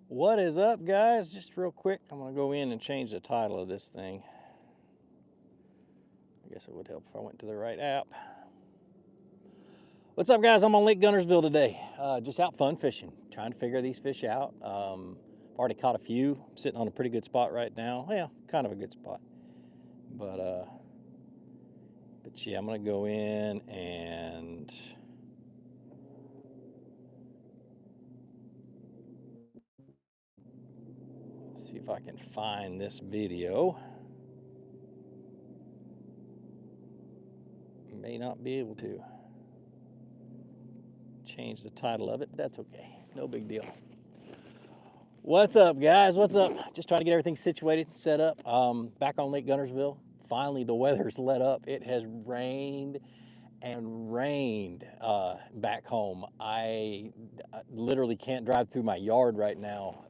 What is up, guys? Just real quick, I'm gonna go in and change the title of this thing. I guess it would help if I went to the right app. What's up, guys? I'm on Lake Guntersville today. Just out fun fishing, trying to figure these fish out. Already caught a few. I'm sitting on a pretty good spot right now. Yeah, kind of a good spot. But yeah, I'm gonna go in and see if I can find this video. May not be able to change the title of it, but that's okay. No big deal. What's up, guys? What's up? Just trying to get everything situated, set up. Back on Lake Guntersville. Finally, the weather's let up. It has rained and rained back home. I literally can't drive through my yard right now.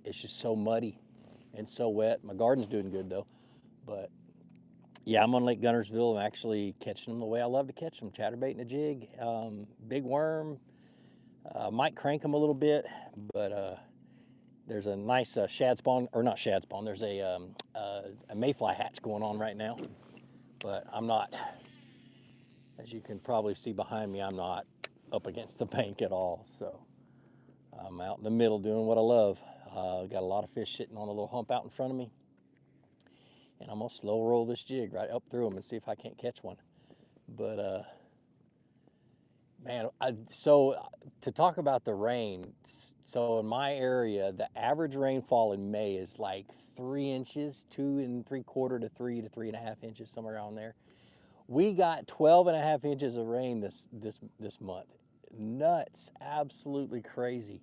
It's just so muddy and so wet. My garden's doing good though. But yeah, I'm on Lake Guntersville. I'm actually catching them the way I love to catch them, chatterbait and a jig. Big worm. Might crank them a little bit, but there's a nice shad spawn, or not shad spawn, there's a mayfly hatch going on right now. But I'm not, as you can probably see behind me, I'm not up against the bank at all. So I'm out in the middle doing what I love. Got a lot of fish sitting on a little hump out in front of me. And I'm gonna slow roll this jig right up through them and see if I can't catch one. But man, so to talk about the rain, so in my area, the average rainfall in May is like 3 inches, 2 3/4 to 3.5 inches, somewhere around there. We got 12.5 inches of rain this month. Nuts, absolutely crazy.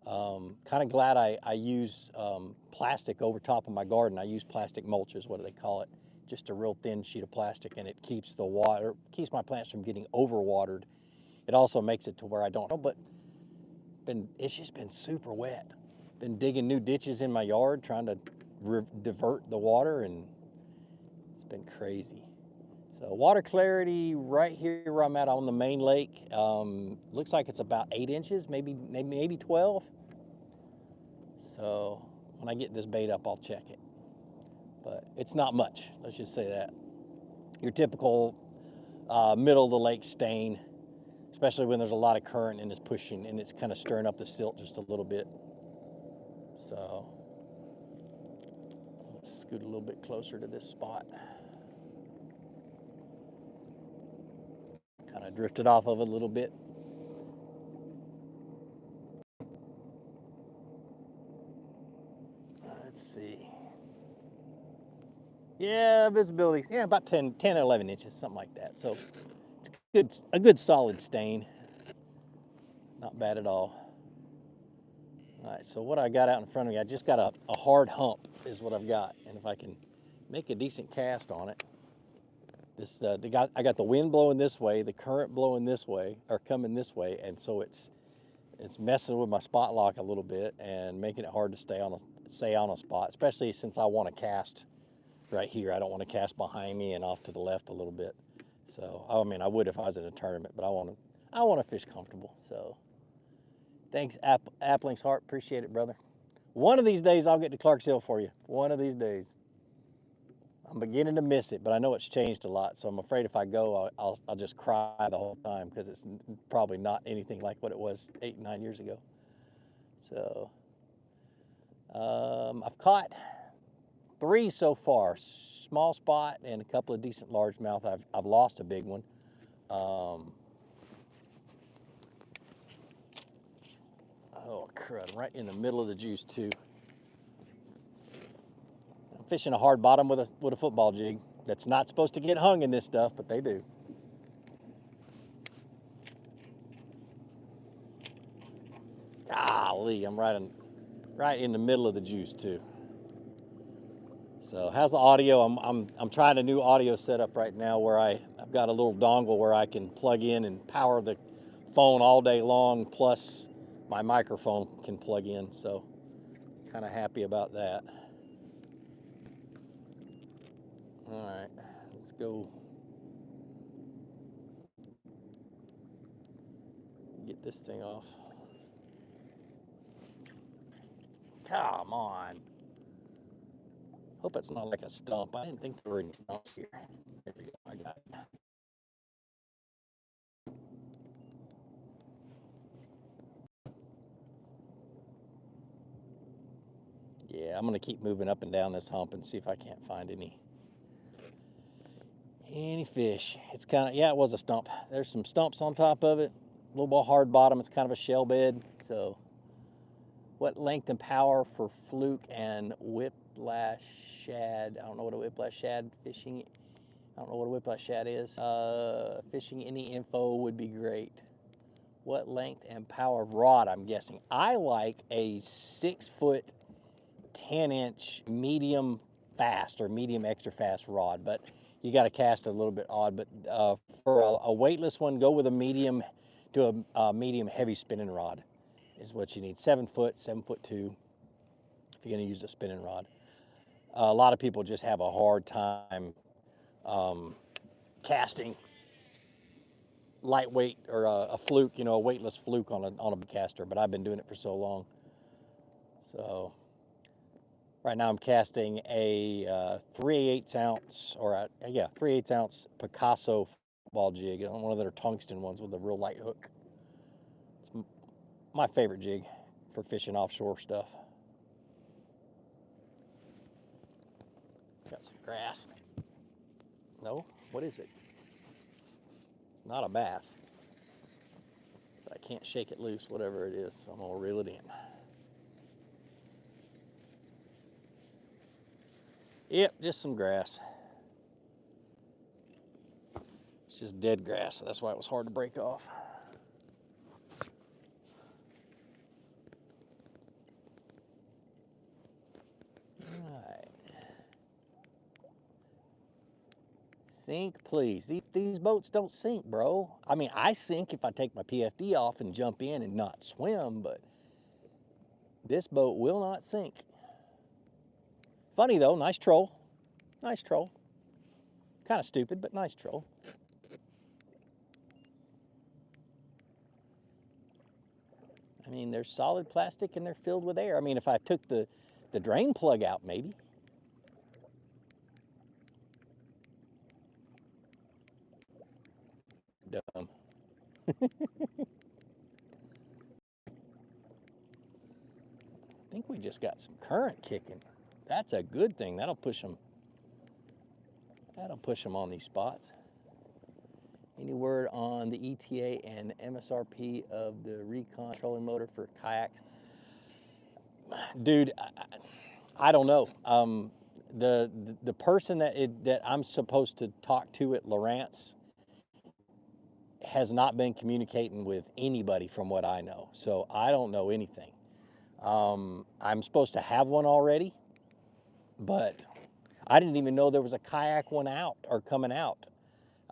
Kind of glad I use plastic over top of my garden. I use plastic mulch, is what they call it. Just a real thin sheet of plastic, and it keeps the water, keeps my plants from getting overwatered. It also makes it to where I don't know, but it's just been super wet. Been digging new ditches in my yard, trying to divert the water, and it's been crazy. So water clarity right here where I'm at on the main lake, looks like it's about 8 inches, maybe 12. So when I get this bait up, I'll check it. But it's not much, let's just say that. Your typical middle of the lake stain, especially when there's a lot of current and it's pushing and it's kind of stirring up the silt just a little bit. So let's scoot a little bit closer to this spot. Kind of drifted off of it a little bit. Let's see. Yeah, visibility, yeah, about 10, 11 inches, something like that. So it's a good solid stain. Not bad at all. All right, so what I got out in front of me, I just got a hard hump is what I've got. And if I can make a decent cast on it, I got the wind blowing this way, the current blowing this way, or coming this way, and so it's messing with my spot lock a little bit and making it hard to stay on a spot, especially since I want to cast right here. I don't want to cast behind me and off to the left a little bit. So I mean, I would if I was in a tournament, but I want to fish comfortable. So thanks, Appling's Heart. Appreciate it, brother. One of these days I'll get to Clarksville for you. One of these days. I'm beginning to miss it, but I know it's changed a lot. So I'm afraid if I go, I'll just cry the whole time because it's probably not anything like what it was 8, 9 years ago. So I've caught 3 so far. Small spot and a couple of decent largemouth. I've lost a big one. Oh crud! I'm right in the middle of the juice too. I'm fishing a hard bottom with a football jig. That's not supposed to get hung in this stuff, but they do. Golly, I'm right in the middle of the juice too. So how's the audio? I'm trying a new audio setup right now where I've got a little dongle where I can plug in and power the phone all day long, plus my microphone can plug in. So kind of happy about that. All right, let's go get this thing off. Come on. Hope it's not like a stump. I didn't think there were any stumps here. There we go. I got it. Yeah, I'm gonna keep moving up and down this hump and see if I can't find any fish. It's kind of, yeah, it was a stump. There's some stumps on top of it. A little more hard bottom. It's kind of a shell bed. So, what length and power for fluke and whiplash shad? I don't know what a whiplash shad fishing. I don't know what a whiplash shad is. Fishing, any info would be great. What length and power of rod? I'm guessing. I like a 6 foot, 10-inch medium fast or medium extra fast rod, but you got to cast a little bit odd. But for a weightless one, go with a medium to a medium heavy spinning rod is what you need. 7 foot, 7'2" if you're going to use a spinning rod. A lot of people just have a hard time casting lightweight or a fluke, you know, a weightless fluke on a caster, but I've been doing it for so long. So right now I'm casting a 3/8 ounce or a 3/8 ounce Picasso ball jig, one of their tungsten ones with a real light hook. It's my favorite jig for fishing offshore stuff. Got some grass. No, what is it? It's not a bass. But I can't shake it loose, whatever it is, so I'm gonna reel it in. Yep, just some grass. It's just dead grass, so that's why it was hard to break off. All right. Sink, please. These boats don't sink, bro. I mean, I sink if I take my PFD off and jump in and not swim, but this boat will not sink. Funny though, nice troll. Nice troll. Kind of stupid, but nice troll. I mean, they're solid plastic and they're filled with air. I mean, if I took the drain plug out, maybe. Dumb. I think we just got some current kicking. That's a good thing. That'll push them. That'll push them on these spots. Any word on the ETA and MSRP of the recon trolling motor for kayaks? Dude, I don't know. The person that I'm supposed to talk to at Lowrance has not been communicating with anybody from what I know. So I don't know anything. I'm supposed to have one already, but I didn't even know there was a kayak one out or coming out.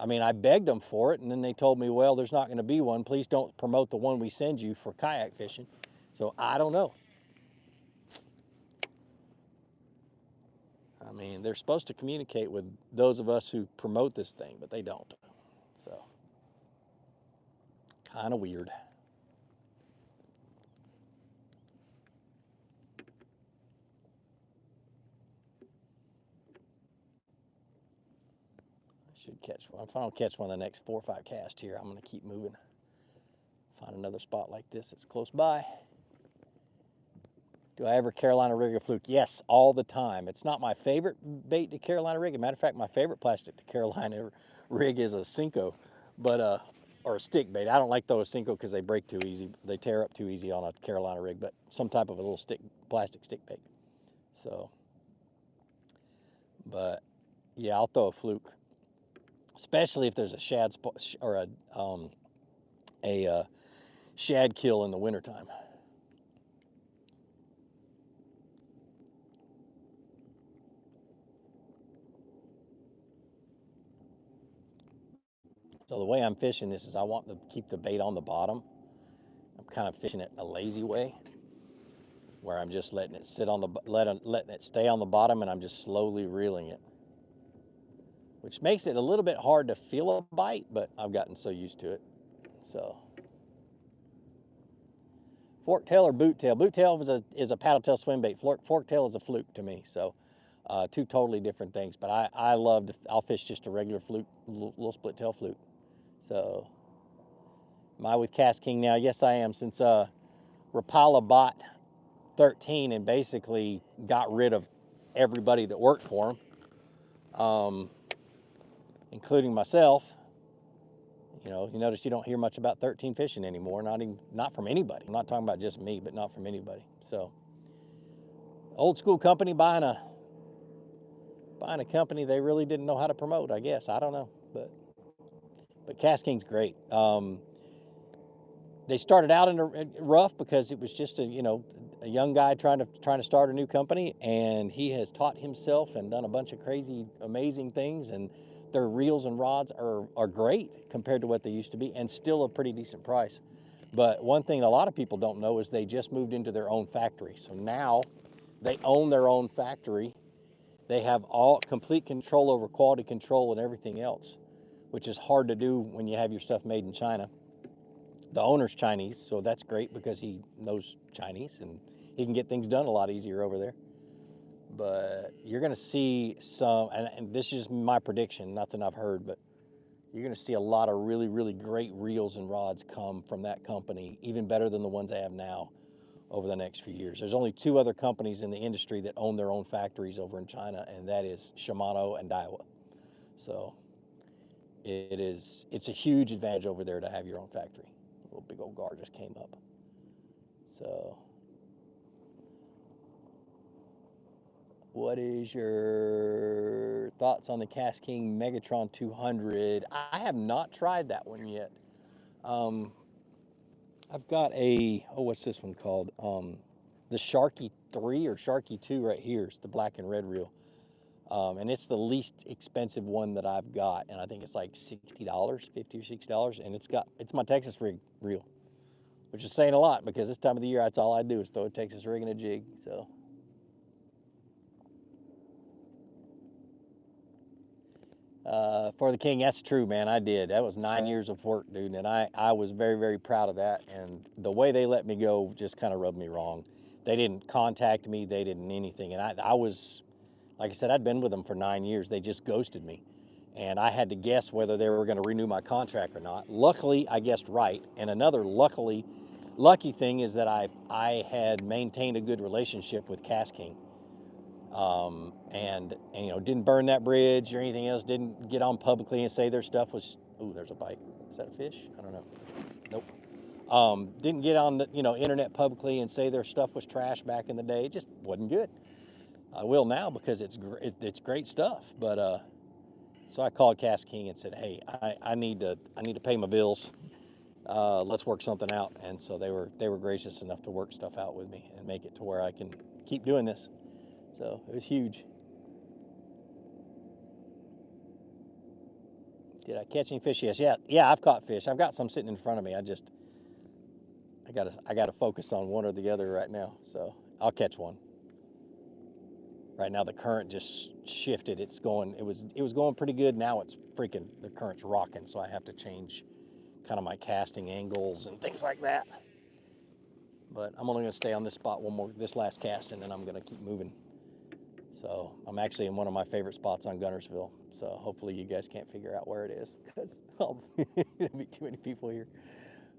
I mean, I begged them for it, and then they told me, well, there's not going to be one. Please don't promote the one we send you for kayak fishing. So I don't know. I mean, they're supposed to communicate with those of us who promote this thing, but they don't. So, kind of weird. Should catch one. If I don't catch one of the next 4 or 5 casts here, I'm going to keep moving. Find another spot like this that's close by. Do I ever Carolina rig a fluke? Yes, all the time. It's not my favorite bait to Carolina rig. As a matter of fact, my favorite plastic to Carolina rig is a Cinco, but or a stick bait. I don't like those Cinco because they break too easy. They tear up too easy on a Carolina rig, but some type of a little plastic stick bait. So, but yeah, I'll throw a fluke, especially if there's a shad or a shad kill in the wintertime. So the way I'm fishing this is I want to keep the bait on the bottom. I'm kind of fishing it a lazy way, where I'm just letting it sit on the letting it stay on the bottom, and I'm just slowly reeling it, which makes it a little bit hard to feel a bite, but I've gotten so used to it. So Fork-tail or boot-tail? Boot-tail is a paddle-tail swim bait. Fork-tail is a fluke to me. So two totally different things. But I'll fish just a regular fluke, little split-tail fluke. So am I with Cast King now? Yes, I am. Since Rapala bought 13 and basically got rid of everybody that worked for him, including myself. You know, you notice you don't hear much about 13 fishing anymore, not from anybody. I'm not talking about just me, but not from anybody. So, old school company buying a company they really didn't know how to promote, I guess. I don't know, but Cast King's great. They started out in a rough because it was just a young guy trying to start a new company, and he has taught himself and done a bunch of crazy, amazing things, and their reels and rods are great compared to what they used to be, and still a pretty decent price. But one thing a lot of people don't know is they just moved into their own factory. So now they own their own factory. They have all complete control over quality control and everything else, which is hard to do when you have your stuff made in China. The owner's Chinese, so that's great because he knows Chinese and he can get things done a lot easier over there. But you're going to see some, and this is my prediction, nothing I've heard, but you're going to see a lot of really, really great reels and rods come from that company, even better than the ones they have now over the next few years. There's only two other companies in the industry that own their own factories over in China, and that is Shimano and Daiwa. So it's a huge advantage over there to have your own factory. A little big old gar just came up. So what is your thoughts on the Cast King Megatron 200? I have not tried that one yet. I've got what's this one called? The Sharky 3 or Sharky 2 right here. It's the black and red reel. And it's the least expensive one that I've got. And I think it's like $60, $50 or $60. And it's my Texas rig reel, which is saying a lot because this time of the year, that's all I do is throw a Texas rig and a jig. So. For the King, that's true, man. I did. That was 9 years of work, dude. And I was very, very proud of that. And the way they let me go just kind of rubbed me wrong. They didn't contact me. They didn't anything. And I was, like I said, I'd been with them for 9 years. They just ghosted me. And I had to guess whether they were going to renew my contract or not. Luckily, I guessed right. And another lucky thing is that I had maintained a good relationship with Cast King. And didn't burn that bridge or anything else, didn't get on publicly and say their stuff was, ooh, there's a bite. Is that a fish? I don't know. Nope. Didn't get on the internet publicly and say their stuff was trash back in the day. It just wasn't good. I will now because it's great stuff. But so I called Cast King and said, hey, I need to pay my bills. Let's work something out. And so they were gracious enough to work stuff out with me and make it to where I can keep doing this. So it was huge. Did I catch any fish? Yes. Yeah, I've caught fish. I've got some sitting in front of me. I gotta focus on one or the other right now. So I'll catch one. Right now the current just shifted. It was going pretty good. Now the current's rocking, so I have to change kind of my casting angles and things like that. But I'm only gonna stay on this spot this last cast, and then I'm gonna keep moving. So I'm actually in one of my favorite spots on Guntersville. So hopefully you guys can't figure out where it is because there'll be too many people here.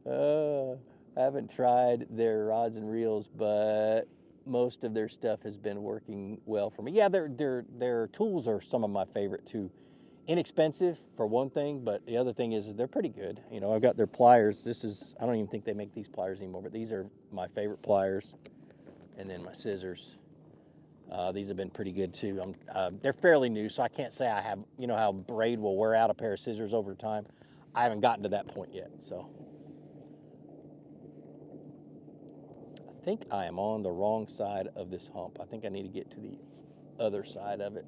I haven't tried their rods and reels, but most of their stuff has been working well for me. Yeah, their tools are some of my favorite too. Inexpensive for one thing, but the other thing is they're pretty good. I've got their pliers. I don't even think they make these pliers anymore, but these are my favorite pliers. And then my scissors. These have been pretty good too. They're fairly new, so I can't say I have, how braid will wear out a pair of scissors over time. I haven't gotten to that point yet, so. I think I am on the wrong side of this hump. I think I need to get to the other side of it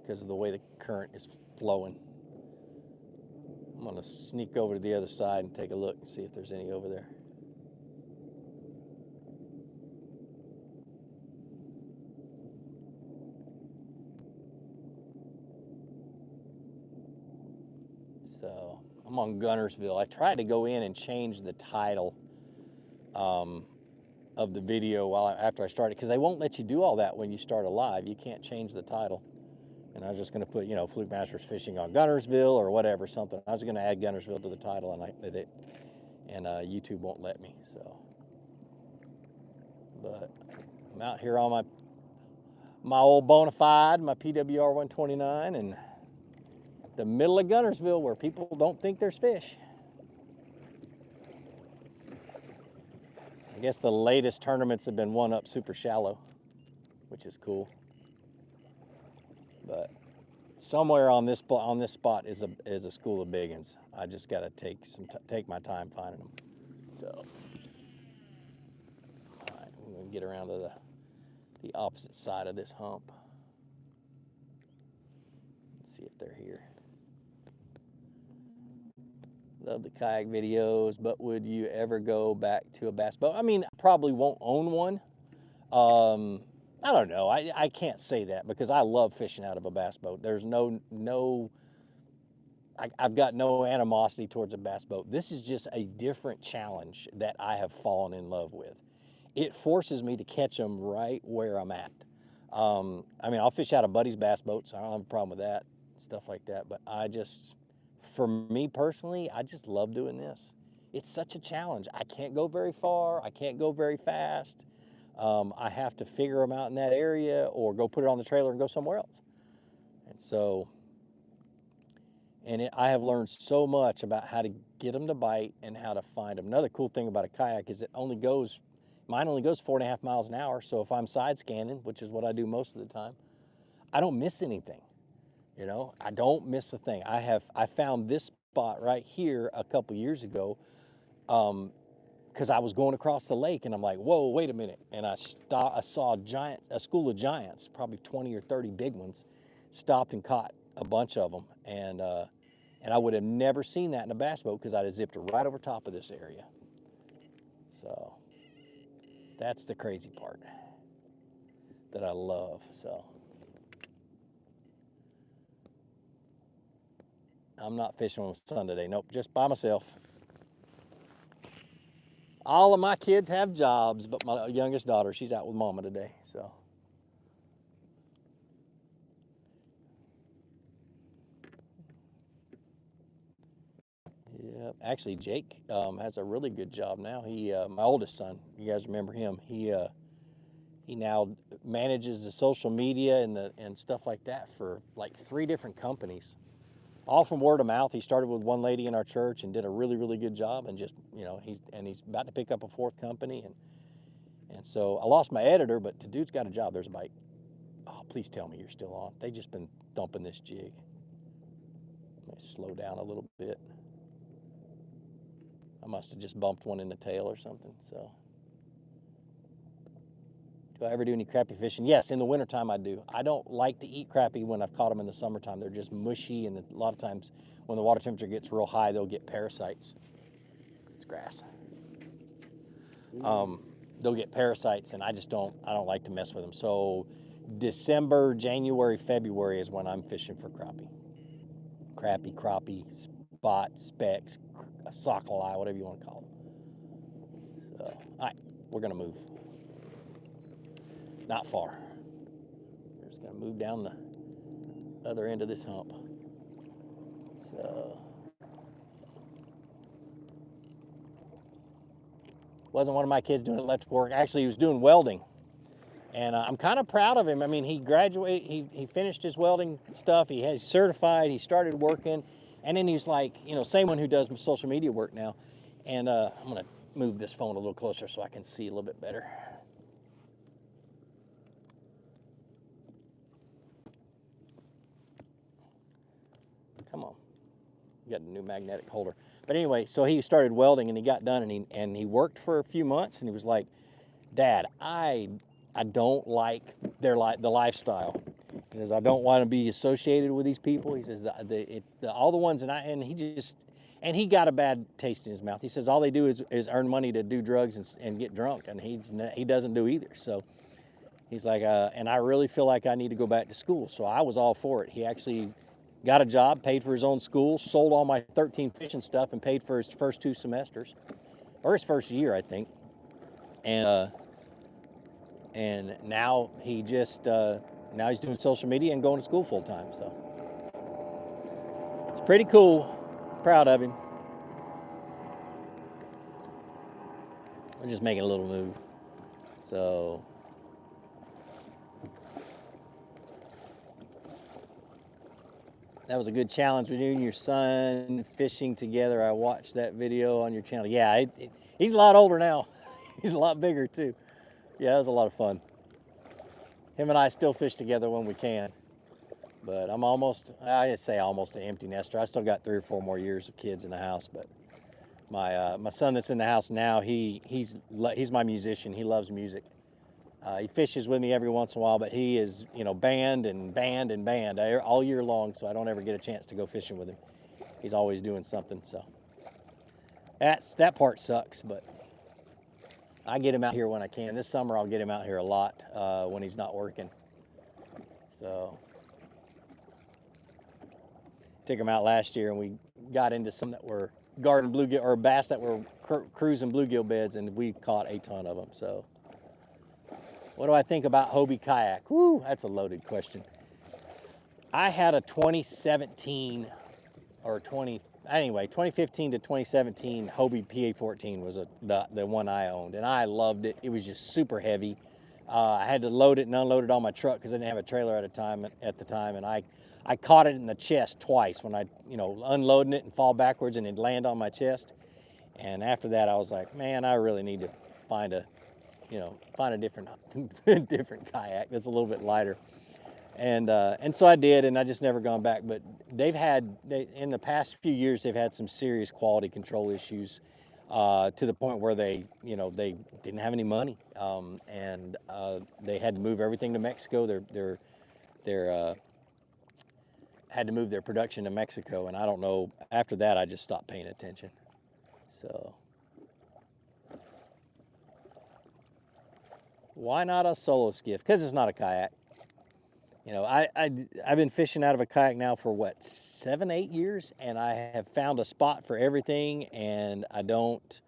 because of the way the current is flowing. I'm gonna sneak over to the other side and take a look and see if there's any over there. So I'm on Guntersville. I tried to go in and change the title of the video after I started, because they won't let you do all that when you start a live. You can't change the title. And I was just going to put, you know, Flukemaster's fishing on Guntersville or whatever, something. I was going to add Guntersville to the title, and YouTube won't let me. So, but I'm out here on my old Bonafide, my PWR 129, and the middle of Guntersville where people don't think there's fish. I guess the latest tournaments have been one up super shallow, which is cool. But somewhere on this spot is a school of big uns. I just got to take my time finding them. So, all right, I'm gonna get around to the opposite side of this hump. Let's see if they're here. Love the kayak videos, but would you ever go back to a bass boat? I mean, I probably won't own one. I don't know. I can't say that because I love fishing out of a bass boat. There's I've got no animosity towards a bass boat. This is just a different challenge that I have fallen in love with. It forces me to catch them right where I'm at. I mean, I'll fish out a buddy's bass boat, so I don't have a problem with that, stuff like that. But for me personally, I just love doing this. It's such a challenge. I can't go very far. I can't go very fast. I have to figure them out in that area or go put it on the trailer and go somewhere else. And so, I have learned so much about how to get them to bite and how to find them. Another cool thing about a kayak is mine only goes 4.5 miles an hour. So if I'm side scanning, which is what I do most of the time, I don't miss anything. You know, I don't miss a thing. I found this spot right here a couple years ago because I was going across the lake and I'm like, whoa, wait a minute. And I saw a school of giants, probably 20 or 30 big ones, stopped and caught a bunch of them. And I would have never seen that in a bass boat because I'd have zipped right over top of this area. So that's the crazy part that I love. So I'm not fishing with my son today. Nope, just by myself. All of my kids have jobs, but my youngest daughter, she's out with mama today. So. Yeah, actually, Jake has a really good job now. My oldest son, you guys remember him? He now manages the social media and stuff like that for like 3 different companies, all from word of mouth. He started with one lady in our church and did a really, really good job, and just, you know, he's about to pick up a 4th company, and so I lost my editor, but the dude's got a job. There's a bite. Oh, please tell me you're still on. They just been thumping this jig. Let me slow down a little bit. I must have just bumped one in the tail or something. So, do I ever do any crappie fishing? Yes, in the wintertime I do. I don't like to eat crappie when I've caught them in the summertime. They're just mushy, and a lot of times when the water temperature gets real high, they'll get parasites. It's grass. They'll get parasites, and I don't like to mess with them. So December, January, February is when I'm fishing for crappie. Crappie, spot, specks, sockeye, whatever you want to call them. So, all right, we're gonna move. Not far. We're just gonna move down the other end of this hump. So, wasn't one of my kids doing electrical work. Actually, he was doing welding. And I'm kind of proud of him. I mean, he graduated, he finished his welding stuff. He's certified, he started working. And then he's like, you know, same one who does social media work now. And I'm gonna move this phone a little closer so I can see a little bit better. Come on, you got a new magnetic holder. But anyway, so he started welding and he got done, and he worked for a few months, and he was like, Dad, I don't like the lifestyle. He says, I don't want to be associated with these people. He says, all the ones, and he got a bad taste in his mouth. He says, all they do is earn money to do drugs and get drunk, and he doesn't do either. So he's like, and I really feel like I need to go back to school. So I was all for it. He actually got a job, paid for his own school, sold all my 13 fishing stuff, and paid for his first 2 semesters, or his first year, I think. And And now he just now he's doing social media and going to school full time. So it's pretty cool. Proud of him. We're just making a little move. So that was a good challenge with you and your son fishing together. I watched that video on your channel. Yeah, he's a lot older now. He's a lot bigger too. Yeah, it was a lot of fun. Him and I still fish together when we can. But I'm almost, I say almost an empty nester. I still got 3 or 4 more years of kids in the house. But my son that's in the house now, he's my musician. He loves music. He fishes with me every once in a while, but he is, you know, band all year long, so I don't ever get a chance to go fishing with him. He's always doing something, so that part sucks, but I get him out here when I can. This summer I'll get him out here a lot when he's not working. So took him out last year, and we got into some that were garden bluegill or bass that were cruising bluegill beds, and we caught a ton of them. So what do I think about Hobie Kayak? Woo, that's a loaded question. I had a 2017 or 2015 to 2017 Hobie PA14 was the one I owned, and I loved it. It was just super heavy. I had to load it and unload it on my truck because I didn't have a trailer at the time, and I caught it in the chest twice when I, you know, unloading it and fall backwards and it'd land on my chest. And after that, I was like, man, I really need to find a different different kayak that's a little bit lighter. And so I did, and I just never gone back. But in the past few years, they've had some serious quality control issues to the point where they didn't have any money, and they had to move everything to Mexico. They're had to move their production to Mexico, and I don't know. After that, I just stopped paying attention. So why not a solo skiff? Because it's not a kayak. You know, I've been fishing out of a kayak now for what, 7, 8 years, and I have found a spot for everything, and I don't.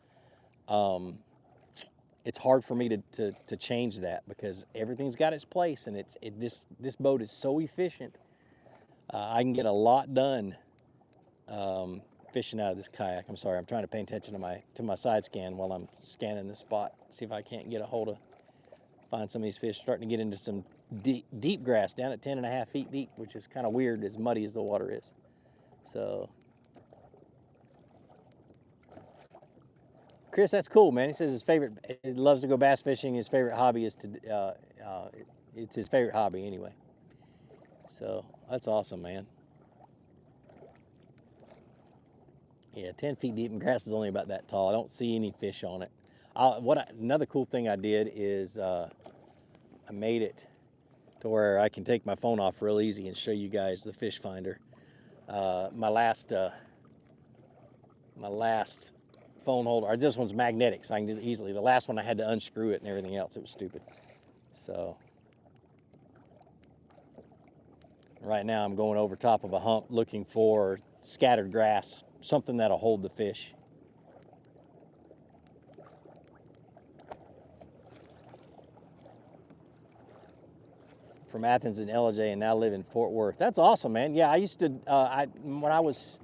It's hard for me to change that because everything's got its place, and this boat is so efficient. I can get a lot done fishing out of this kayak. I'm sorry, I'm trying to pay attention to my side scan while I'm scanning this spot. See if I can't get a hold of, find some of these fish. Starting to get into some deep grass down at 10.5 feet deep, which is kind of weird, as muddy as the water is. So Chris, that's cool, man. He says he loves to go bass fishing. His favorite hobby is it's his favorite hobby anyway. So that's awesome, man. Yeah, 10 feet deep, and grass is only about that tall. I don't see any fish on it. Another cool thing I did is I made it to where I can take my phone off real easy and show you guys the fish finder. My last phone holder, this one's magnetic, so I can do it easily. The last one I had to unscrew it and everything else. It was stupid. So right now I'm going over top of a hump looking for scattered grass, something that'll hold the fish. From Athens and LJ, and now live in Fort Worth. That's awesome, man. Yeah, I used to, when I was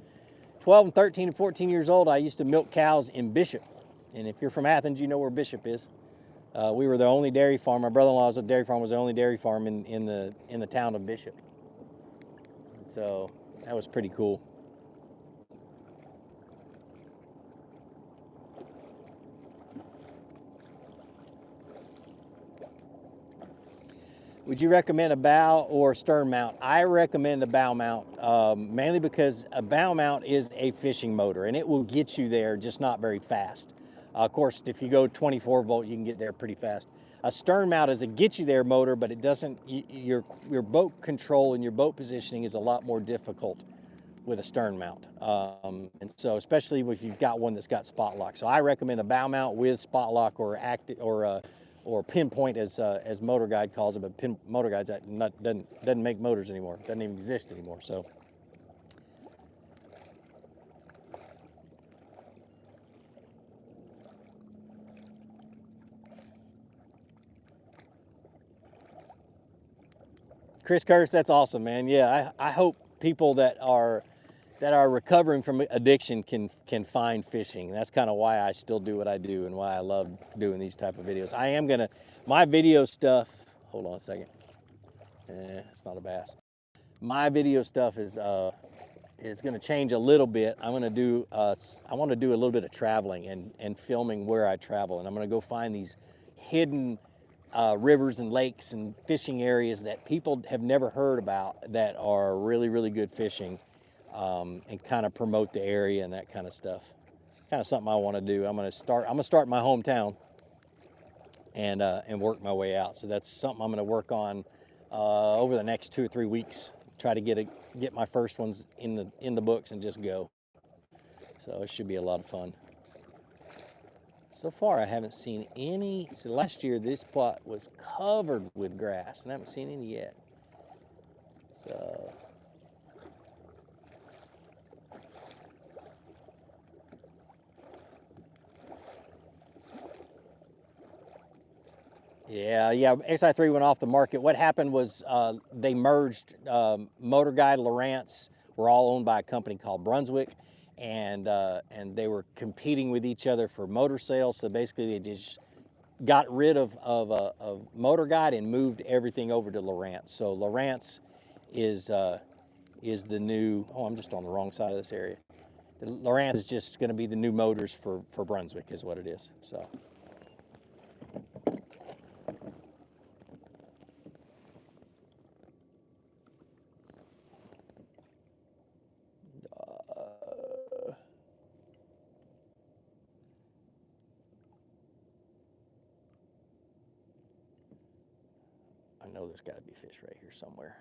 12 and 13 and 14 years old, I used to milk cows in Bishop. And if you're from Athens, you know where Bishop is. We were the only dairy farm. My brother-in-law's dairy farm was the only dairy farm in the town of Bishop. So that was pretty cool. Would you recommend a bow or stern mount? I recommend a bow mount, mainly because a bow mount is a fishing motor, and it will get you there, just not very fast. Of course, if you go 24 volt, you can get there pretty fast. A stern mount is a get you there motor, but it doesn't, your boat control and your boat positioning is a lot more difficult with a stern mount. And so especially if you've got one that's got spot lock. So I recommend a bow mount with spot lock or pinpoint, as Motor Guide calls it, but Motor Guide's doesn't make motors anymore, doesn't even exist anymore. So Chris Curtis, that's awesome, man. Yeah, I hope people that are recovering from addiction can find fishing. That's kind of why I still do what I do and why I love doing these type of videos. I am gonna, my video stuff, hold on a second. It's not a bass. My video stuff is gonna change a little bit. I'm gonna do, I want to do a little bit of traveling and filming where I travel. And I'm gonna go find these hidden rivers and lakes and fishing areas that people have never heard about that are really, really good fishing. And kind of promote the area and that kind of stuff. Kind of something I want to do. I'm gonna start in my hometown and work my way out. So that's something I'm gonna work on over the next 2 or 3 weeks. Try to get my first ones in the books and just go. So it should be a lot of fun. So far, I haven't seen any. So last year, this plot was covered with grass, and I haven't seen any yet. So. Yeah, XI3 went off the market. What happened was they merged. Motor Guide, Lowrance were all owned by a company called Brunswick, and they were competing with each other for motor sales. So basically, they just got rid of Motor Guide and moved everything over to Lowrance. So Lowrance is the new. Oh, I'm just on the wrong side of this area. Lowrance is just going to be the new motors for Brunswick, is what it is. So. I know there's got to be fish right here somewhere.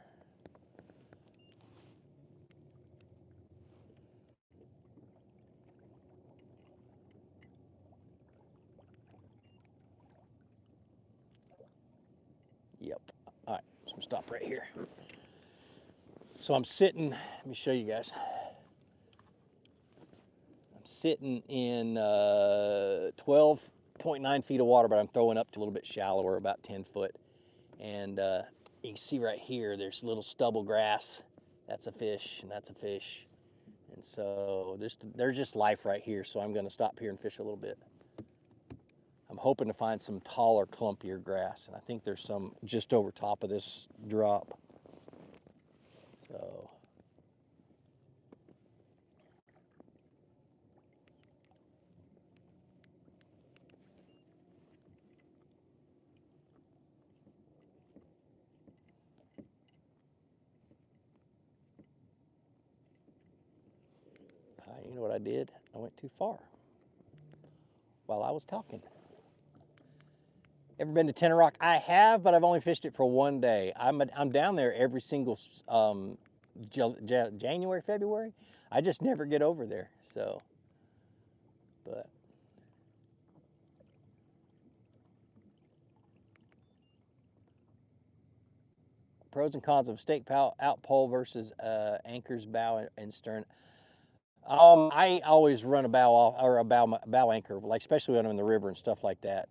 Yep. All right, so I'm stop right here. So I'm sitting, let me show you guys. I'm sitting in 12.9 feet of water, but I'm throwing up to a little bit shallower, about 10 foot. And you can see right here, there's little stubble grass. That's a fish, and that's a fish. And so there's just life right here. So I'm gonna stop here and fish a little bit. I'm hoping to find some taller, clumpier grass. And I think there's some just over top of this drop. So. You know what I did? I went too far while I was talking. Ever been to Tenor Rock? I have, but I've only fished it for one day. I'm down there every single January, February. I just never get over there. So, but. Pros and cons of stake out pole versus anchors, bow and stern. I always run a bow off or a bow anchor, like especially when I'm in the river and stuff like that.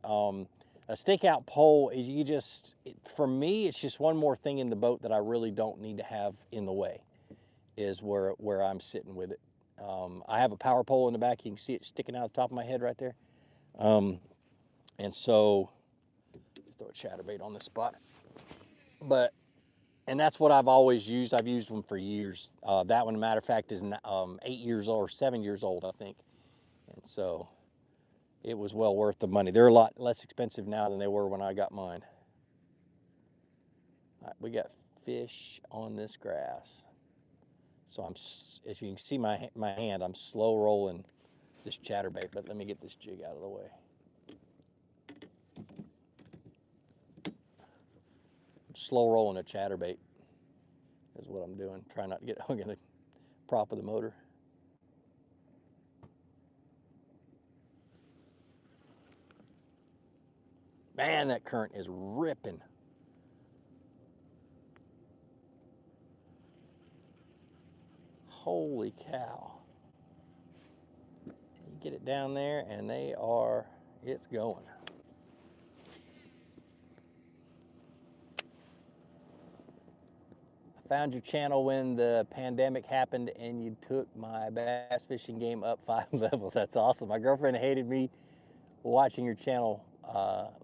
A stake out pole is for me, it's just one more thing in the boat that I really don't need to have in the way, is where I'm sitting with it. I have a power pole in the back. You can see it sticking out the top of my head right there. And so, throw a chatterbait on this spot. And that's what I've always used. I've used them for years. That one, matter of fact, is 8 years old or 7 years old, I think. And so it was well worth the money. They're a lot less expensive now than they were when I got mine. All right, we got fish on this grass. So if you can see my hand, I'm slow rolling this chatterbait, but let me get this jig out of the way. Slow rolling a chatterbait is what I'm doing. Trying not to get hung in the prop of the motor. Man, that current is ripping. Holy cow. You get it down there and it's going. Found your channel when the pandemic happened and you took my bass fishing game up 5 levels. That's awesome. My girlfriend hated me watching your channel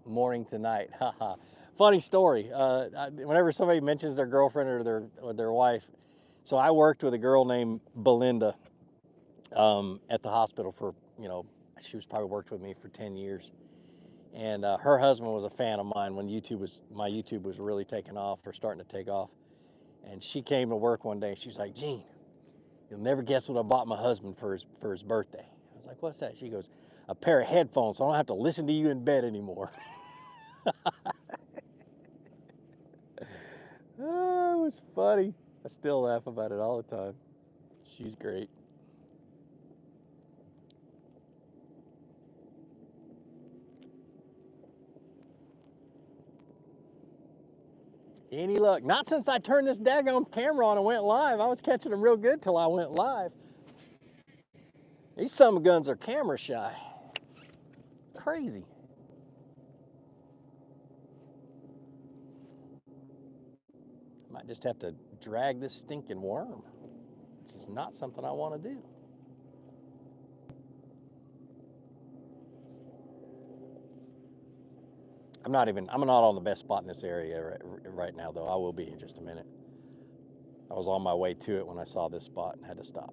morning to night. Haha. Funny story. Whenever somebody mentions their girlfriend or their wife, so I worked with a girl named Belinda at the hospital for, she was probably worked with me for 10 years. And her husband was a fan of mine when my YouTube was really taking off or starting to take off. And she came to work one day and she was like, Gene, you'll never guess what I bought my husband for his birthday. I was like, what's that? She goes, a pair of headphones so I don't have to listen to you in bed anymore. Oh, it was funny. I still laugh about it all the time. She's great. Any luck? Not since I turned this daggone camera on and went live. I was catching them real good till I went live. These some guns are camera shy. It's crazy. Might just have to drag this stinking worm, which is not something I want to do. I'm not on the best spot in this area right now, though. I will be in just a minute. I was on my way to it when I saw this spot and had to stop.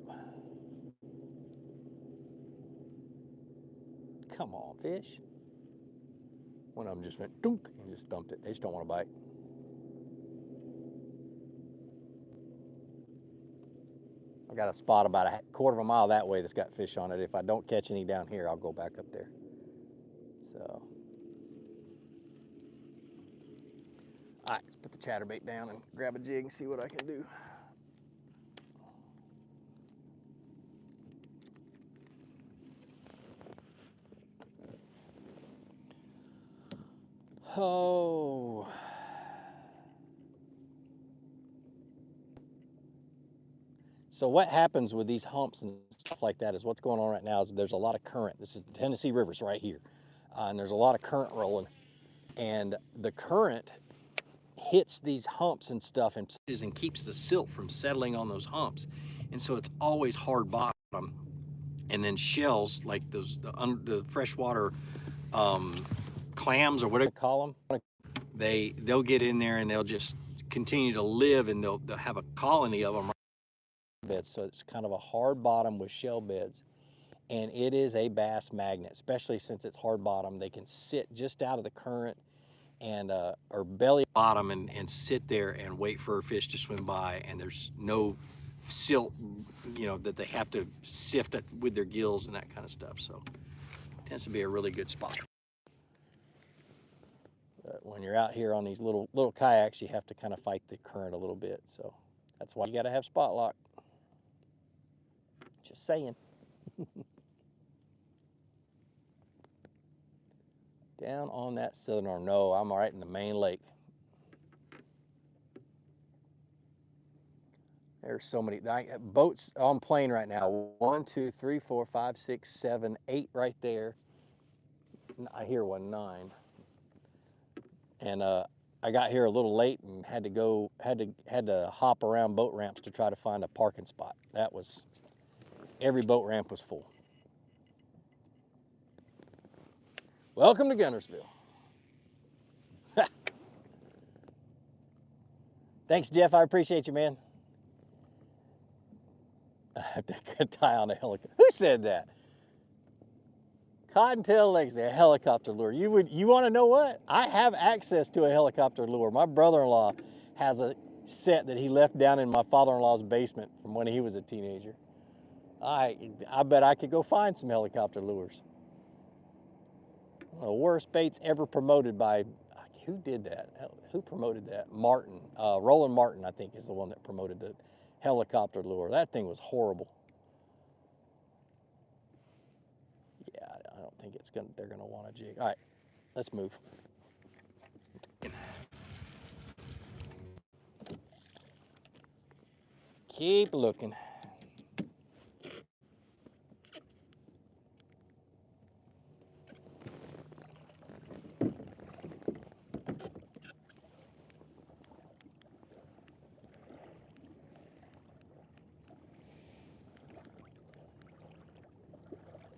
Come on, fish. One of them just went dunk and just dumped it. They just don't want to bite. I got a spot about a quarter of a mile that way that's got fish on it. If I don't catch any down here, I'll go back up there. So, all right, let's put the chatterbait down and grab a jig and see what I can do. Oh. So what happens with these humps and stuff like that is what's going on right now is there's a lot of current. This is the Tennessee River's right here. And there's a lot of current rolling. And the current hits these humps and stuff and keeps the silt from settling on those humps. And so it's always hard bottom. And then shells like the freshwater clams or whatever you call them, they'll get in there and they'll just continue to live, and they'll have a colony of them. Beds, so it's kind of a hard bottom with shell beds, and it is a bass magnet, especially since it's hard bottom. They can sit just out of the current and or belly bottom and sit there and wait for a fish to swim by, and there's no silt, that they have to sift with their gills and that kind of stuff. So it tends to be a really good spot. But when you're out here on these little kayaks, you have to kind of fight the current a little bit. So that's why you got to have spot lock. Just saying. Down on that Sonar. No, I'm right in the main lake. There's so many boats on plane right now. 1, 2, 3, 4, 5, 6, 7, 8 right there. I hear 1, 9. And I got here a little late and had to hop around boat ramps to try to find a parking spot. Every boat ramp was full. Welcome to Guntersville. Thanks, Jeff. I appreciate you, man. Die on a helicopter. Who said that? Cottontail Legacy, a helicopter lure. You want to know what? I have access to a helicopter lure. My brother-in-law has a set that he left down in my father-in-law's basement from when he was a teenager. I bet I could go find some helicopter lures. The worst baits ever promoted by, who did that? Who promoted that? Martin. Roland Martin, I think, is the one that promoted the helicopter lure. That thing was horrible. Yeah, I don't think they're gonna want a jig. All right, let's move. Keep looking.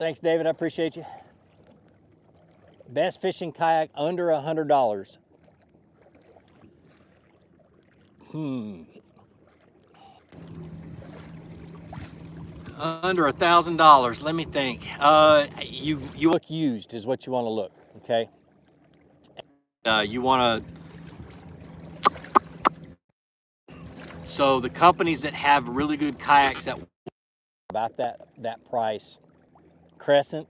Thanks, David. I appreciate you. Best fishing kayak under $100. Under $1,000. Let me think. You look used is what you want to look. Okay. You want to. So the companies that have really good kayaks that about that price, Crescent,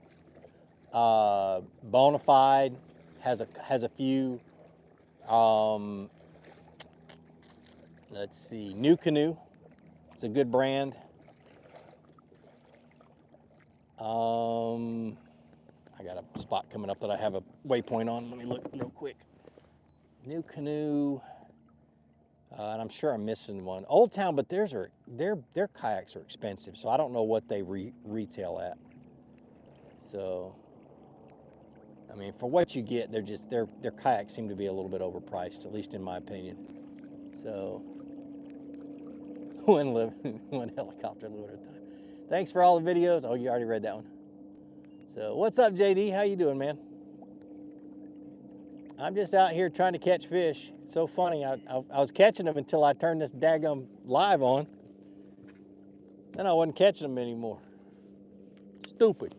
Bonafide has a few. Let's see, New Canoe. It's a good brand. I got a spot coming up that I have a waypoint on. Let me look real quick. New Canoe, and I'm sure I'm missing one. Old Town, but their kayaks are expensive, so I don't know what they retail at. So, I mean, for what you get, their kayaks seem to be a little bit overpriced, at least in my opinion. So, one helicopter load at a time. Thanks for all the videos. Oh, you already read that one. So, what's up, JD? How you doing, man? I'm just out here trying to catch fish. It's so funny. I was catching them until I turned this daggum live on. Then I wasn't catching them anymore. Stupid.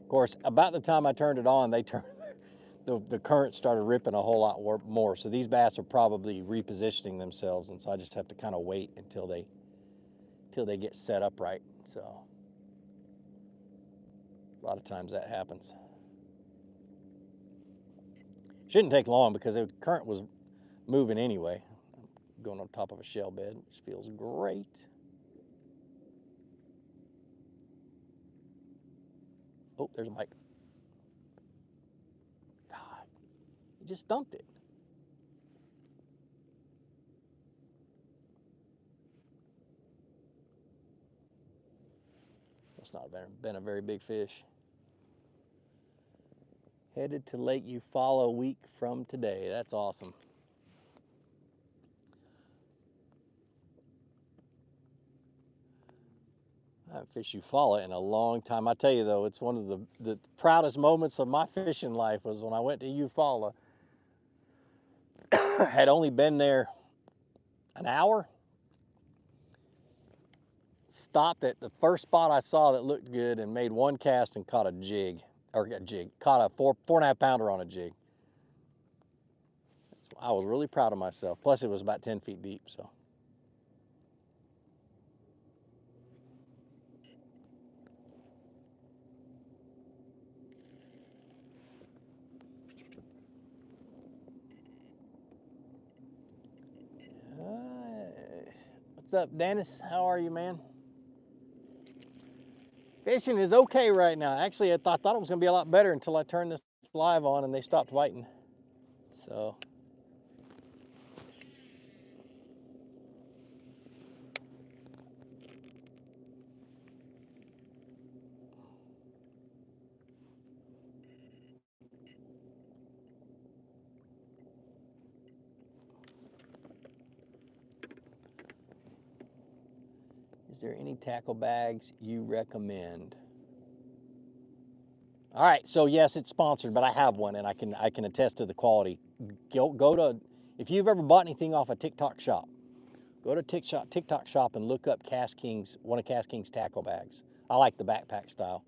Of course, about the time I turned it on, the current started ripping a whole lot more. So these bass are probably repositioning themselves, and so I just have to kind of wait until they get set up right. So a lot of times that happens. Shouldn't take long because the current was moving anyway. I'm going on top of a shell bed, which feels great. Oh, there's a bite. God, he just dumped it. Must not have been a very big fish. Headed to Lake Eufaula a week from today. That's awesome. I haven't fished Eufaula in a long time. I tell you though, it's one of the proudest moments of my fishing life was when I went to Eufaula. Had only been there an hour. Stopped at the first spot I saw that looked good and made one cast and caught a jig. Caught a 4.5 pounder on a jig. I was really proud of myself. Plus it was about 10 feet deep, so. What's up, Dennis? How are you, man? Fishing is okay right now. Actually, I thought it was going to be a lot better until I turned this live on and they stopped biting. So. Is there any tackle bags you recommend? All right, so yes, it's sponsored, but I have one and I can attest to the quality. Go to, if you've ever bought anything off a TicTok shop, go to TicTok shop and look up one of Cast King's tackle bags. I like the backpack style,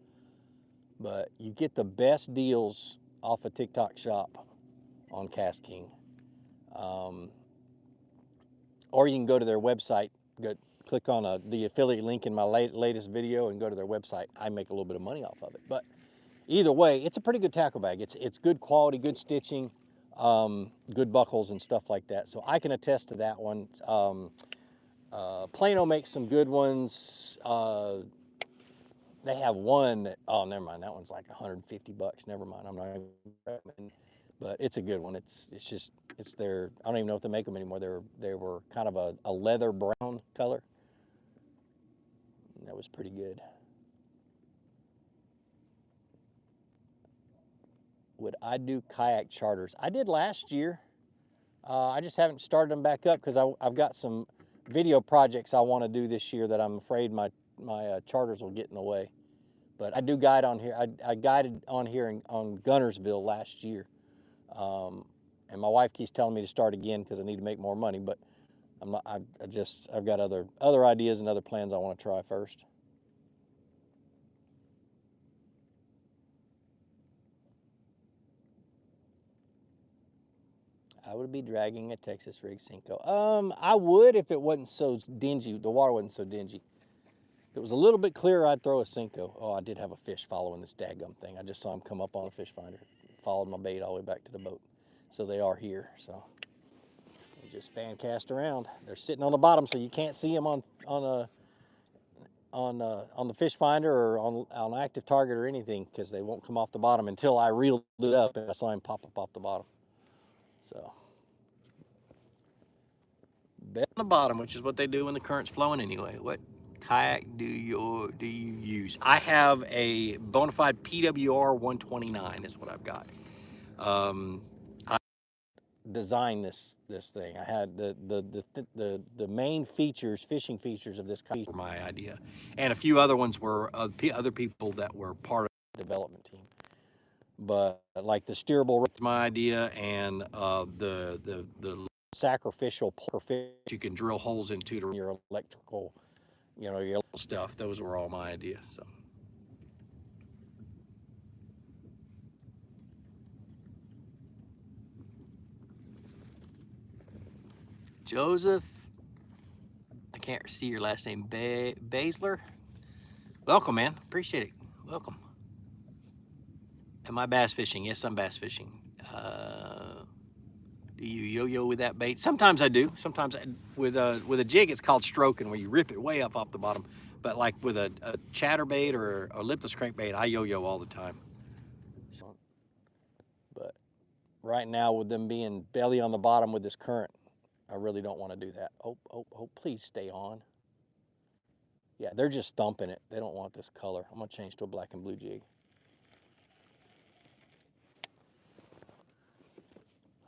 but you get the best deals off a TicTok shop on Cast King. Or you can go to their website, click on the affiliate link in my latest video and go to their website. I make a little bit of money off of it, but either way, it's a pretty good tackle bag. It's good quality, good stitching, good buckles and stuff like that. So I can attest to that one. Plano makes some good ones. They have one that, oh, never mind. That one's like 150 bucks. Never mind. I'm not even recommending. But it's a good one. It's their, I don't even know if they make them anymore. They were kind of a leather brown color. And that was pretty good. Would I do kayak charters? I did last year. I just haven't started them back up because I've got some video projects I want to do this year that I'm afraid my charters will get in the way. But I do guide on here. I guided on here on Guntersville last year. And my wife keeps telling me to start again because I need to make more money, but I'm not, I've got other ideas and other plans I want to try first. I would be dragging a Texas rig Senko. I would if it wasn't so dingy, the water wasn't so dingy. If it was a little bit clearer, I'd throw a Senko. Oh, I did have a fish following this daggum thing. I just saw him come up on a fish finder. Followed my bait all the way back to the boat. So they are here, so. Just fan cast around. They're sitting on the bottom, so you can't see them on the fish finder or on active target or anything, because they won't come off the bottom until I reeled it up and I saw him pop up off the bottom. So bet on the bottom, which is what they do when the current's flowing anyway. What kayak do you use? I have a Bonafide PWR 129 is what I've got. I designed this thing. I had the main features, fishing features of this kayak were my idea, and a few other ones were other people that were part of the development team. But like the steerable, my idea, and the sacrificial fish you can drill holes into to your electrical, your electrical stuff. Those were all my idea. So. Joseph, I can't see your last name, Basler. Welcome, man. Appreciate it. Welcome. Am I bass fishing? Yes, I'm bass fishing. Do you yo-yo with that bait? Sometimes I do. Sometimes with a jig, it's called stroking, where you rip it way up off the bottom. But like with a chatterbait or a lipless crankbait, I yo-yo all the time. But right now, with them being belly on the bottom with this current, I really don't want to do that. Oh, please stay on. Yeah, they're just thumping it. They don't want this color. I'm gonna change to a black and blue jig.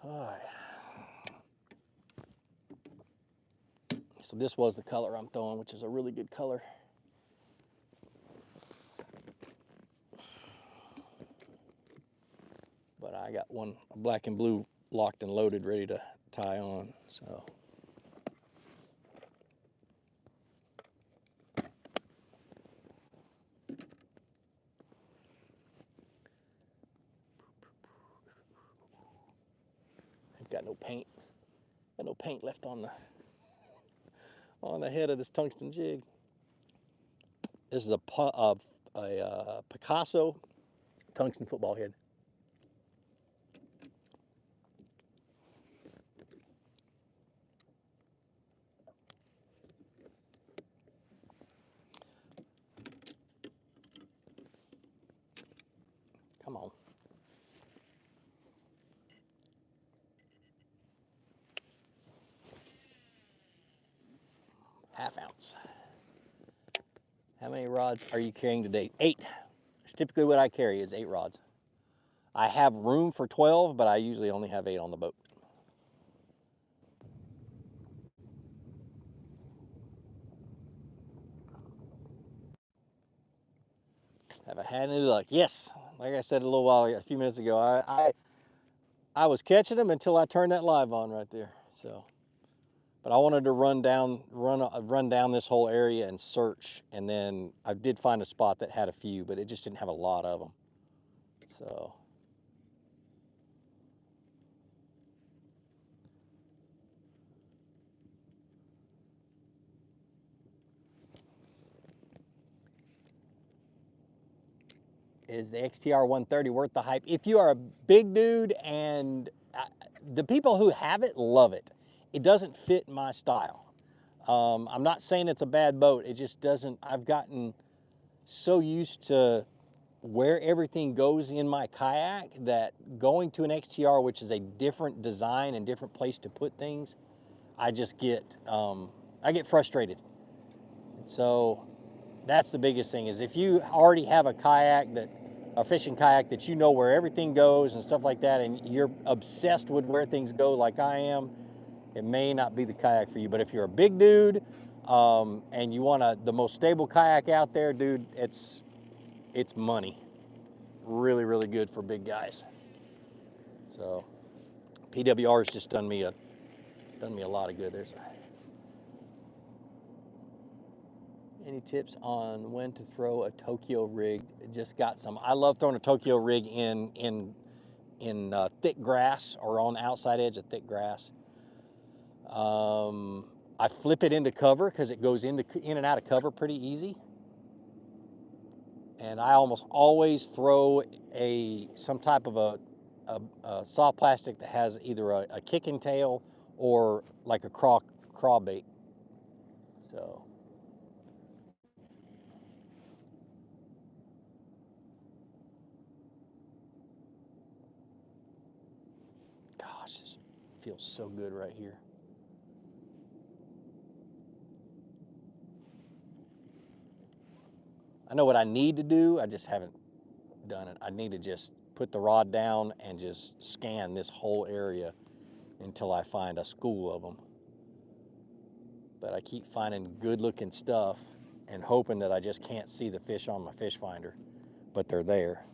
All right. So this was the color I'm throwing, which is a really good color. But I got one black and blue locked and loaded, ready to tie on, so. I've got no paint. Got no paint left on the head of this tungsten jig. This is a Picasso tungsten football head. Come on. Half ounce. How many rods are you carrying today? 8. It's typically what I carry is 8 rods. I have room for 12, but I usually only have 8 on the boat. Have I had any luck? Yes. Like I said a few minutes ago, I was catching them until I turned that live on right there. So, but I wanted to run down this whole area and search, and then I did find a spot that had a few, but it just didn't have a lot of them. So. Is the XTR 130 worth the hype? If you are a big dude, and the people who have it love it. It doesn't fit my style. I'm not saying it's a bad boat. It just doesn't. I've gotten so used to where everything goes in my kayak that going to an XTR, which is a different design and different place to put things, I just get I get frustrated. So that's the biggest thing, is if you already have a kayak that a fishing kayak that you know where everything goes and stuff like that, and you're obsessed with where things go like I am, it may not be the kayak for you. But if you're a big dude and you want the most stable kayak out there, dude, it's money. Really, really good for big guys. So PWR has just done me a lot of good. Any tips on when to throw a Tokyo rig? Just got some. I love throwing a Tokyo rig in thick grass or on the outside edge of thick grass. I flip it into cover because it goes in and out of cover pretty easy. And I almost always throw some type of a soft plastic that has either a kicking tail or like a craw bait. So. Gosh, this feels so good right here. I know what I need to do, I just haven't done it. I need to just put the rod down and just scan this whole area until I find a school of them. But I keep finding good looking stuff and hoping that I just can't see the fish on my fish finder, but they're there.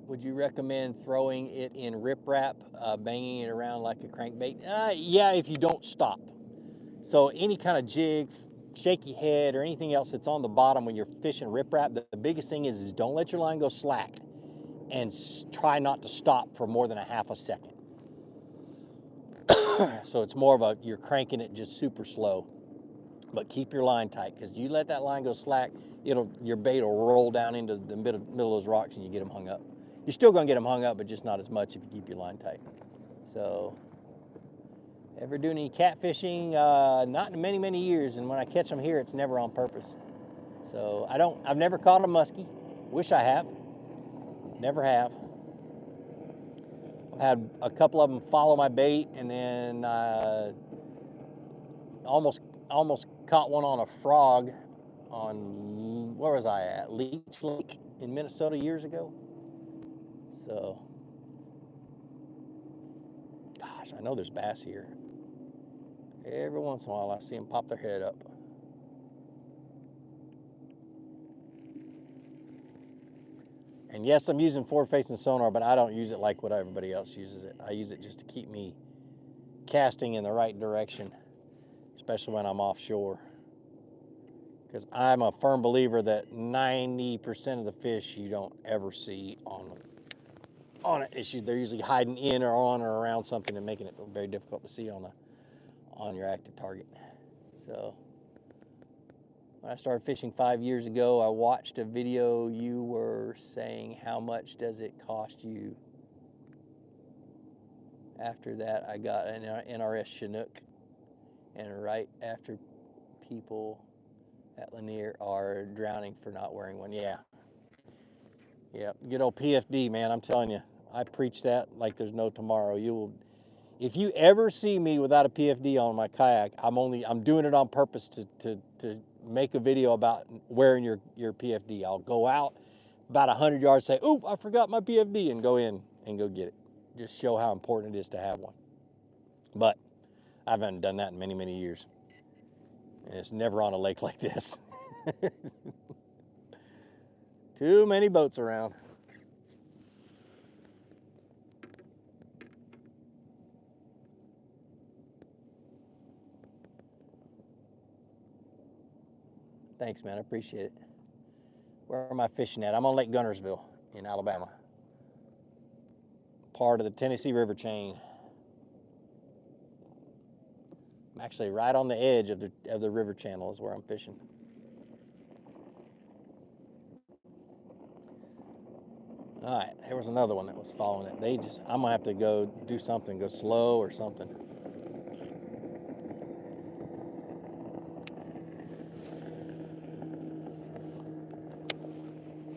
Would you recommend throwing it in riprap, banging it around like a crankbait? Yeah, if you don't stop. So any kind of jig, shaky head, or anything else that's on the bottom when you're fishing riprap, the biggest thing is don't let your line go slack and try not to stop for more than a half a second. So it's more of you're cranking it just super slow, but keep your line tight, because you let that line go slack, your bait will roll down into the middle of those rocks and you get them hung up. You're still gonna get them hung up, but just not as much if you keep your line tight. So, ever doing any catfishing? Not in many, many years, and when I catch them here, it's never on purpose. So I've never caught a muskie. Wish I have. Never have. I've had a couple of them follow my bait, and then almost caught one on a frog on, where was I at? Leech Lake in Minnesota years ago. So, gosh, I know there's bass here. Every once in a while I see them pop their head up. And yes, I'm using forward-facing sonar, but I don't use it like what everybody else uses it. I use it just to keep me casting in the right direction, especially when I'm offshore. Because I'm a firm believer that 90% of the fish you don't ever see on an issue. They're usually hiding in or on or around something and making it very difficult to see on your active target. So when I started fishing 5 years ago, I watched a video. You were saying, how much does it cost you? After that, I got an NRS Chinook, and right after people at Lanier are drowning for not wearing one. Yeah. Good old PFD, man. I'm telling you, I preach that like there's no tomorrow. If you ever see me without a PFD on my kayak, I'm doing it on purpose to make a video about wearing your PFD. I'll go out about 100 yards, say, "Oop, I forgot my PFD," and go in and go get it. Just show how important it is to have one. But I haven't done that in many, many years. And it's never on a lake like this. Too many boats around. Thanks, man. I appreciate it. Where am I fishing at? I'm on Lake Guntersville in Alabama. Part of the Tennessee River chain. I'm actually right on the edge of the river channel is where I'm fishing. All right, there was another one that was following it. I'm gonna have to go do something, go slow or something.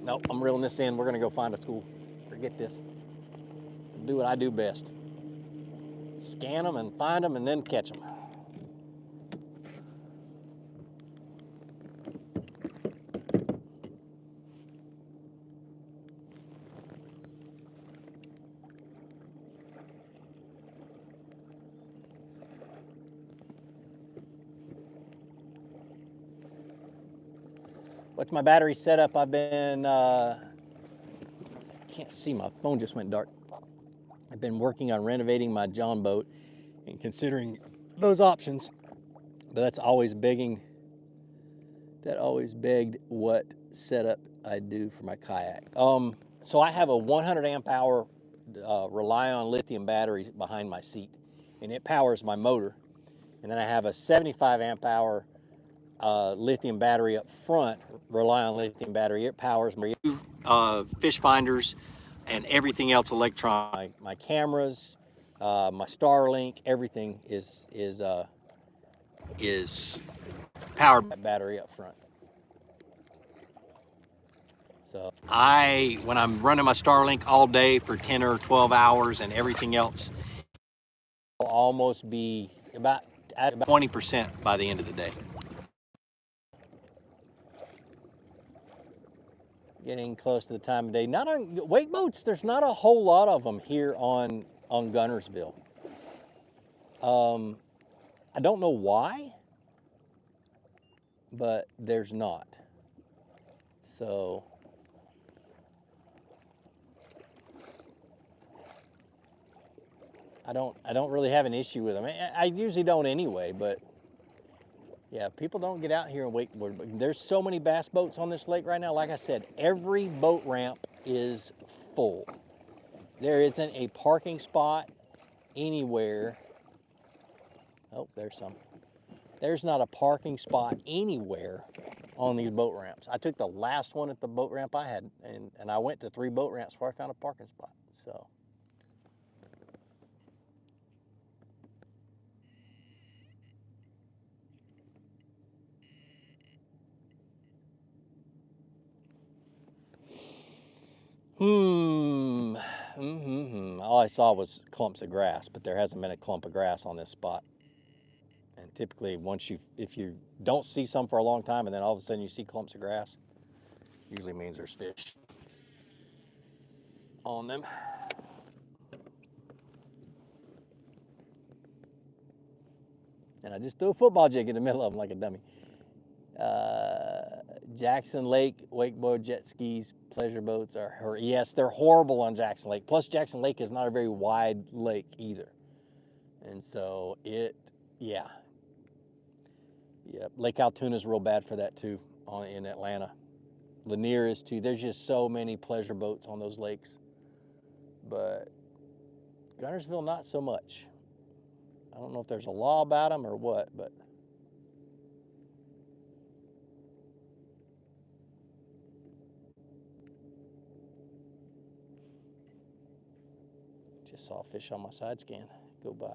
Nope, I'm reeling this in. We're gonna go find a school. Forget this. Do what I do best. Scan them and find them and then catch them. What's my battery setup? I've been, can't see, my phone just went dark. I've been working on renovating my John boat and considering those options, but that always begged what setup I do for my kayak. So I have a 100 amp hour Rely-on lithium battery behind my seat, and it powers my motor. And then I have a 75 amp hour lithium battery up front, Rely-on lithium battery. It powers my fish finders and everything else electronic. My cameras, my Starlink, everything is powered by battery up front. So when I'm running my Starlink all day for 10 or 12 hours and everything else, will almost be about 20% by the end of the day. Getting close to the time of day. Not on wake boats, there's not a whole lot of them here on Guntersville. I don't know why, but there's not. So I don't really have an issue with them. I usually don't anyway, but yeah, people don't get out here and wakeboard. There's so many bass boats on this lake right now. Like I said, every boat ramp is full. There isn't a parking spot anywhere. Oh, there's some. There's not a parking spot anywhere on these boat ramps. I took the last one at the boat ramp I had, and I went to 3 boat ramps before I found a parking spot. So. All I saw was clumps of grass, but there hasn't been a clump of grass on this spot. And typically, if you don't see some for a long time, and then all of a sudden you see clumps of grass, usually means there's fish on them. And I just threw a football jig in the middle of them like a dummy. Jackson Lake, wakeboard, jet skis, pleasure boats yes, they're horrible on Jackson Lake. Plus, Jackson Lake is not a very wide lake either. And so yeah. Lake Altoona is real bad for that too in Atlanta. Lanier is too. There's just so many pleasure boats on those lakes. But Guntersville, not so much. I don't know if there's a law about them or what, but just saw a fish on my side scan go by.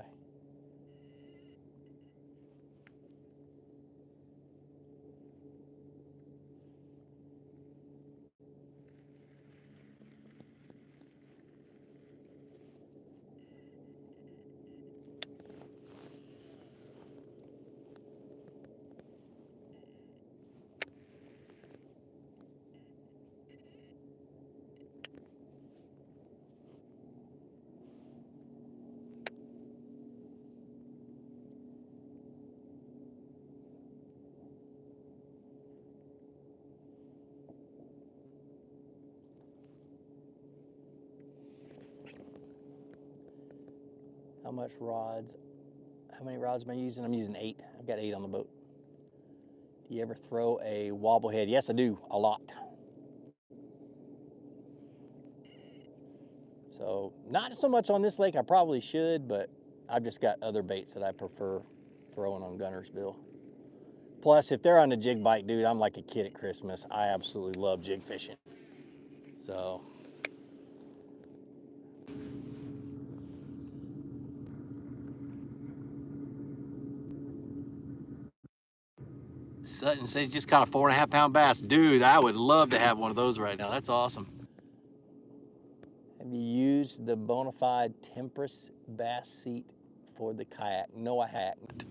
How many rods am I using? I'm using 8. I've got 8 on the boat. Do you ever throw a wobble head? Yes, I do, a lot. So not so much on this lake. I probably should, but I've just got other baits that I prefer throwing on Guntersville. Plus, if they're on a jig bite, dude, I'm like a kid at Christmas. I absolutely love jig fishing. So. Sutton says just caught a 4.5 pound bass. Dude, I would love to have one of those right now. That's awesome. Have you used the Bonafide Tempest bass seat for the kayak? No, I haven't.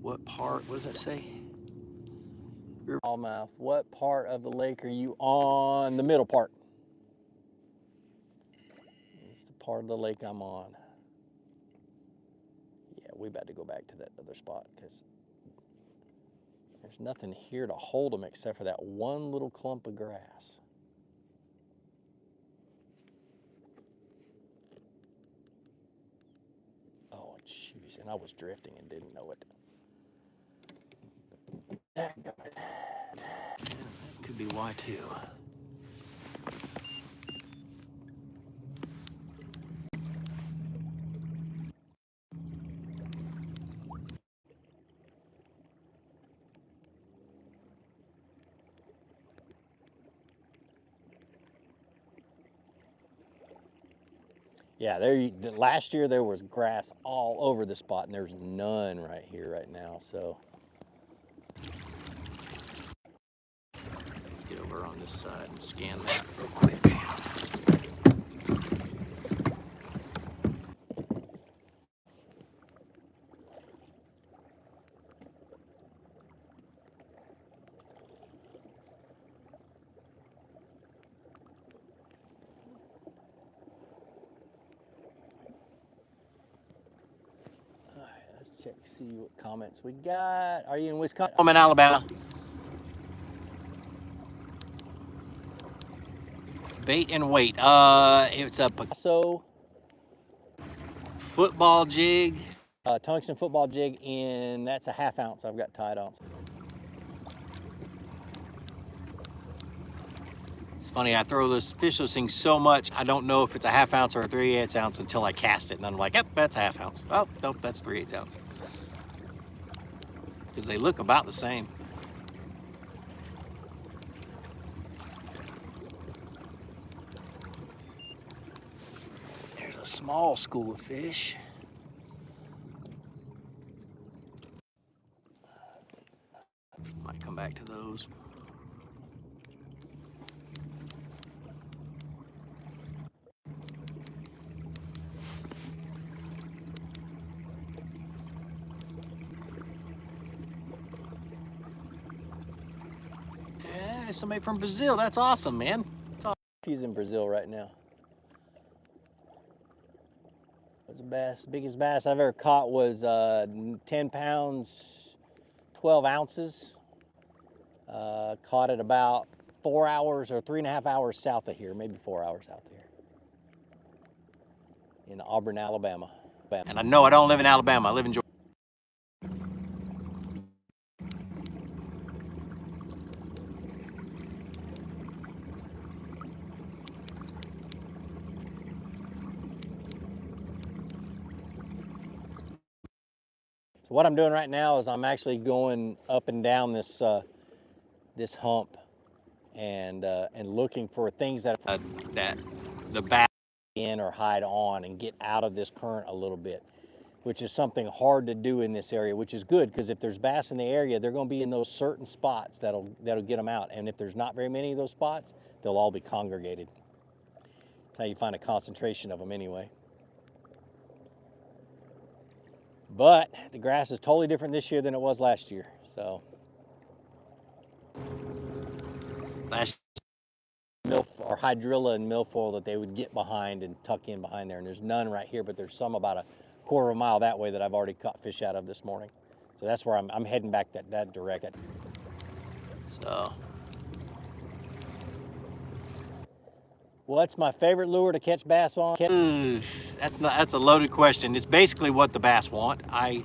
What part, what does that say? Smallmouth. What part of the lake are you on? The middle part. It's the part of the lake I'm on. Yeah, we about to go back to that other spot because there's nothing here to hold them except for that one little clump of grass. Oh, jeez, and I was drifting and didn't know it. That could be why too. Yeah, last year there was grass all over the spot, and there's none right here right now. So get over on this side and scan that real quick. Let's check, see what comments we got. Are you in Wisconsin? I'm in Alabama. Bait and weight. It's a Picasso football jig, tungsten football jig, and that's a 1/2 ounce I've got tied on. It's funny, I throw those things so much, I don't know if it's a 1/2 ounce or a 3/8 ounce until I cast it, and then I'm like, yep, that's a 1/2 ounce. Oh, nope, that's 3/8 ounce. Because they look about the same. There's a small school of fish. Might come back to those. Somebody from Brazil. That's awesome, man. He's in Brazil right now. That's a bass. Biggest bass I've ever caught was 10 pounds, 12 ounces. Caught it about 4 hours or 3.5 hours south of here, maybe 4 hours out there in Auburn, Alabama. And I know I don't live in Alabama. I live in Georgia. What I'm doing right now is I'm actually going up and down this this hump and looking for things that the bass in or hide on and get out of this current a little bit, which is something hard to do in this area, which is good because if there's bass in the area, they're going to be in those certain spots that'll get them out, and if there's not very many of those spots, they'll all be congregated. That's how you find a concentration of them anyway. But the grass is totally different this year than it was last year. So last milf or hydrilla and milfoil that they would get behind and tuck in behind there, and there's none right here, but there's some about a 1/4 mile that way that I've already caught fish out of this morning. So that's where I'm heading back that direction. So what's my favorite lure to catch bass on? That's a loaded question. It's basically what the bass want. I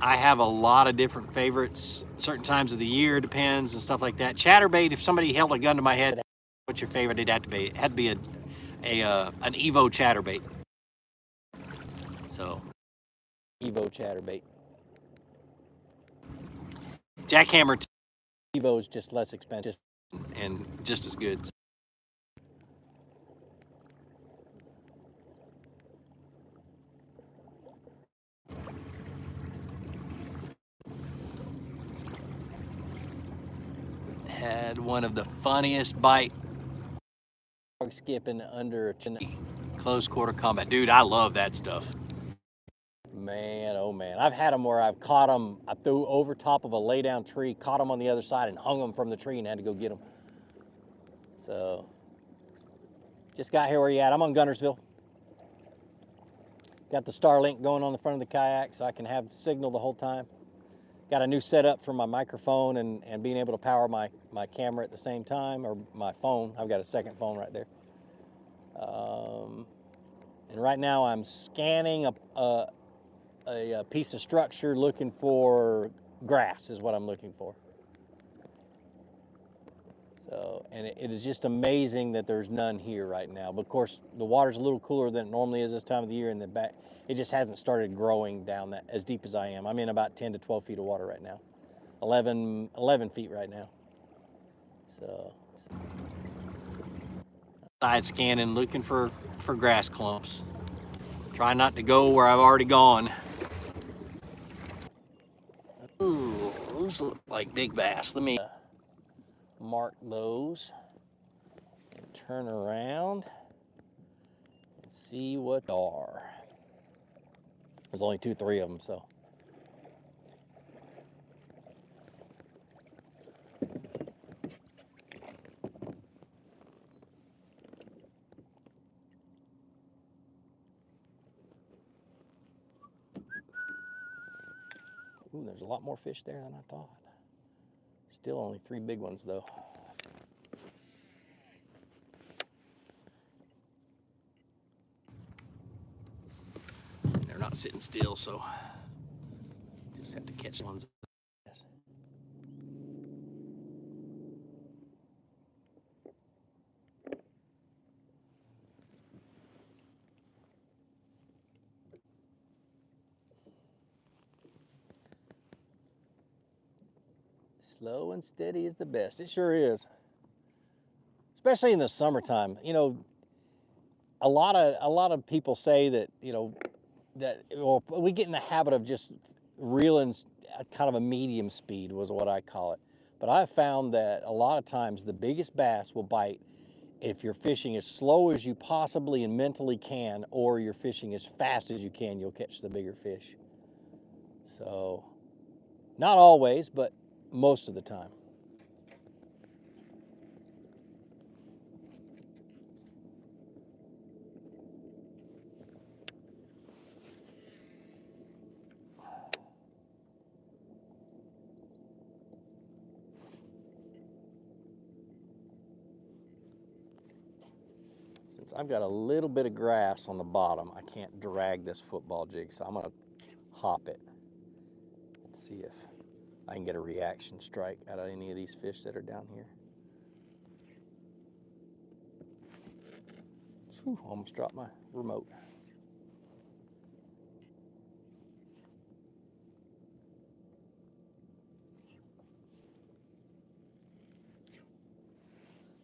have a lot of different favorites. Certain times of the year depends and stuff like that. Chatterbait. If somebody held a gun to my head, what's your favorite? It had to be an Evo chatterbait. So Evo chatterbait. Jackhammer Evo is just less expensive and just as good. Had one of the funniest bite skipping under a close quarter combat. Dude, I love that stuff. Man, oh man. I've had them where I've caught them, I threw over top of a lay down tree, caught them on the other side and hung them from the tree and had to go get them. So, just got here where you at. I'm on Guntersville. Got the Starlink going on the front of the kayak so I can have signal the whole time. Got a new setup for my microphone and being able to power my camera at the same time, or my phone. I've got a second phone right there. And right now I'm scanning a piece of structure looking for grass is what I'm looking for. So, and it is just amazing that there's none here right now. But of course, the water's a little cooler than it normally is this time of the year, and it just hasn't started growing down that as deep as I am. I'm in about 10 to 12 feet of water right now. 11 feet right now. So, side scanning, looking for grass clumps. Try not to go where I've already gone. Ooh, those look like big bass. Let me mark those and turn around and see what they are. There's only 2, 3 of them, so. Ooh, there's a lot more fish there than I thought. Still only 3 big ones though. They're not sitting still, so just have to catch ones. Slow and steady is the best. It sure is. Especially in the summertime. You know, a lot of people say that, you know, that, well, we get in the habit of just reeling kind of a medium speed was what I call it. But I've found that a lot of times the biggest bass will bite if you're fishing as slow as you possibly and mentally can, or you're fishing as fast as you can, you'll catch the bigger fish. So, not always, but most of the time. Since I've got a little bit of grass on the bottom, I can't drag this football jig, so I'm gonna hop it and see if I can get a reaction strike out of any of these fish that are down here. Whew, almost dropped my remote.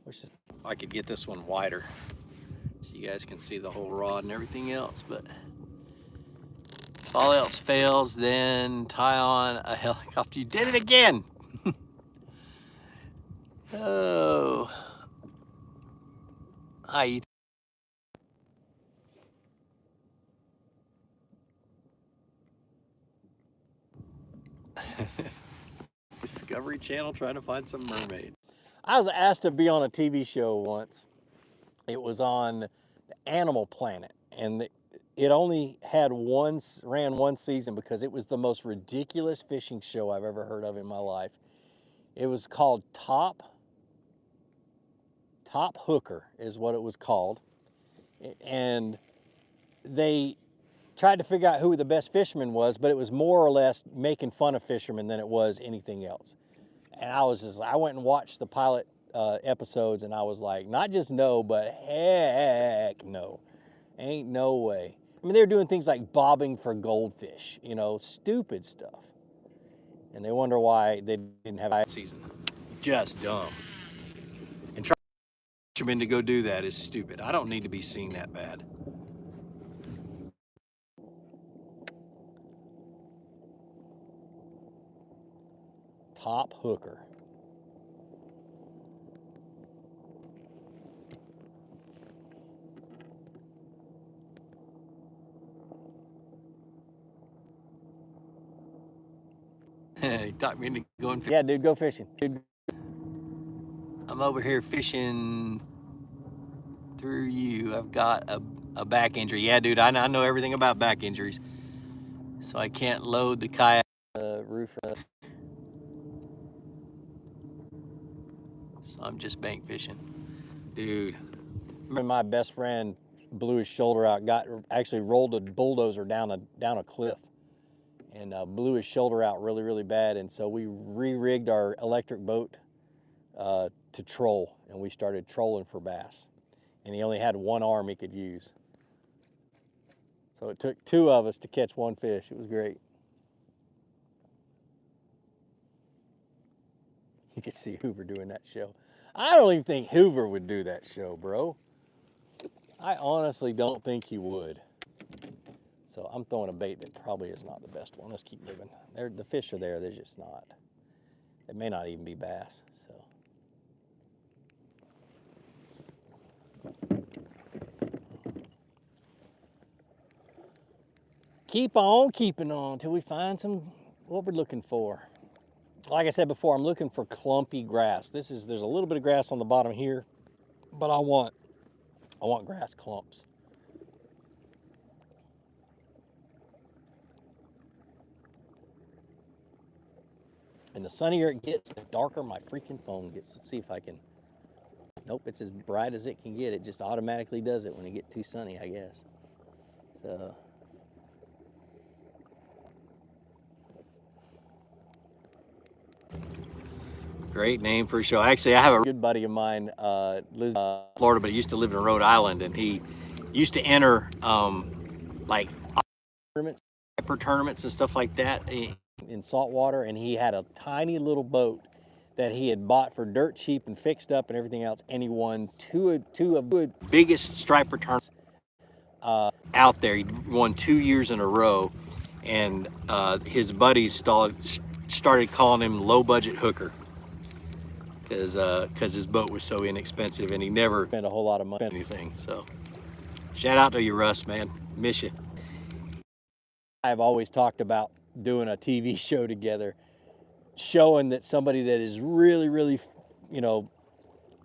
Wish I could get this one wider so you guys can see the whole rod and everything else, but if all else fails, then tie on a helicopter. You did it again! Oh. Hi, Ethan. Discovery Channel trying to find some mermaid. I was asked to be on a TV show once. It was on Animal Planet, and it only had ran one season because it was the most ridiculous fishing show I've ever heard of in my life. It was called Top Hooker is what it was called. And they tried to figure out who the best fisherman was, but it was more or less making fun of fishermen than it was anything else. And I went and watched the pilot episodes, and I was like, not just no, but heck no. Ain't no way. I mean, they were doing things like bobbing for goldfish, you know, stupid stuff. And they wonder why they didn't have a season. Just dumb. And trying to push them to go do that is stupid. I don't need to be seen that bad. Top hooker. He talked me into going fishing. Yeah, dude, go fishing. Dude. I'm over here fishing through you. I've got a back injury. Yeah, dude, I know everything about back injuries. So I can't load the kayak roof. So I'm just bank fishing. Dude, my best friend blew his shoulder out, actually rolled a bulldozer down a cliff and blew his shoulder out really, really bad. And so we re-rigged our electric boat to troll, and we started trolling for bass. And he only had one arm he could use. So it took two of us to catch one fish. It was great. You could see Hoover doing that show. I don't even think Hoover would do that show, bro. I honestly don't think he would. So I'm throwing a bait that probably is not the best one. Let's keep moving. The fish are there, they're just not. It may not even be bass, so. Keep on keeping on till we find what we're looking for. Like I said before, I'm looking for clumpy grass. There's a little bit of grass on the bottom here, but I want grass clumps. And the sunnier it gets, the darker my freaking phone gets. Let's see if I can. Nope, it's as bright as it can get. It just automatically does it when it gets too sunny, I guess. So. Great name for a show. Actually, I have a good buddy of mine, lives in Florida, but he used to live in Rhode Island, and he used to enter like tournaments and stuff like that in saltwater, and he had a tiny little boat that he had bought for dirt cheap and fixed up and everything else, and he won two of the biggest striper tournaments out there. He won 2 years in a row, and his buddies started calling him low budget hooker because his boat was so inexpensive and he never spent a whole lot of money on anything. So shout out to you, Russ, man. Miss you. I've always talked about doing a TV show together, showing that somebody that is really, really, you know,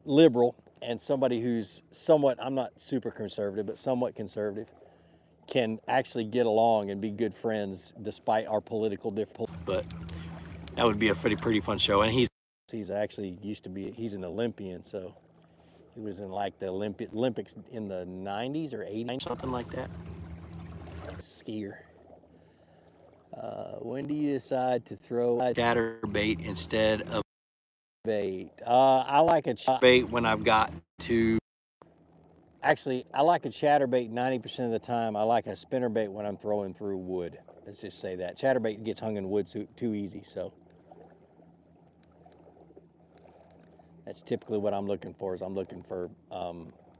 liberal, and somebody who's somewhat, I'm not super conservative, but somewhat conservative, can actually get along and be good friends despite our political differences. But that would be a pretty fun show. And he's actually he's an Olympian, so he was in like the Olympics in the 90s or 80s, something like that. Skier. When do you decide to throw a chatterbait instead of bait? I like a bait when I've got to. Actually, I like a chatterbait 90% of the time. I like a spinnerbait when I'm throwing through wood. Let's just say that. Chatterbait gets hung in wood too easy, so. That's typically what I'm looking for. Is I'm looking for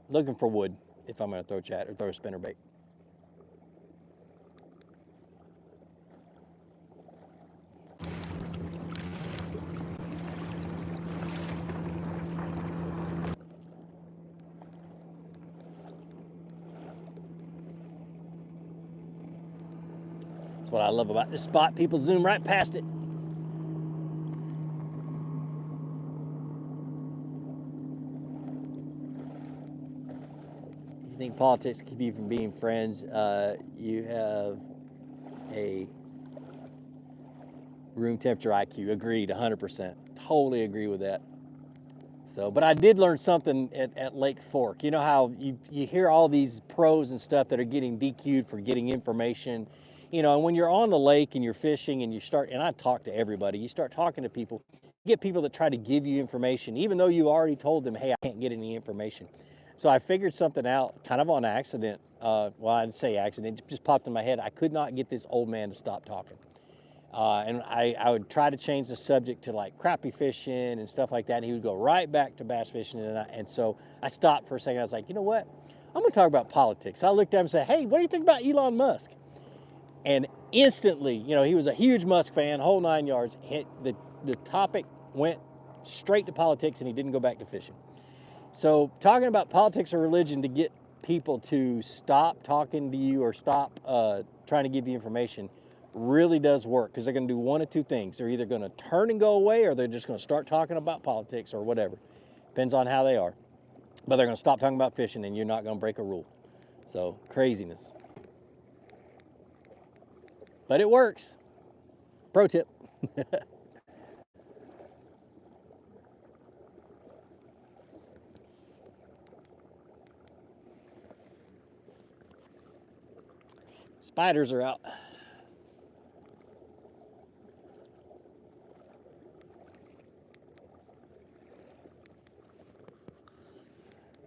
wood if I'm going to throw throw a spinnerbait. That's what I love about this spot. People zoom right past it. You think politics keep you from being friends? You have a room temperature IQ. Agreed, 100%. Totally agree with that. So, but I did learn something at Lake Fork. You know how you hear all these pros and stuff that are getting DQ'd for getting information, you know, and when you're on the lake and you're fishing and and I talk to everybody, you start talking to people, you get people that try to give you information, even though you already told them, hey, I can't get any information. So I figured something out kind of on accident. Well, I'd say accident, it just popped in my head. I could not get this old man to stop talking. And I would try to change the subject to like crappie fishing and stuff like that. And he would go right back to bass fishing. And so I stopped for a second. I was like, you know what? I'm going to talk about politics. I looked at him and said, hey, what do you think about Elon Musk? And instantly, you know, he was a huge Musk fan, whole 9 yards. The topic went straight to politics and he didn't go back to fishing. So talking about politics or religion to get people to stop talking to you or stop trying to give you information really does work, because they're going to do one of two things. They're either going to turn and go away, or they're just going to start talking about politics or whatever. Depends on how they are. But they're going to stop talking about fishing and you're not going to break a rule. So craziness. But it works. Pro tip. Spiders are out.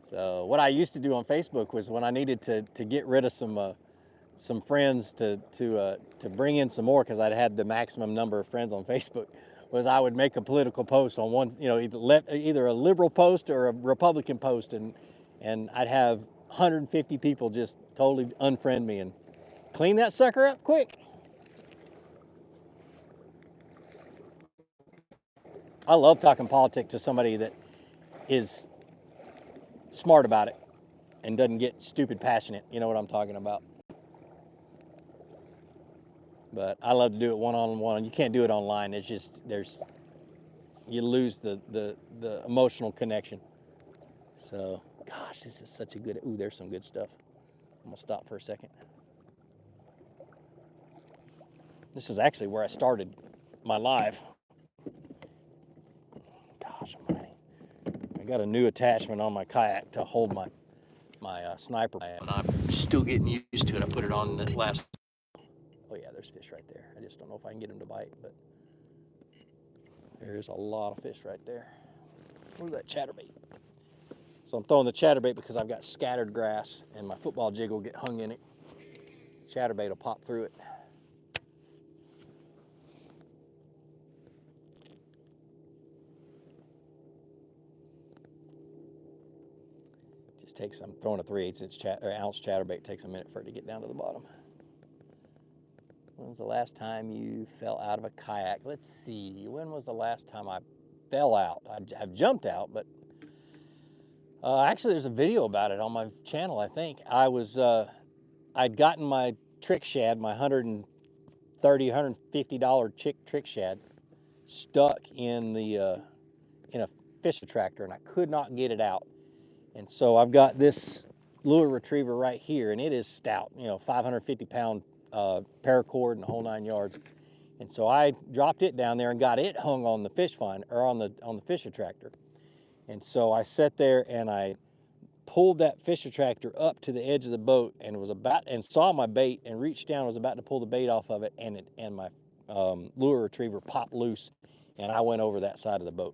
So what I used to do on Facebook was, when I needed to get rid of some friends to bring in some more, because I'd had the maximum number of friends on Facebook, was I would make a political post on one, you know, either a liberal post or a Republican post, and I'd have 150 people just totally unfriend me and clean that sucker up quick. I love talking politics to somebody that is smart about it and doesn't get stupid passionate. You know what I'm talking about. But I love to do it one-on-one. You can't do it online. It's just, you lose the emotional connection. So, gosh, this is such a good, ooh, there's some good stuff. I'm gonna stop for a second. This is actually where I started my live. Gosh, I got a new attachment on my kayak to hold my sniper, and I'm still getting used to it. I put it on the last. Oh yeah, there's fish right there. I just don't know if I can get them to bite, but there's a lot of fish right there. Where's that chatterbait? So I'm throwing the chatterbait because I've got scattered grass and my football jig will get hung in it. Chatterbait will pop through it. Just takes, I'm throwing a 3/8 ounce chatterbait, takes a minute for it to get down to the bottom. When was the last time you fell out of a kayak? Let's see, when was the last time I fell out? I've jumped out, but actually there's a video about it on my channel, I think. I'd gotten my trick shad, my $130, $150 trick shad, stuck in a fish attractor, and I could not get it out. And so I've got this lure retriever right here, and it is stout, you know, 550-pound paracord and the whole 9 yards. And so I dropped it down there and got it hung on the fish finder, or on the fish attractor. And so I sat there and I pulled that fish attractor up to the edge of the boat, and saw my bait, and reached down, was about to pull the bait off of it, and my lure retriever popped loose, and I went over that side of the boat.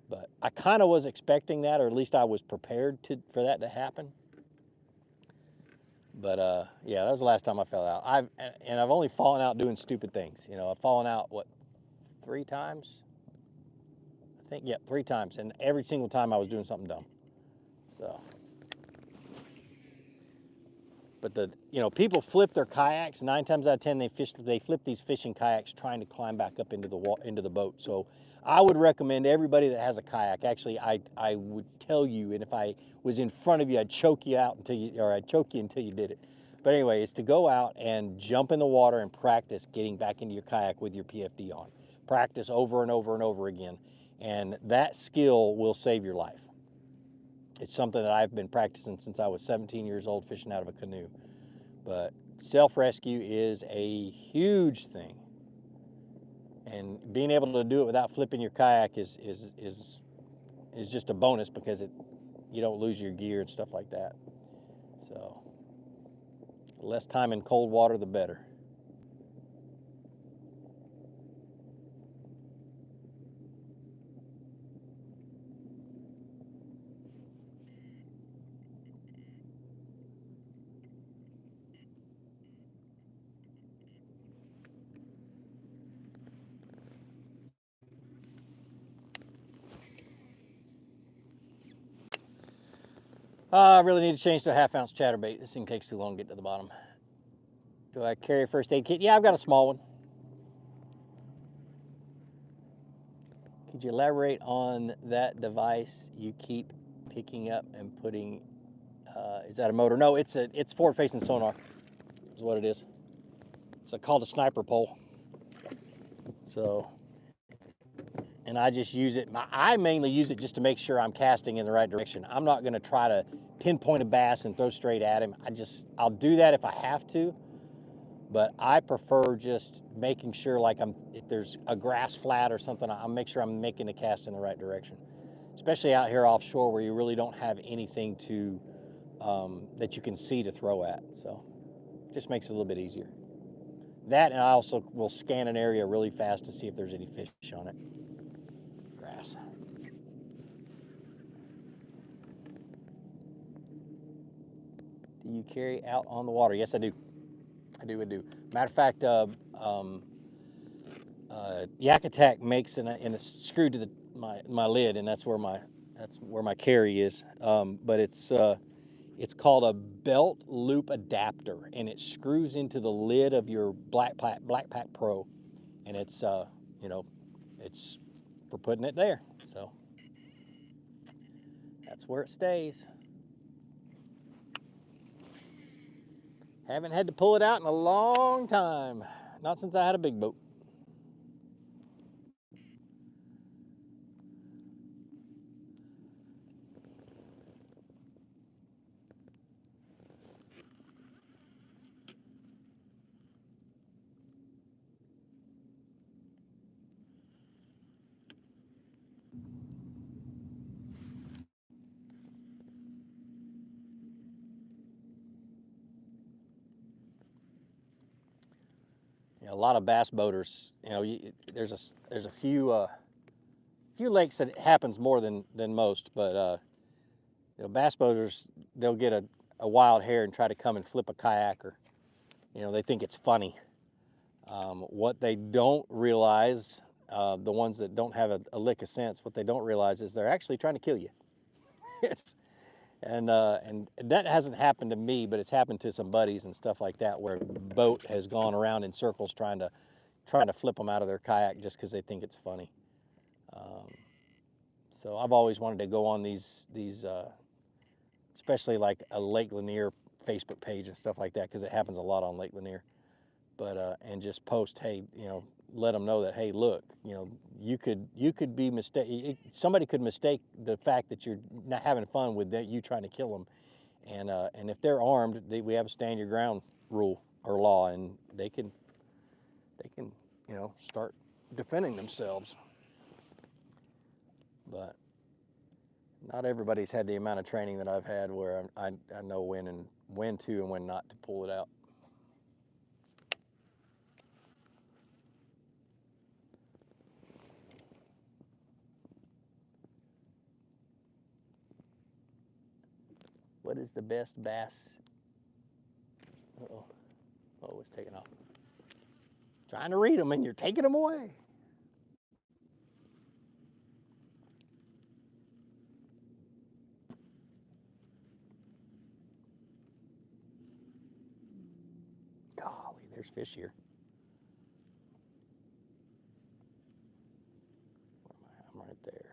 But I kind of was expecting that, or at least I was prepared for that to happen. But yeah, that was the last time I fell out. I've only fallen out doing stupid things. You know, I've fallen out, what, 3 times? I think, yeah, 3 times, and every single time I was doing something dumb. So, but people flip their kayaks. 9 times out of 10, they flip these fishing kayaks trying to climb back up into the boat. So I would recommend everybody that has a kayak. Actually, I would tell you, and if I was in front of you, I'd choke you until you did it. But anyway, it's to go out and jump in the water and practice getting back into your kayak with your PFD on. Practice over and over and over again, and that skill will save your life. It's something that I've been practicing since I was 17 years old, fishing out of a canoe. But self-rescue is a huge thing. And being able to do it without flipping your kayak is just a bonus, because you don't lose your gear and stuff like that. So, the less time in cold water, the better. I really need to change to a 1/2 ounce chatterbait. This thing takes too long to get to the bottom. Do I carry a first aid kit? Yeah, I've got a small one. Could you elaborate on that device you keep picking up and putting? Is that a motor? No, it's forward-facing sonar. Is what it is. It's called a sniper pole. So, and I just use it. I mainly use it just to make sure I'm casting in the right direction. I'm not going to try to pinpoint a bass and throw straight at him. I'll do that if I have to, but I prefer just making sure, like, if there's a grass flat or something, I'll make sure I'm making the cast in the right direction. Especially out here offshore where you really don't have anything to that you can see to throw at. So it just makes it a little bit easier. That, and I also will scan an area really fast to see if there's any fish on it. Grass. Do you carry out on the water? Yes, I do. I do. Matter of fact, Yak Attack makes in a screw to my lid, and that's where my carry is. But it's called a belt loop adapter, and it screws into the lid of your Blackpack Pro, and it's it's for putting it there. So that's where it stays. Haven't had to pull it out in a long time. Not since I had a big boat. A lot of bass boaters, there's a few lakes that it happens more than most, but bass boaters, they'll get a wild hair and try to come and flip a kayak, or they think it's funny. What they don't realize, the ones that don't have a lick of sense, what they don't realize is they're actually trying to kill you. And that hasn't happened to me, but it's happened to some buddies and stuff like that, where a boat has gone around in circles trying to flip them out of their kayak just because they think it's funny. So I've always wanted to go on these especially like a Lake Lanier Facebook page and stuff like that, because it happens a lot on Lake Lanier. But and just post, hey, let them know that, hey, look, you could be somebody could mistake the fact that you're not having fun with you trying to kill them, and if they're armed, we have a stand your ground rule or law, and they can start defending themselves. But not everybody's had the amount of training that I've had, where I know when to and when not to pull it out. What is the best bass? Uh-oh. Oh, it's taking off. Trying to read them and you're taking them away. Golly, there's fish here. I'm right there.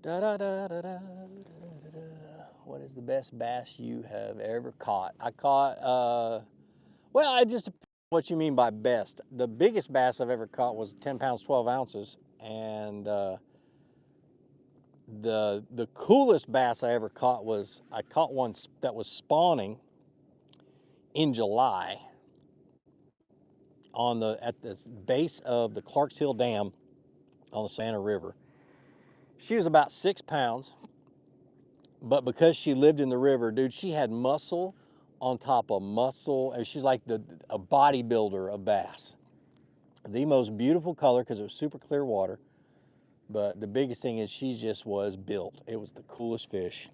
Da, da, da, da, da, da, da. What is the best bass you have ever caught? I caught, well, I just, what you mean by best. The biggest bass I've ever caught was 10 pounds, 12 ounces. And the coolest bass I ever caught was, I caught one that was spawning in July at the base of the Clarks Hill Dam on the Santa River. She was about 6 pounds, but because she lived in the river, dude, she had muscle on top of muscle, and she's like a bodybuilder of bass. The most beautiful color, because it was super clear water. But the biggest thing is she just was built. It was the coolest fish.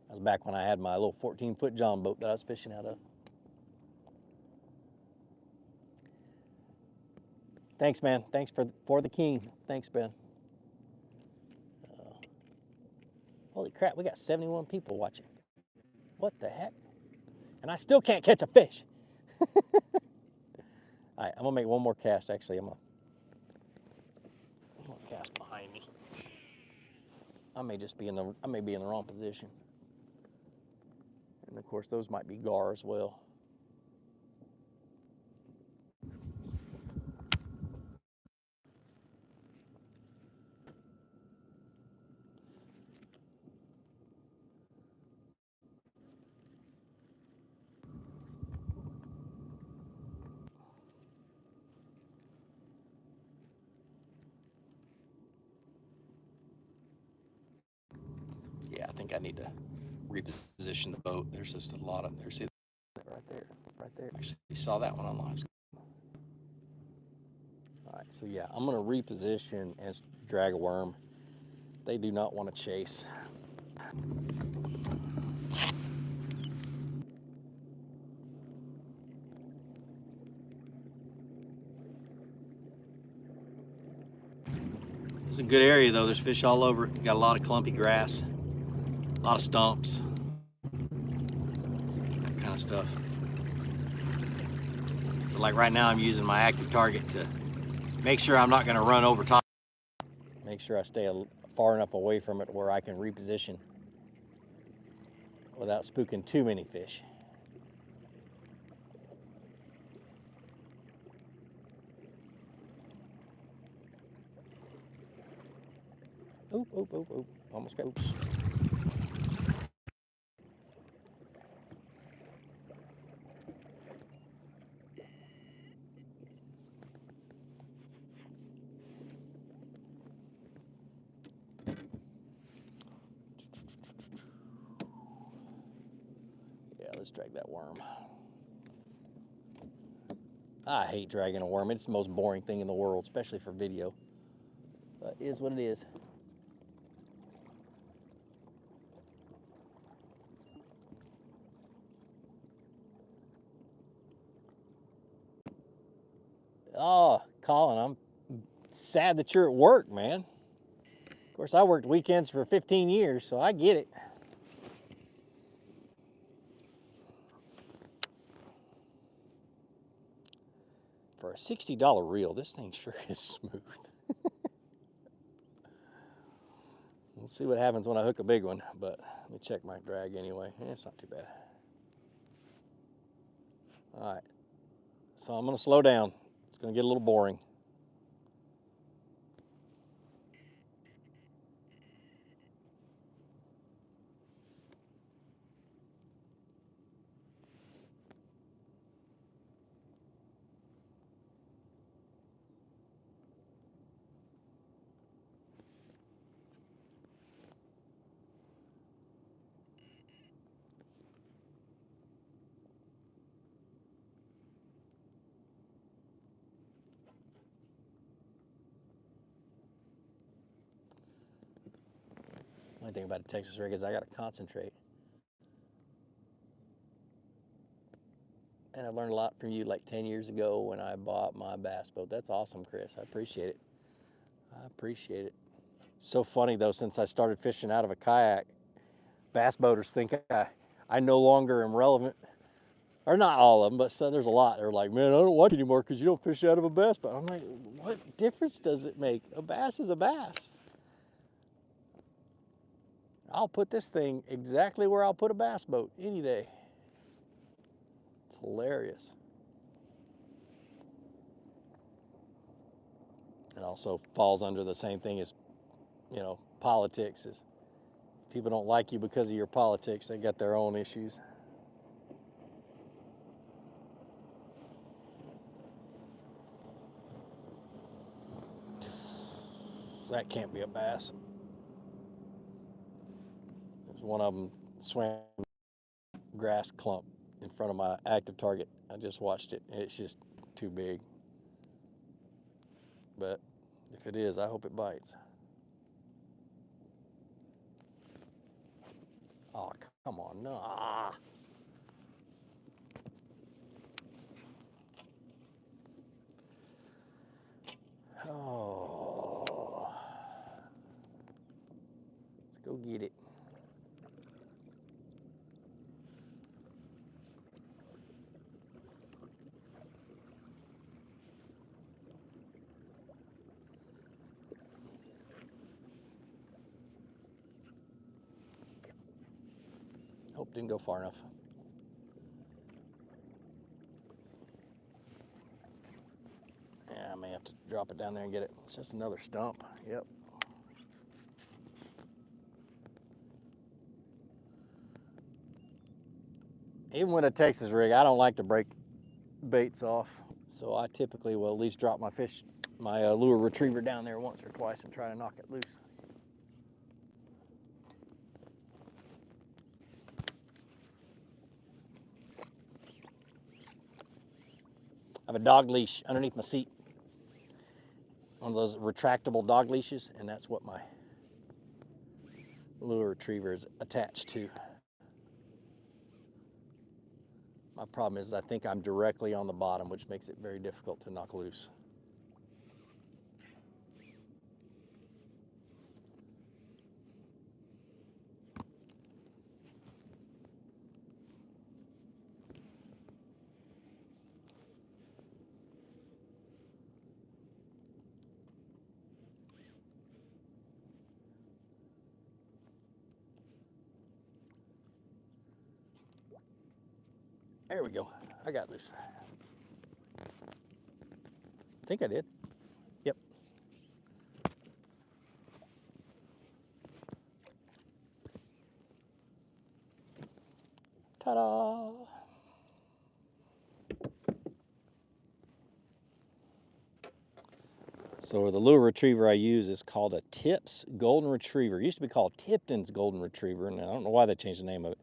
That was back when I had my little 14-foot John boat that I was fishing out of. Thanks, man. Thanks for the king. Thanks, Ben. Holy crap, we got 71 people watching. What the heck? And I still can't catch a fish. All right, I'm gonna make one more cast. Actually, I'm gonna cast behind me. I may be in the wrong position. And of course, those might be gar as well. Yeah, I think I need to reposition the boat. There's just a lot of, there's it right there, right there. Actually, we saw that one on live. All right, so yeah, I'm gonna reposition and drag a worm. They do not want to chase. It's a good area though. There's fish all over. Got a lot of clumpy grass, a lot of stumps, that kind of stuff. So like right now I'm using my active target to make sure I'm not going to run over top. Make sure I stay far enough away from it where I can reposition without spooking too many fish. Oop, oop, oop, oop. Almost got, oops. Yeah, let's drag that worm. I hate dragging a worm. It's the most boring thing in the world, especially for video. But it is what it is. Oh, Colin, I'm sad that you're at work, man. Of course, I worked weekends for 15 years, so I get it. For a $60 reel, this thing sure is smooth. We'll see what happens when I hook a big one, but let me check my drag anyway. It's not too bad. All right, so I'm gonna slow down. It's gonna get a little boring. Only thing about a Texas rig is I gotta concentrate. And I learned a lot from you like 10 years ago when I bought my bass boat. That's awesome, Chris. I appreciate it. I appreciate it. So funny though, since I started fishing out of a kayak, bass boaters think I no longer am relevant. Or not all of them, but there's a lot. They're like, man, I don't watch anymore because you don't fish out of a bass boat. I'm like, what difference does it make? A bass is a bass. I'll put this thing exactly where I'll put a bass boat any day. It's hilarious. It also falls under the same thing as, politics. Is people don't like you because of your politics. They got their own issues. That can't be a bass. There's one of them swam grass clump in front of my active target. I just watched it, and it's just too big. But if it is, I hope it bites. Oh, come on, no. Ah. Oh. Let's go get it. Hope didn't go far enough. Yeah, I may have to drop it down there and get it. It's just another stump. Yep. Even with a Texas rig, I don't like to break baits off. So I typically will at least drop my lure retriever down there once or twice and try to knock it loose. I have a dog leash underneath my seat. One of those retractable dog leashes, and that's what my lure retriever is attached to. My problem is I think I'm directly on the bottom, which makes it very difficult to knock loose. There we go. I got loose. I think I did. Yep. Ta-da! So the lure retriever I use is called a Tips Golden Retriever. It used to be called Tipton's Golden Retriever, and I don't know why they changed the name of it,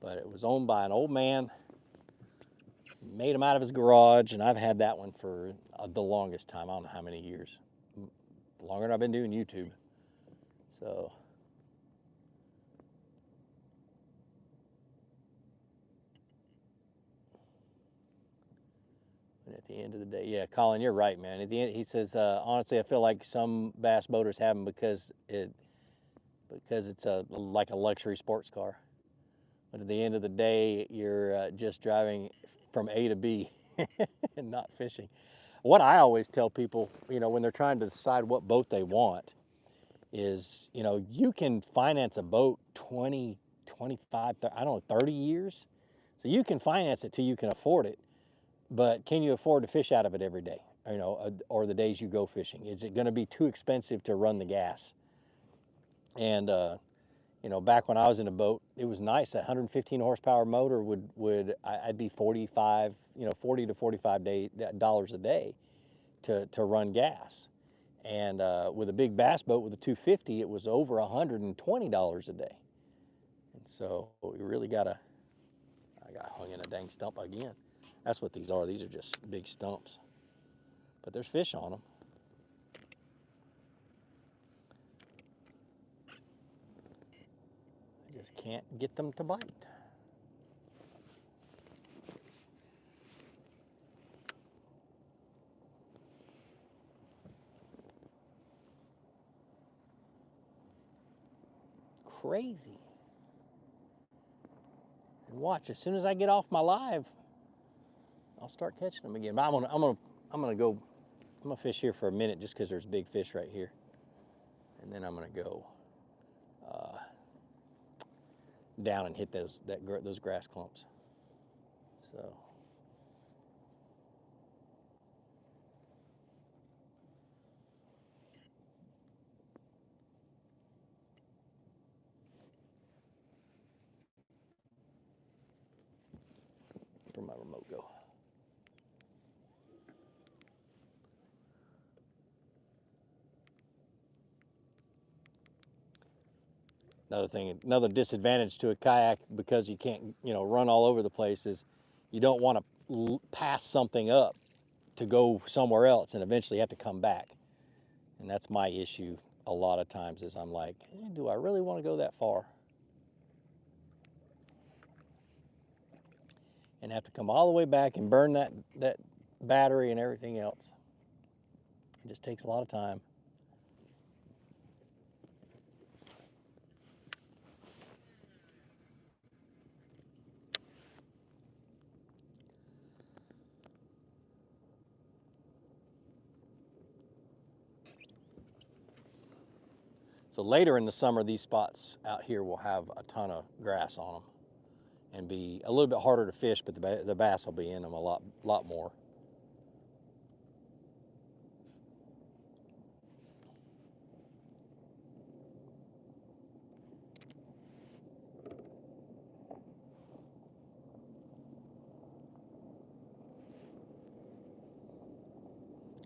but it was owned by an old man. Made them out of his garage, and I've had that one for the longest time. I don't know how many years. Longer than I've been doing YouTube. So and at the end of the day, yeah, Colin, you're right, man. At the end, he says, honestly, I feel like some bass boaters have them because it's like a luxury sports car. But at the end of the day, you're just driving from A to B and not fishing. What I always tell people, when they're trying to decide what boat they want is, you can finance a boat 20, 25, I don't know, 30 years. So you can finance it till you can afford it, but can you afford to fish out of it every day? Or the days you go fishing? Is it gonna be too expensive to run the gas? And, back when I was in a boat, it was nice. A 115 horsepower motor I'd be 45, $40 to $45 a day to run gas. And with a big bass boat with a 250, it was over $120 a day. And so we really I got hung in a dang stump again. That's what these are. These are just big stumps. But there's fish on them. I just can't get them to bite. Crazy. And watch, as soon as I get off my live, I'll start catching them again. But I'm gonna fish here for a minute just because there's big fish right here, and then I'm gonna go down and hit those grass clumps. So. Where'd my remote go? Another disadvantage to a kayak, because you can't, run all over the place, is you don't want to pass something up to go somewhere else and eventually have to come back. And that's my issue a lot of times is I'm like, do I really want to go that far? And have to come all the way back and burn that battery and everything else. It just takes a lot of time. So later in the summer, these spots out here will have a ton of grass on them and be a little bit harder to fish, but the bass will be in them a lot more.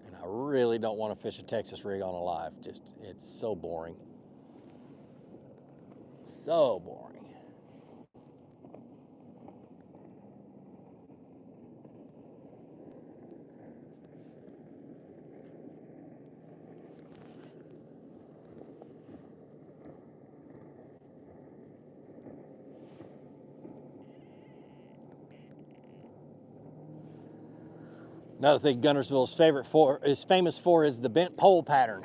And I really don't want to fish a Texas rig on a live. Just, it's so boring. So boring. Another thing Guntersville is famous for is the bent pole pattern.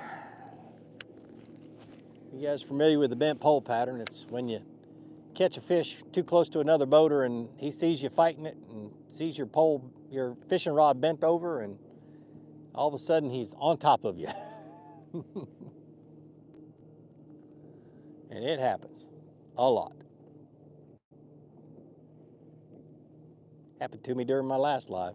You guys familiar with the bent pole pattern? It's when you catch a fish too close to another boater and he sees you fighting it and sees your fishing rod bent over, and all of a sudden he's on top of you. And it happens a lot. Happened to me during my last live.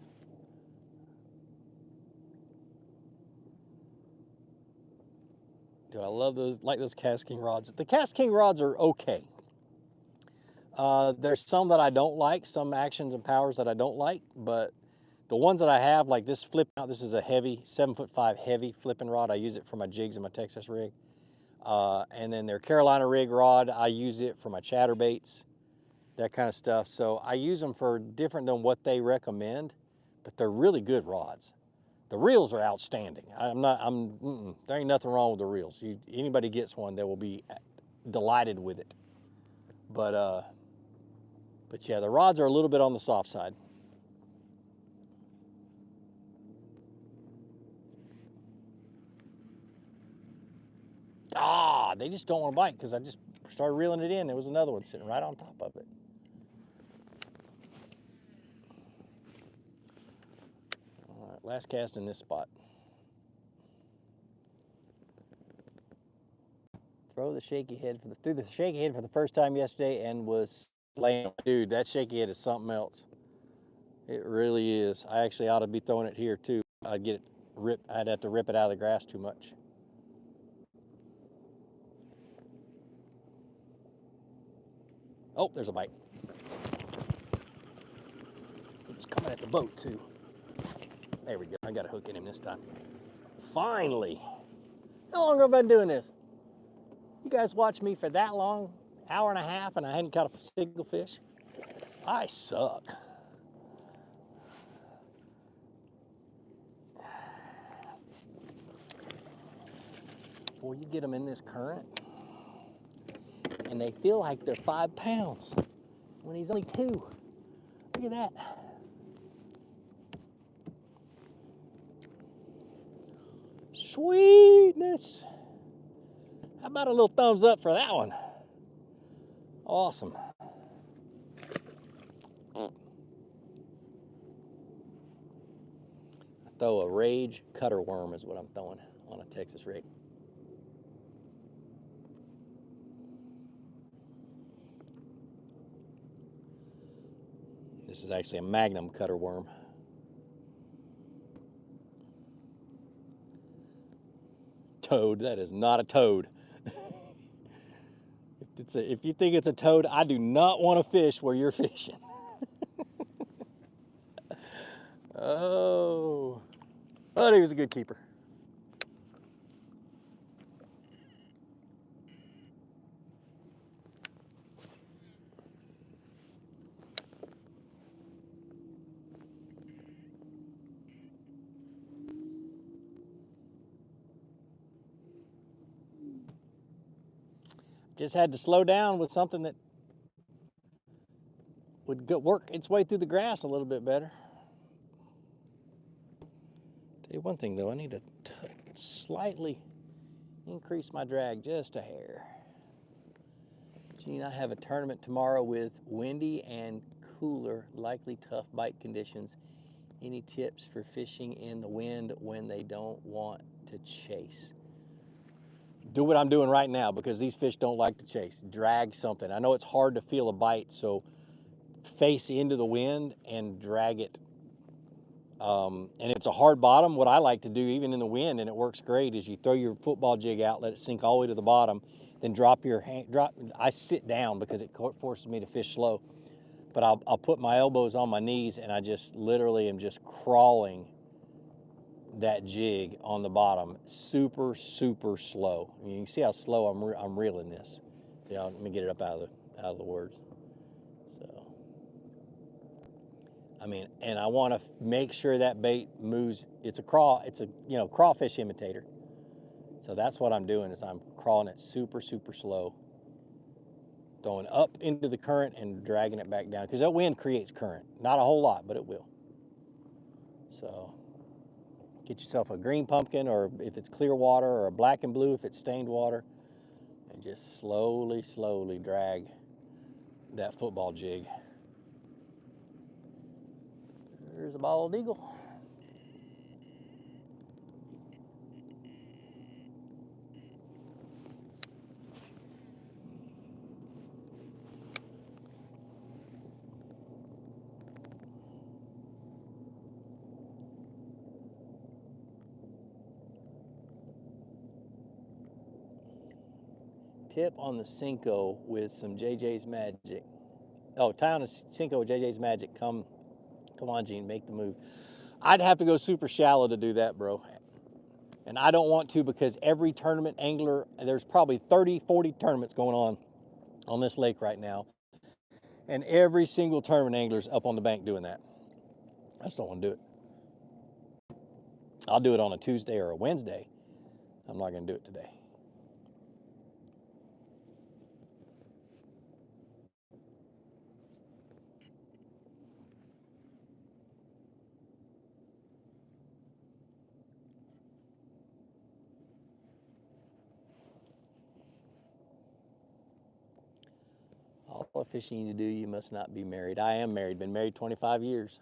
Do I love those, like those Cast King rods? The Cast King rods are okay. There's some that I don't like, some actions and powers that I don't like, but the ones that I have, like this this is a heavy, 7'5" heavy flipping rod. I use it for my jigs and my Texas rig. And then their Carolina rig rod, I use it for my chatterbaits, that kind of stuff. So I use them for different than what they recommend, but they're really good rods. The reels are outstanding. There ain't nothing wrong with the reels. Anybody gets one, they will be delighted with it. But yeah, the rods are a little bit on the soft side. They just don't want to bite because I just started reeling it in. There was another one sitting right on top of it. All right, last cast in this spot. Threw the shaky head for the first time yesterday and was laying. Dude, that shaky head is something else. It really is. I actually ought to be throwing it here too. I'd get it ripped. I'd have to rip it out of the grass too much. Oh, there's a bite. He was coming at the boat too. There we go. I got a hook in him this time. Finally. How long have I been doing this? You guys watched me for that long? Hour and a half, and I hadn't caught a single fish? I suck. Boy, you get them in this current, and they feel like they're 5 pounds when he's only 2. Look at that. Sweetness. How about a little thumbs up for that one? Awesome. I throw a Rage cutter worm is what I'm throwing on a Texas rig. This is actually a Magnum cutter worm. Toad, that is not a toad. If you think it's a toad, I do not want to fish where you're fishing. Oh, but he was a good keeper. just had to slow down with something that would work its way through the grass a little bit better. Tell you one thing though, I need to slightly increase my drag just a hair. Gene, I have a tournament tomorrow with windy and cooler, likely tough bite conditions. Any tips for fishing in the wind when they don't want to chase? Do what I'm doing right now, because these fish don't like to chase. Drag something. I know it's hard to feel a bite, so face into the wind and drag it. And it's a hard bottom. What I like to do, even in the wind, and it works great, is you throw your football jig out, let it sink all the way to the bottom, then drop your hand. I sit down because it forces me to fish slow, but I'll put my elbows on my knees and I just literally am just crawling that jig on the bottom, super, super slow. I mean, you can see how slow I'm reeling this. See, let me get it up out of the words. So, I mean, and I want to make sure that bait moves. It's a crawfish imitator. So that's what I'm doing, is I'm crawling it super, super slow, throwing up into the current and dragging it back down, because that wind creates current. Not a whole lot, but it will. So get yourself a green pumpkin, or if it's clear water, or a black and blue if it's stained water, and just slowly, slowly drag that football jig. There's a bald eagle. Tip on the Cinco with some JJ's Magic. Oh, tie on a Cinco with JJ's Magic. Come on, Gene, make the move. I'd have to go super shallow to do that, bro. And I don't want to, because every tournament angler, there's probably 30, 40 tournaments going on this lake right now. And every single tournament angler's up on the bank doing that. I just don't want to do it. I'll do it on a Tuesday or a Wednesday. I'm not going to do it today. All the fishing you do, you must not be married. I am married, been married 25 years.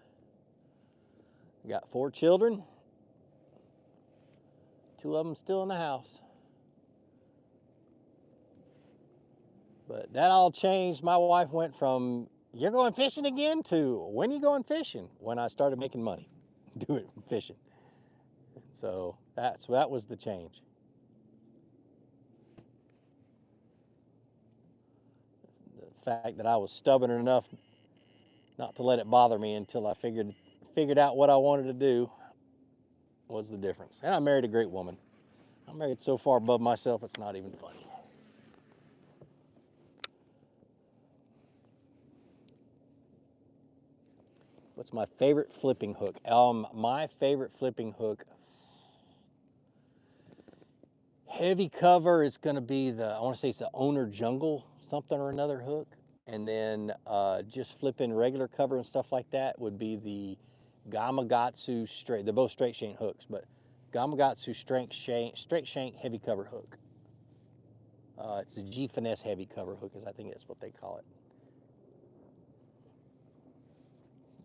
Got 4 children, 2 of them still in the house. But that all changed. My wife went from, "You're going fishing again," to, "When are you going fishing?" When I started making money doing fishing. So that was the change. The fact that I was stubborn enough not to let it bother me until I figured out what I wanted to do was the difference. And I married a great woman. I'm married so far above myself, it's not even funny. What's my favorite flipping hook? My favorite flipping hook, heavy cover, is going to be I want to say it's the Owner Jungle something or another hook. And then just flipping regular cover and stuff like that would be the Gamakatsu straight. They're both straight shank hooks, but Gamakatsu straight shank heavy cover hook. It's a G Finesse heavy cover hook, I think that's what they call it.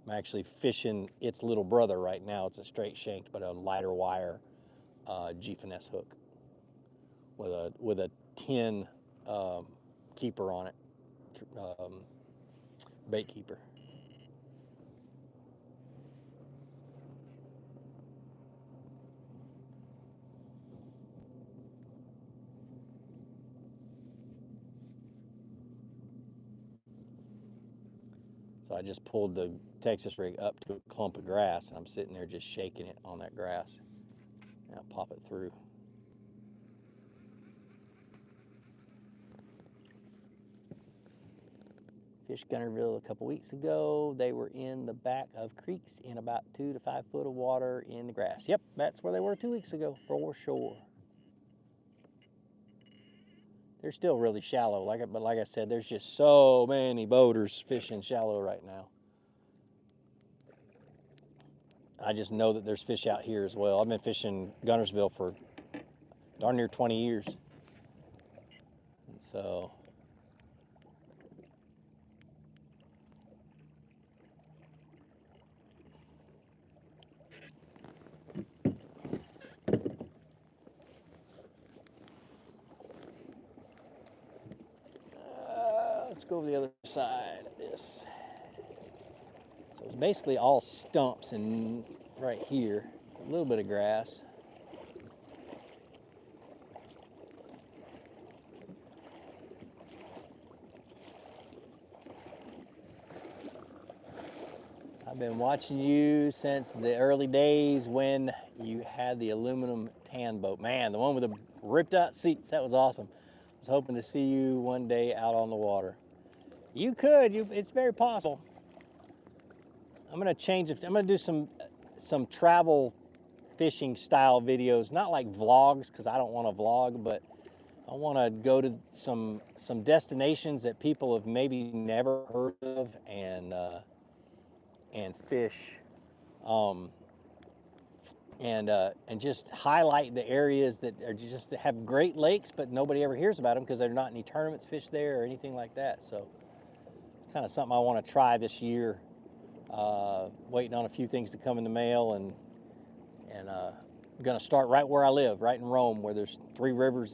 I'm actually fishing its little brother right now. It's a straight shanked, but a lighter wire G Finesse hook with a tin keeper on it, bait keeper. So I just pulled the Texas rig up to a clump of grass, and I'm sitting there just shaking it on that grass. And I'll pop it through. Fished Guntersville a couple weeks ago. They were in the back of creeks in about 2 to 5 foot of water in the grass. Yep, that's where they were 2 weeks ago, for sure. They're still really shallow, but like I said, there's just so many boaters fishing shallow right now. I just know that there's fish out here as well. I've been fishing Guntersville for darn near 20 years. And so, let's go over the other side of this. So it's basically all stumps and right here, a little bit of grass. I've been watching you since the early days when you had the aluminum tan boat. Man, the one with the ripped out seats, that was awesome. I was hoping to see you one day out on the water. You could, it's very possible. I'm gonna change it. I'm gonna do some travel fishing style videos, not like vlogs, because I don't want to vlog, but I want to go to some destinations that people have maybe never heard of and fish, and just highlight the areas that are just have great lakes, but nobody ever hears about them because there's not any tournaments fished there or anything like that. So it's kind of something I want to try this year. Waiting on a few things to come in the mail, and I'm going to start right where I live, right in Rome, where there's two rivers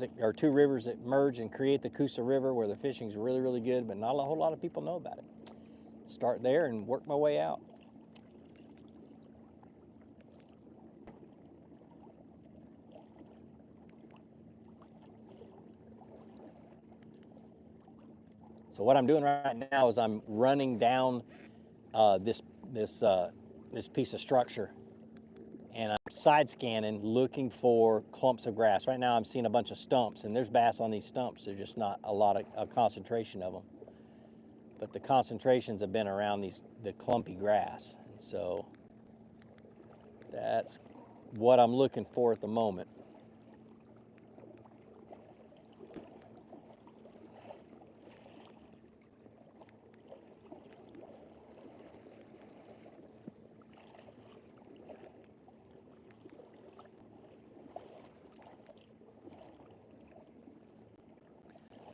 that merge and create the Coosa River, where the fishing's really, really good, but not a whole lot of people know about it. Start there and work my way out. So what I'm doing right now is I'm running down this piece of structure, and I'm side scanning, looking for clumps of grass. Right now I'm seeing a bunch of stumps, and there's bass on these stumps. There's just not a lot of a concentration of them. But the concentrations have been around the clumpy grass. And so that's what I'm looking for at the moment.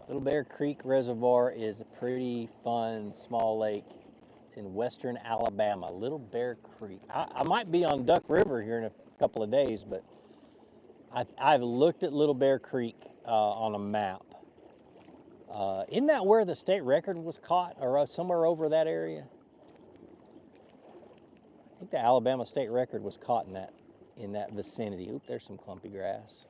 Little Bear Creek Reservoir is a pretty fun small lake. It's in western Alabama, Little Bear Creek. I might be on Duck River here in a couple of days, but I've looked at Little Bear Creek on a map. Isn't that where the state record was caught, or somewhere over that area? I think the Alabama state record was caught in that vicinity. Oop, there's some clumpy grass.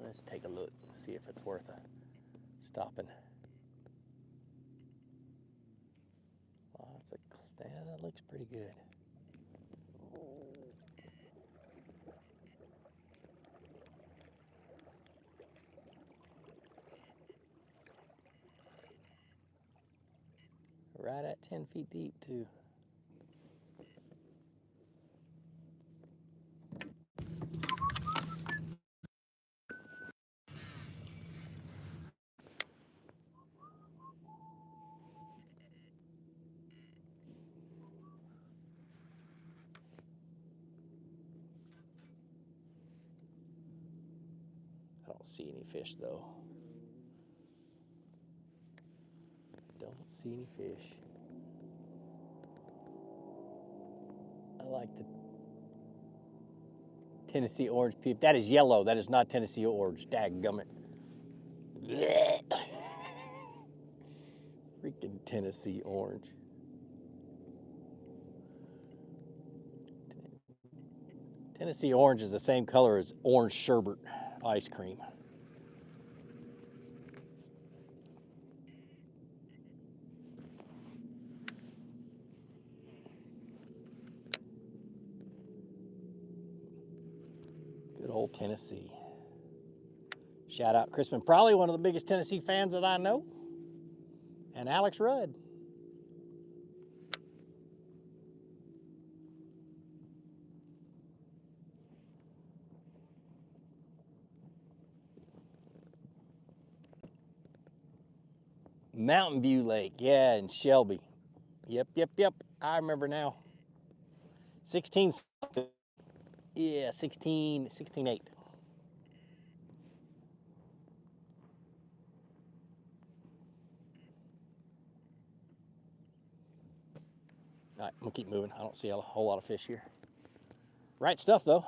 Let's take a look, see if it's worth stopping. Oh, yeah, that looks pretty good. Right at 10 feet deep too. I don't see any fish though. Don't see any fish. I like the Tennessee orange peep. That is yellow. That is not Tennessee orange. Dadgummit. Freaking Tennessee orange. Tennessee orange is the same color as orange sherbet ice cream. Good old Tennessee. Shout out Crispin, probably one of the biggest Tennessee fans that I know, and Alex Rudd. Mountain View Lake, yeah, in Shelby. Yep. I remember now. 16, yeah, 16.8. All right, I'm gonna keep moving. I don't see a whole lot of fish here. Right stuff though.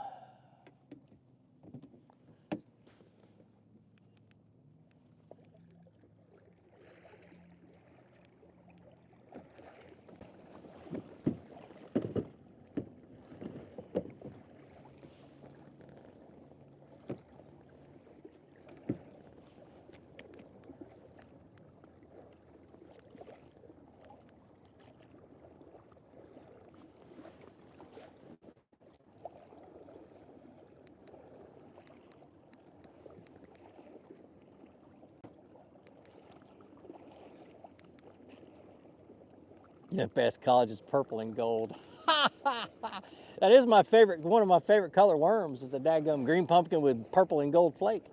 The best college is purple and gold. That is my favorite, one of my favorite color worms is a daggum green pumpkin with purple and gold flake.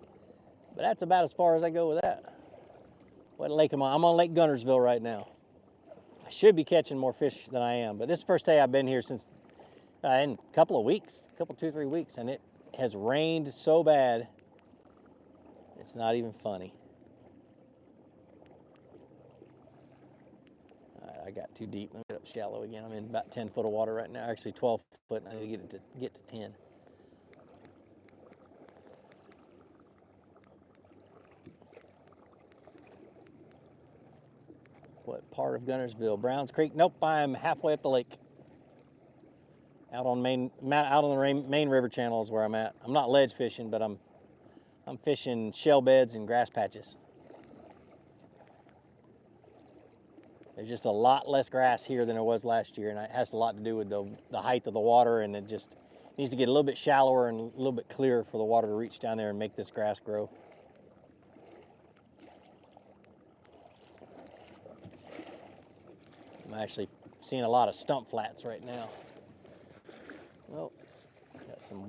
But that's about as far as I go with that. What lake am I? I'm on Lake Guntersville right now. I should be catching more fish than I am, but this is the first day I've been here since in a couple of weeks, 2-3 weeks, and it has rained so bad, it's not even funny. I got too deep. Let me get up shallow again. I'm in about 10 foot of water right now. Actually 12 foot, and I need to get to 10. What part of Guntersville? Browns Creek? Nope, I'm halfway up the lake. Out on the main river channel is where I'm at. I'm not ledge fishing, but I'm fishing shell beds and grass patches. There's just a lot less grass here than there was last year, and it has a lot to do with the height of the water, and it just needs to get a little bit shallower and a little bit clearer for the water to reach down there and make this grass grow. I'm actually seeing a lot of stump flats right now. Oh, got some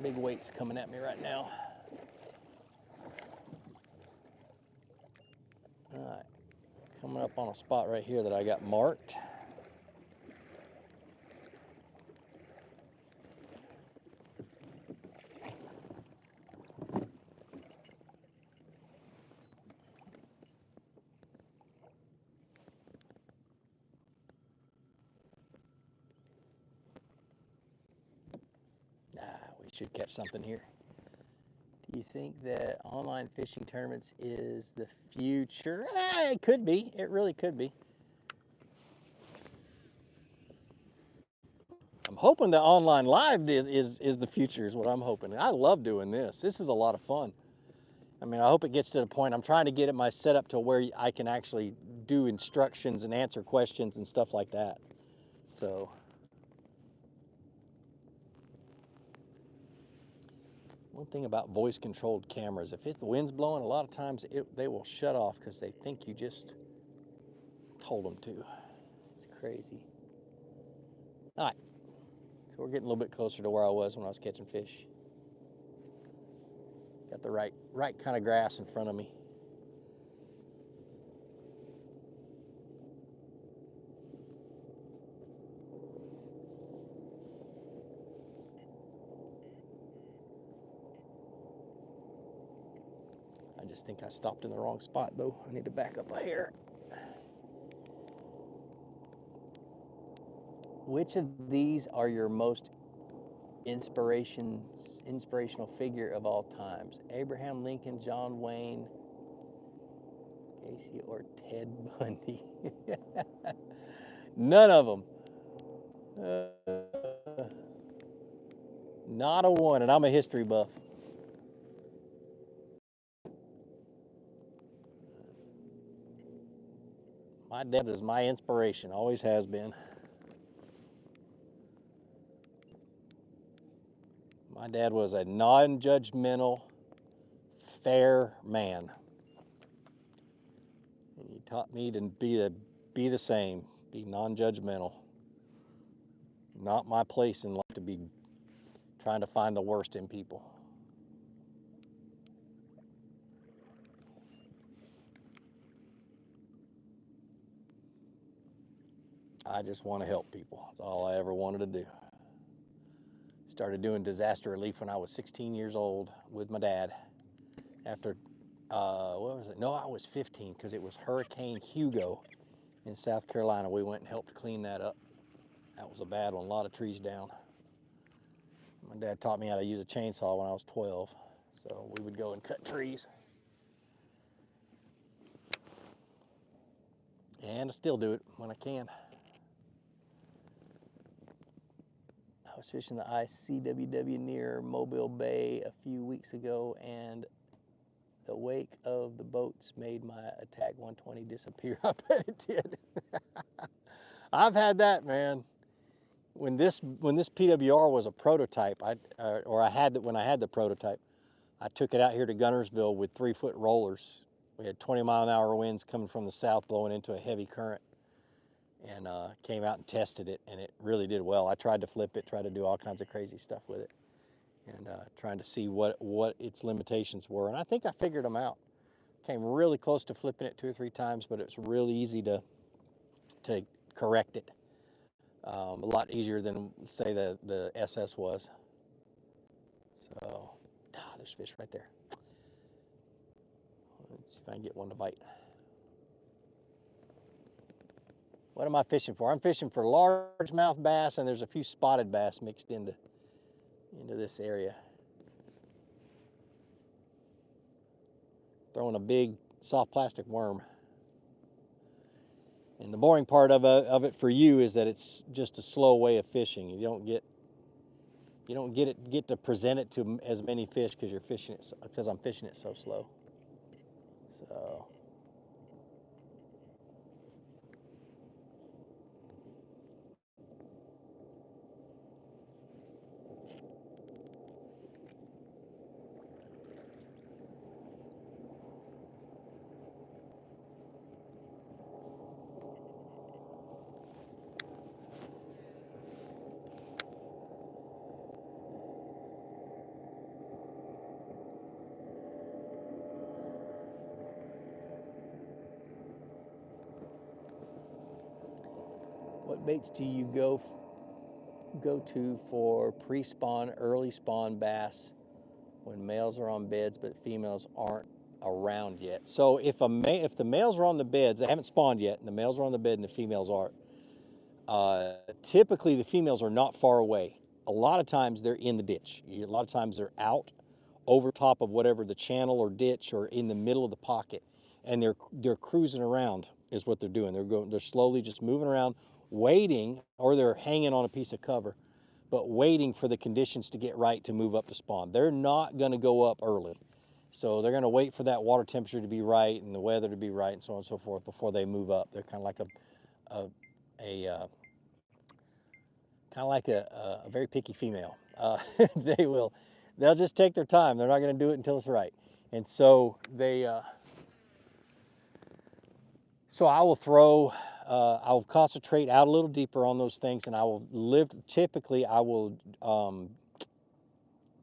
big weights coming at me right now. All right, coming up on a spot right here that I got marked. We should catch something here. Do you think that online fishing tournaments is the future? It could be. It really could be. I'm hoping that online live is the future is what I'm hoping. I love doing this. This is a lot of fun. I mean, I hope it gets to the point. I'm trying to get it my setup to where I can actually do instructions and answer questions and stuff like that. So one thing about voice controlled cameras, if the wind's blowing, a lot of times they will shut off because they think you just told them to. It's crazy. All right, so we're getting a little bit closer to where I was when I was catching fish. Got the right kind of grass in front of me. I just think I stopped in the wrong spot though. I need to back up a hair. Which of these are your most inspirational figure of all times? Abraham Lincoln, John Wayne, Gacy, or Ted Bundy? None of them. Not a one, and I'm a history buff. My dad is my inspiration, always has been. My dad was a non-judgmental, fair man. And he taught me to be the same, be non-judgmental. Not my place in life to be trying to find the worst in people. I just want to help people. That's all I ever wanted to do. Started doing disaster relief when I was 16 years old with my dad. After, what was it? No, I was 15 because it was Hurricane Hugo in South Carolina. We went and helped clean that up. That was a bad one, a lot of trees down. My dad taught me how to use a chainsaw when I was 12, so we would go and cut trees. And I still do it when I can. I was fishing the ICWW near Mobile Bay a few weeks ago, and the wake of the boats made my Attack 120 disappear. I bet it did. I've had that, man. When this PWR was a prototype, when I had the prototype, I took it out here to Guntersville with 3-foot rollers. We had 20-mile-an-hour winds coming from the south blowing into a heavy current, and came out and tested it, and it really did well. I tried to flip it, tried to do all kinds of crazy stuff with it, and trying to see what its limitations were, and I think I figured them out. Came really close to flipping it 2 or 3 times, but it's really easy to correct it. A lot easier than, say, the SS was. So, there's fish right there. Let's see if I can get one to bite. What am I fishing for? I'm fishing for largemouth bass, and there's a few spotted bass mixed into this area. Throwing a big soft plastic worm. And the boring part of it for you is that it's just a slow way of fishing. You don't get to present it to as many fish because I'm fishing it so slow. So. What baits do you go to for pre-spawn, early spawn bass when males are on beds but females aren't around yet? So if the males are on the beds, they haven't spawned yet, and the males are on the bed and the females aren't, typically the females are not far away. A lot of times they're in the ditch. A lot of times they're out over top of whatever the channel or ditch, or in the middle of the pocket, and they're cruising around is what they're doing. They're slowly just moving around, waiting, or they're hanging on a piece of cover, but waiting for the conditions to get right to move up to spawn. They're not going to go up early. So they're going to wait for that water temperature to be right and the weather to be right and so on and so forth before they move up. They're kind of like a very picky female. They'll just take their time. They're not going to do it until it's right. And so so I will concentrate out a little deeper on those things, and typically I will,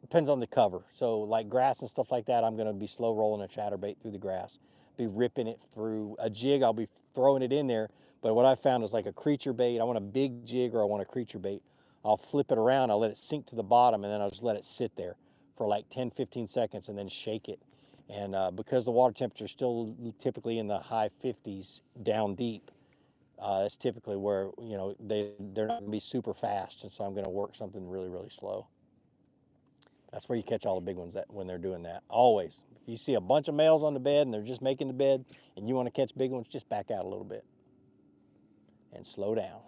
depends on the cover. So like grass and stuff like that, I'm going to be slow rolling a chatterbait through the grass, be ripping it through a jig. I'll be throwing it in there. But what I found is like a creature bait. I want a big jig or I want a creature bait. I'll flip it around, I'll let it sink to the bottom, and then I'll just let it sit there for like 10, 15 seconds and then shake it. And because the water temperature is still typically in the high 50s down deep, that's typically where, they're not going to be super fast. And so I'm going to work something really, really slow. That's where you catch all the big ones when they're doing that. Always. If you see a bunch of males on the bed and they're just making the bed and you want to catch big ones, just back out a little bit and slow down.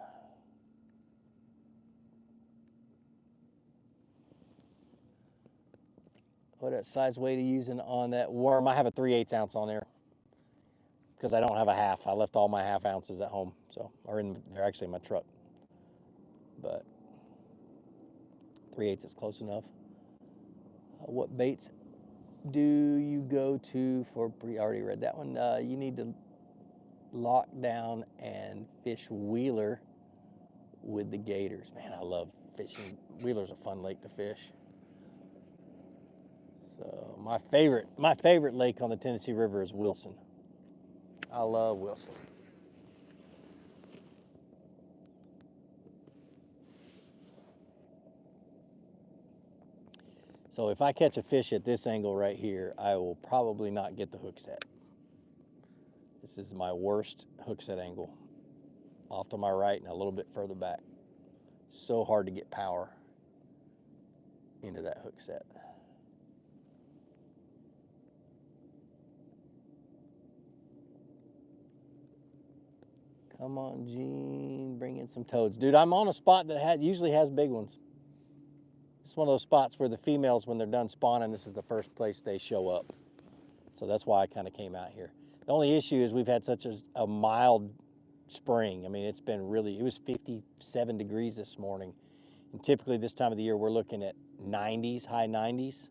What size weight are you using on that worm? I have a 3/8 ounce on there because I don't have a half. I left all my half ounces at home, they're actually in my truck. But 3/8 is close enough. What baits do you go to for I already read that one. You need to lock down and fish Wheeler with the gators. Man, I love fishing. Wheeler's a fun lake to fish. So my favorite lake on the Tennessee River is Wilson. I love Wilson. So if I catch a fish at this angle right here, I will probably not get the hook set. This is my worst hook set angle. Off to my right and a little bit further back. So hard to get power into that hook set. Come on, Gene, bring in some toads. Dude, I'm on a spot that usually has big ones. It's one of those spots where the females, when they're done spawning, this is the first place they show up. So that's why I kind of came out here. The only issue is we've had such a mild spring. I mean, it's been really, it was 57 degrees this morning. And typically this time of the year, we're looking at 90s, high 90s.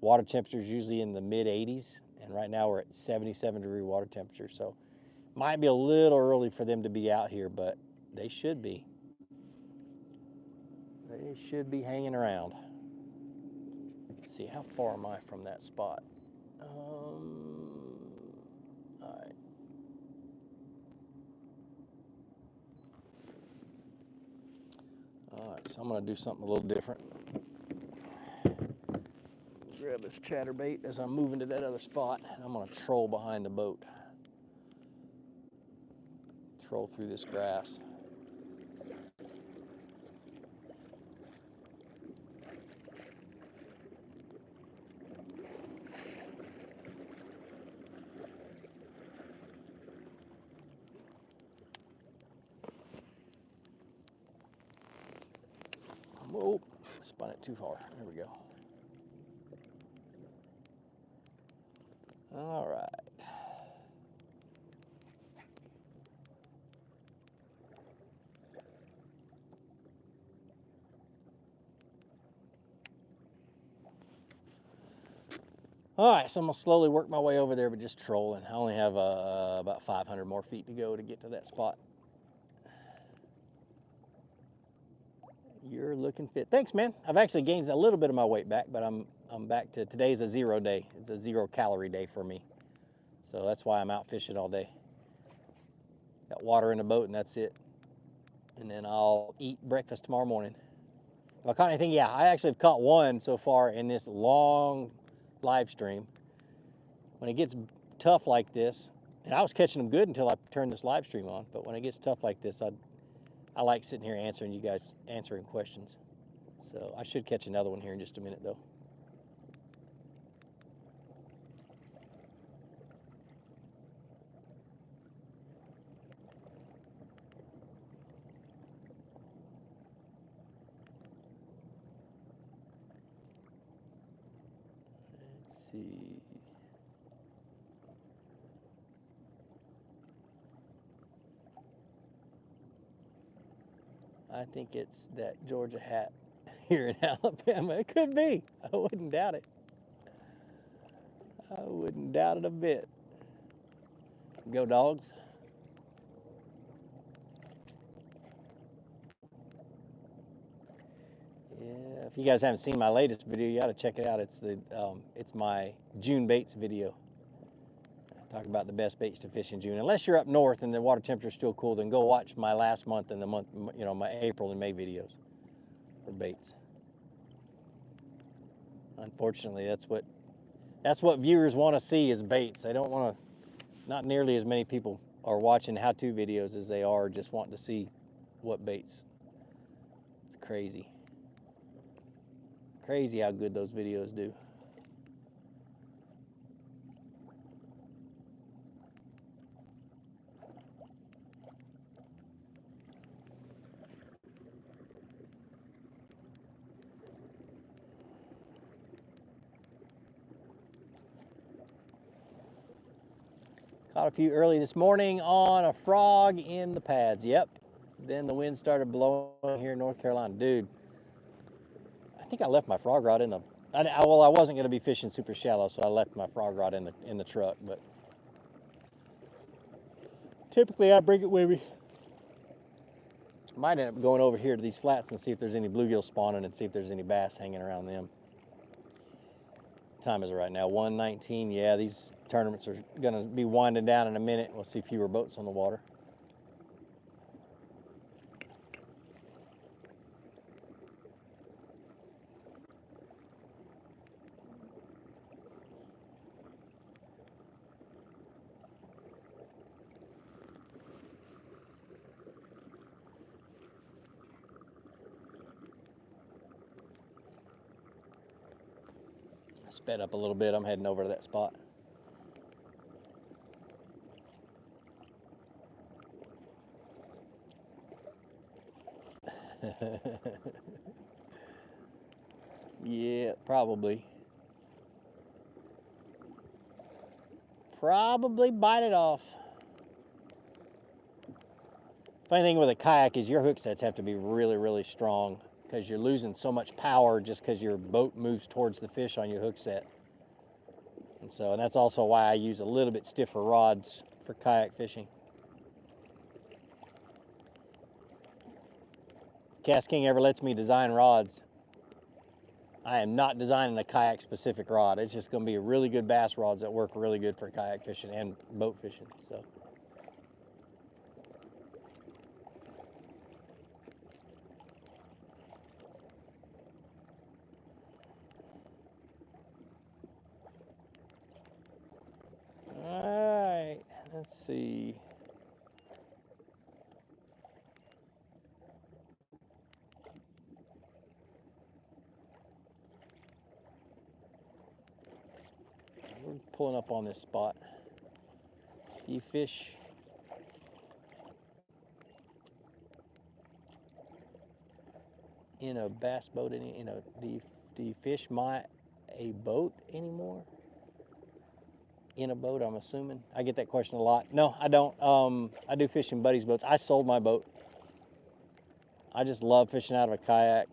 Water temperatures usually in the mid 80s. And right now we're at 77-degree water temperature. So might be a little early for them to be out here, but they should be. They should be hanging around. Let's see, how far am I from that spot? All right. All right, so I'm gonna do something a little different. Grab this chatterbait as I'm moving to that other spot, and I'm gonna troll behind the boat. Troll through this grass. Whoa, spun it too far. There we go. All right. All right, so I'm gonna slowly work my way over there, but just trolling. I only have about 500 more feet to go to get to that spot. You're looking fit. Thanks, man. I've actually gained a little bit of my weight back, but I'm back to, today's a 0 day. It's a 0-calorie day for me. So that's why I'm out fishing all day. Got water in the boat and that's it. And then I'll eat breakfast tomorrow morning. If I caught anything, yeah, I actually have caught one so far in this long live stream. When it gets tough like this, and I was catching them good until I turned this live stream on, but when it gets tough like this, I like sitting here answering you guys, answering questions. So I should catch another one here in just a minute though. Let's see. I think it's that Georgia hat here in Alabama. It could be. I wouldn't doubt it. I wouldn't doubt it a bit. Go Dogs. Yeah, if you guys haven't seen my latest video, you got to check it out. It's my June baits video. I talk about the best baits to fish in June. Unless you're up north and the water temperature is still cool, then go watch my last month and the month, you know, my April and May videos for baits. Unfortunately, that's what viewers want to see is baits. They don't want to. Not nearly as many people are watching how-to videos as they are just wanting to see what baits. It's crazy. Crazy how good those videos do. Caught a few early this morning on a frog in the pads. Yep. Then the wind started blowing here in North Carolina. Dude, I think I left my frog rod in the, well, I wasn't going to be fishing super shallow, so I left my frog rod in the truck, but typically I bring it with me. Might end up going over here to these flats and see if there's any bluegill spawning and see if there's any bass hanging around them. What time is it right now? 1:19. Yeah, these tournaments are going to be winding down in a minute. We'll see fewer boats on the water. Sped up a little bit. I'm heading over to that spot. Yeah, probably. Probably bite it off. Funny thing with a kayak is your hook sets have to be really, really strong because you're losing so much power just because your boat moves towards the fish on your hook set. And that's also why I use a little bit stiffer rods for kayak fishing. Cast King ever lets me design rods, I am not designing a kayak specific rod. It's just going to be really good bass rods that work really good for kayak fishing and boat fishing. So. All right, let's see. We're pulling up on this spot. Do you fish? In a bass boat? Do you fish a boat anymore? In a boat, I'm assuming. I get that question a lot. No, I don't. I do fish in buddies' boats. I sold my boat. I just love fishing out of a kayak.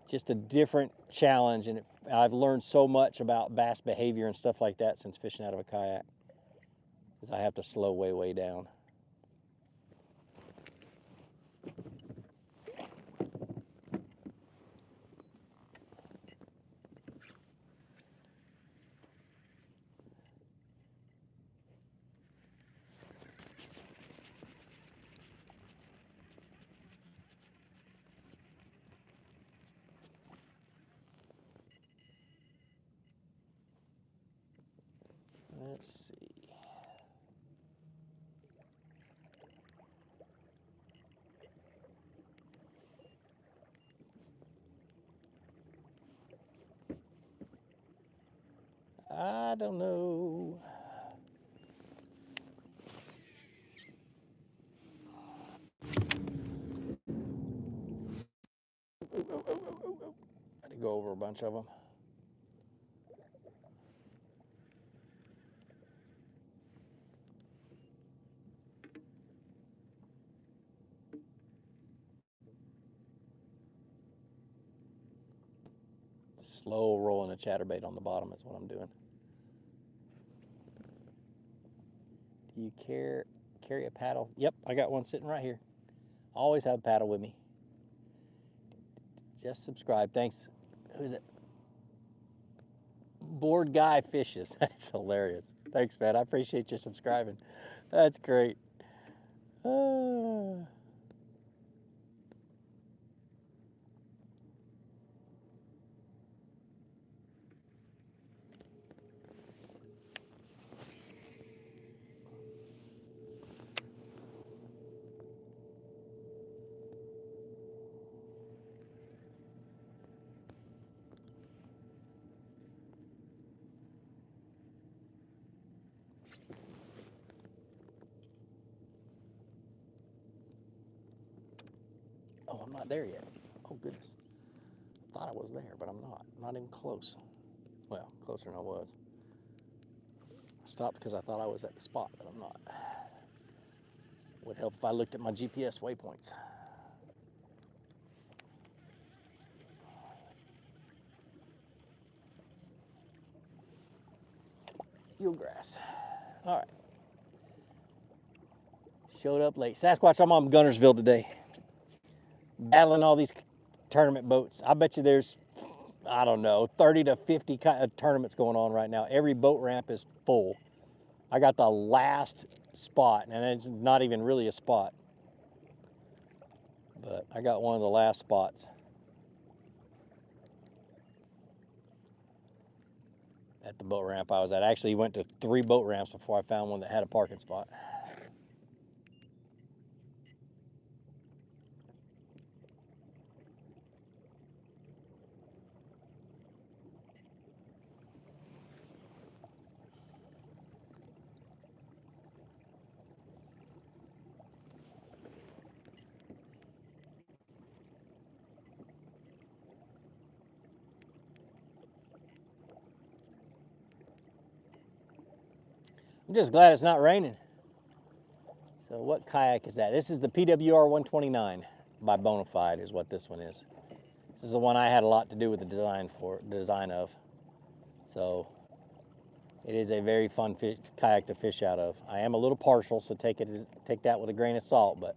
Just a different challenge, and I've learned so much about bass behavior and stuff like that since fishing out of a kayak, because I have to slow way down. Let's see. I don't know. I had to go over a bunch of them. Slow rolling a chatterbait on the bottom is what I'm doing. Do you carry a paddle? Yep, I got one sitting right here. Always have a paddle with me. Just subscribe. Thanks. Who's it? Bored Guy Fishes. That's hilarious. Thanks, man. I appreciate you subscribing. That's great. Oh, I'm not there yet. Oh, goodness. Thought I was there, but I'm not. Not even close. Well, closer than I was. I stopped because I thought I was at the spot, but I'm not. Would help if I looked at my GPS waypoints. Eelgrass. All right. Showed up late. Sasquatch, I'm on Guntersville today. Battling all these tournament boats. I bet you there's, I don't know, 30 to 50 tournaments going on right now. Every boat ramp is full. I got the last spot, and it's not even really a spot, but I got one of the last spots. At the boat ramp I was at. I actually went to 3 boat ramps before I found one that had a parking spot. I'm just glad it's not raining. So what kayak is that? This is the PWR 129 by Bonafide is what this one is. This is the one I had a lot to do with the design of. So it is a very fun kayak to fish out of. I am a little partial, so take that with a grain of salt, but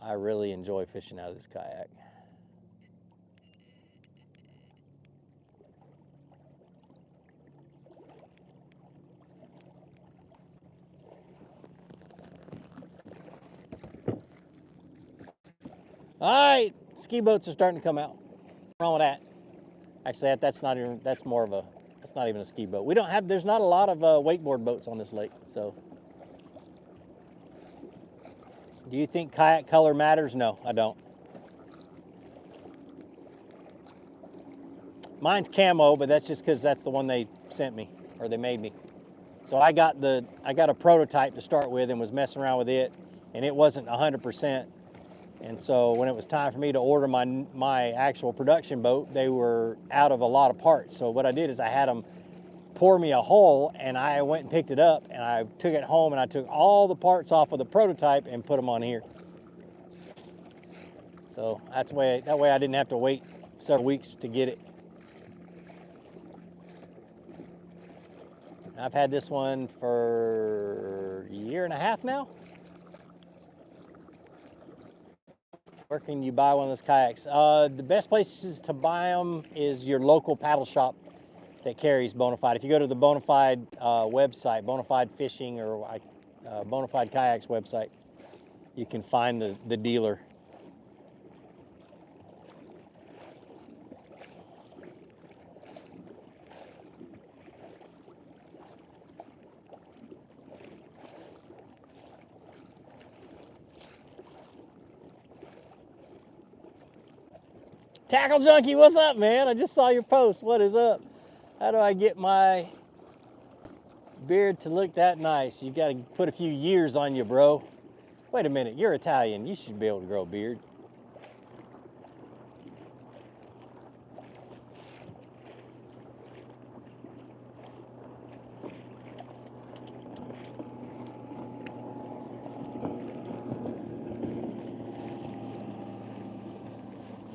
I really enjoy fishing out of this kayak. All right, ski boats are starting to come out. What's wrong with that? Actually, that's not even a ski boat. There's not a lot of wakeboard boats on this lake, so. Do you think kayak color matters? No, I don't. Mine's camo, but that's just because that's the one they sent me, or they made me. So I got a prototype to start with and was messing around with it, and it wasn't 100%. And so when it was time for me to order my actual production boat, they were out of a lot of parts. So what I did is I had them pour me a hole, and I went and picked it up, and I took it home, and I took all the parts off of the prototype and put them on here. So that way I didn't have to wait several weeks to get it. I've had this one for a year and a half now. Where can you buy one of those kayaks? The best places to buy them is your local paddle shop that carries Bonafide. If you go to the Bonafide website, Bonafide Fishing or Bonafide Kayaks website, you can find the dealer. Tackle Junkie, what's up, man? I just saw your post. What is up? How do I get my beard to look that nice? You got to put a few years on you, bro. Wait a minute, you're Italian. You should be able to grow a beard.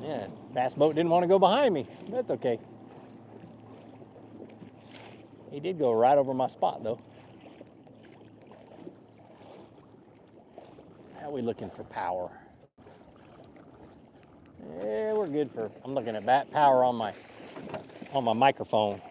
Yeah, bass boat didn't want to go behind me. That's okay. He did go right over my spot, though. How are we looking for power? Yeah, we're good for. I'm looking at bat power on my microphone.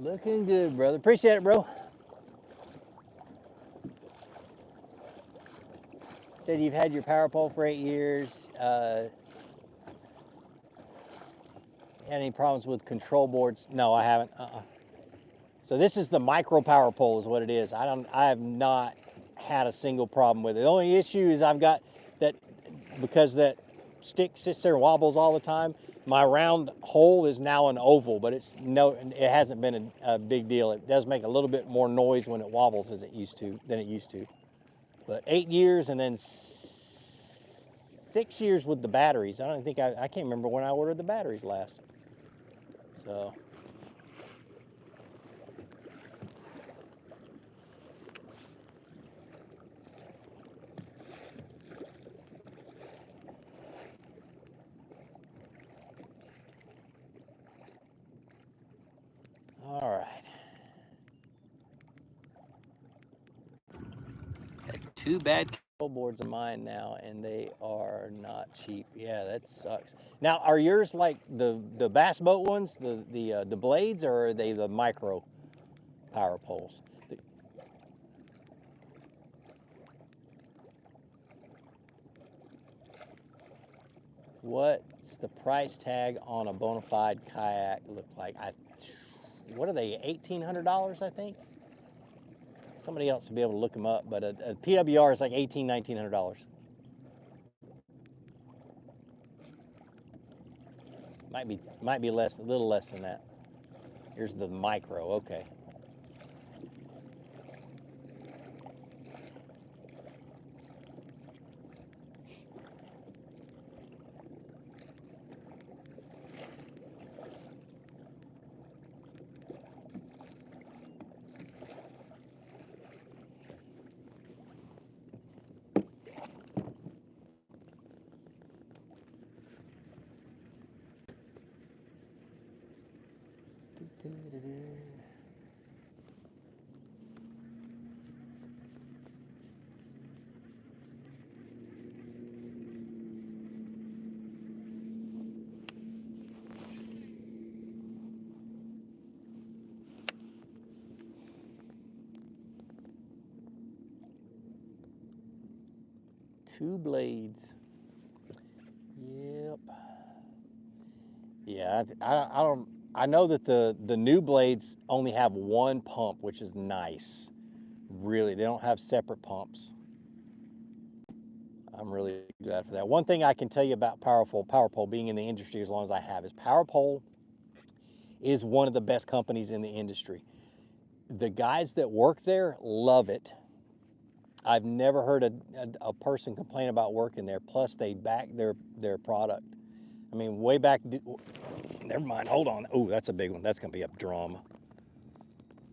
Looking good, brother. Appreciate it, bro. Said you've had your power pole for 8 years. Had any problems with control boards? No, I haven't. So this is the micro power pole is what it is. I have not had a single problem with it. The only issue is I've got that, because that stick sits there and wobbles all the time, my round hole is now an oval, but it hasn't been a big deal. It does make a little bit more noise when it wobbles than it used to. But 8 years and then 6 years with the batteries. I can't remember when I ordered the batteries last. So. All right. Got 2 bad control boards of mine now, and they are not cheap. Yeah, that sucks. Now, are yours like the bass boat ones, the blades, or are they the micro power poles? What's the price tag on a Bonafide kayak look like? What are they, $1,800, I think? Somebody else will be able to look them up, but a PWR is like $1,800, $1,900. Might be less, a little less than that. Here's the micro, okay. Two blades. Yep. Yeah, I know that the new blades only have one pump, which is nice. Really, they don't have separate pumps. I'm really glad for that. One thing I can tell you about Power Pole being in the industry as long as I have is Power Pole is one of the best companies in the industry. The guys that work there love it. I've never heard a person complain about working there. Plus, they back their product. I mean, way back. Never mind. Hold on. Oh, that's a big one. That's gonna be a drum.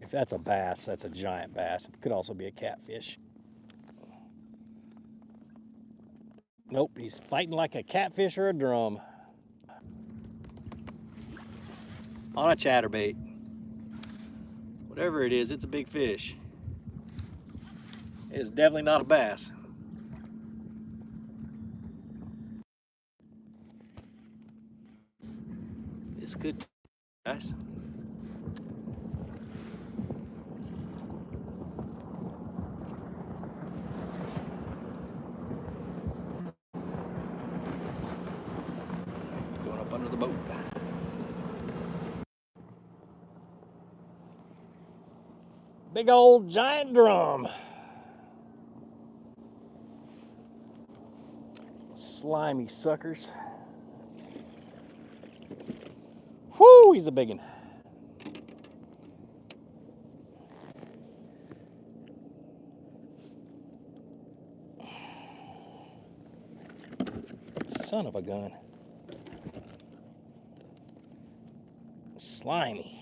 If that's a bass, that's a giant bass. It could also be a catfish. Nope, he's fighting like a catfish or a drum. On a chatterbait. Whatever it is, it's a big fish. It is definitely not a bass. This could be a bass. Going up under the boat. Big old giant drum. Slimy suckers. Whoo, he's a big one. Son of a gun. Slimy.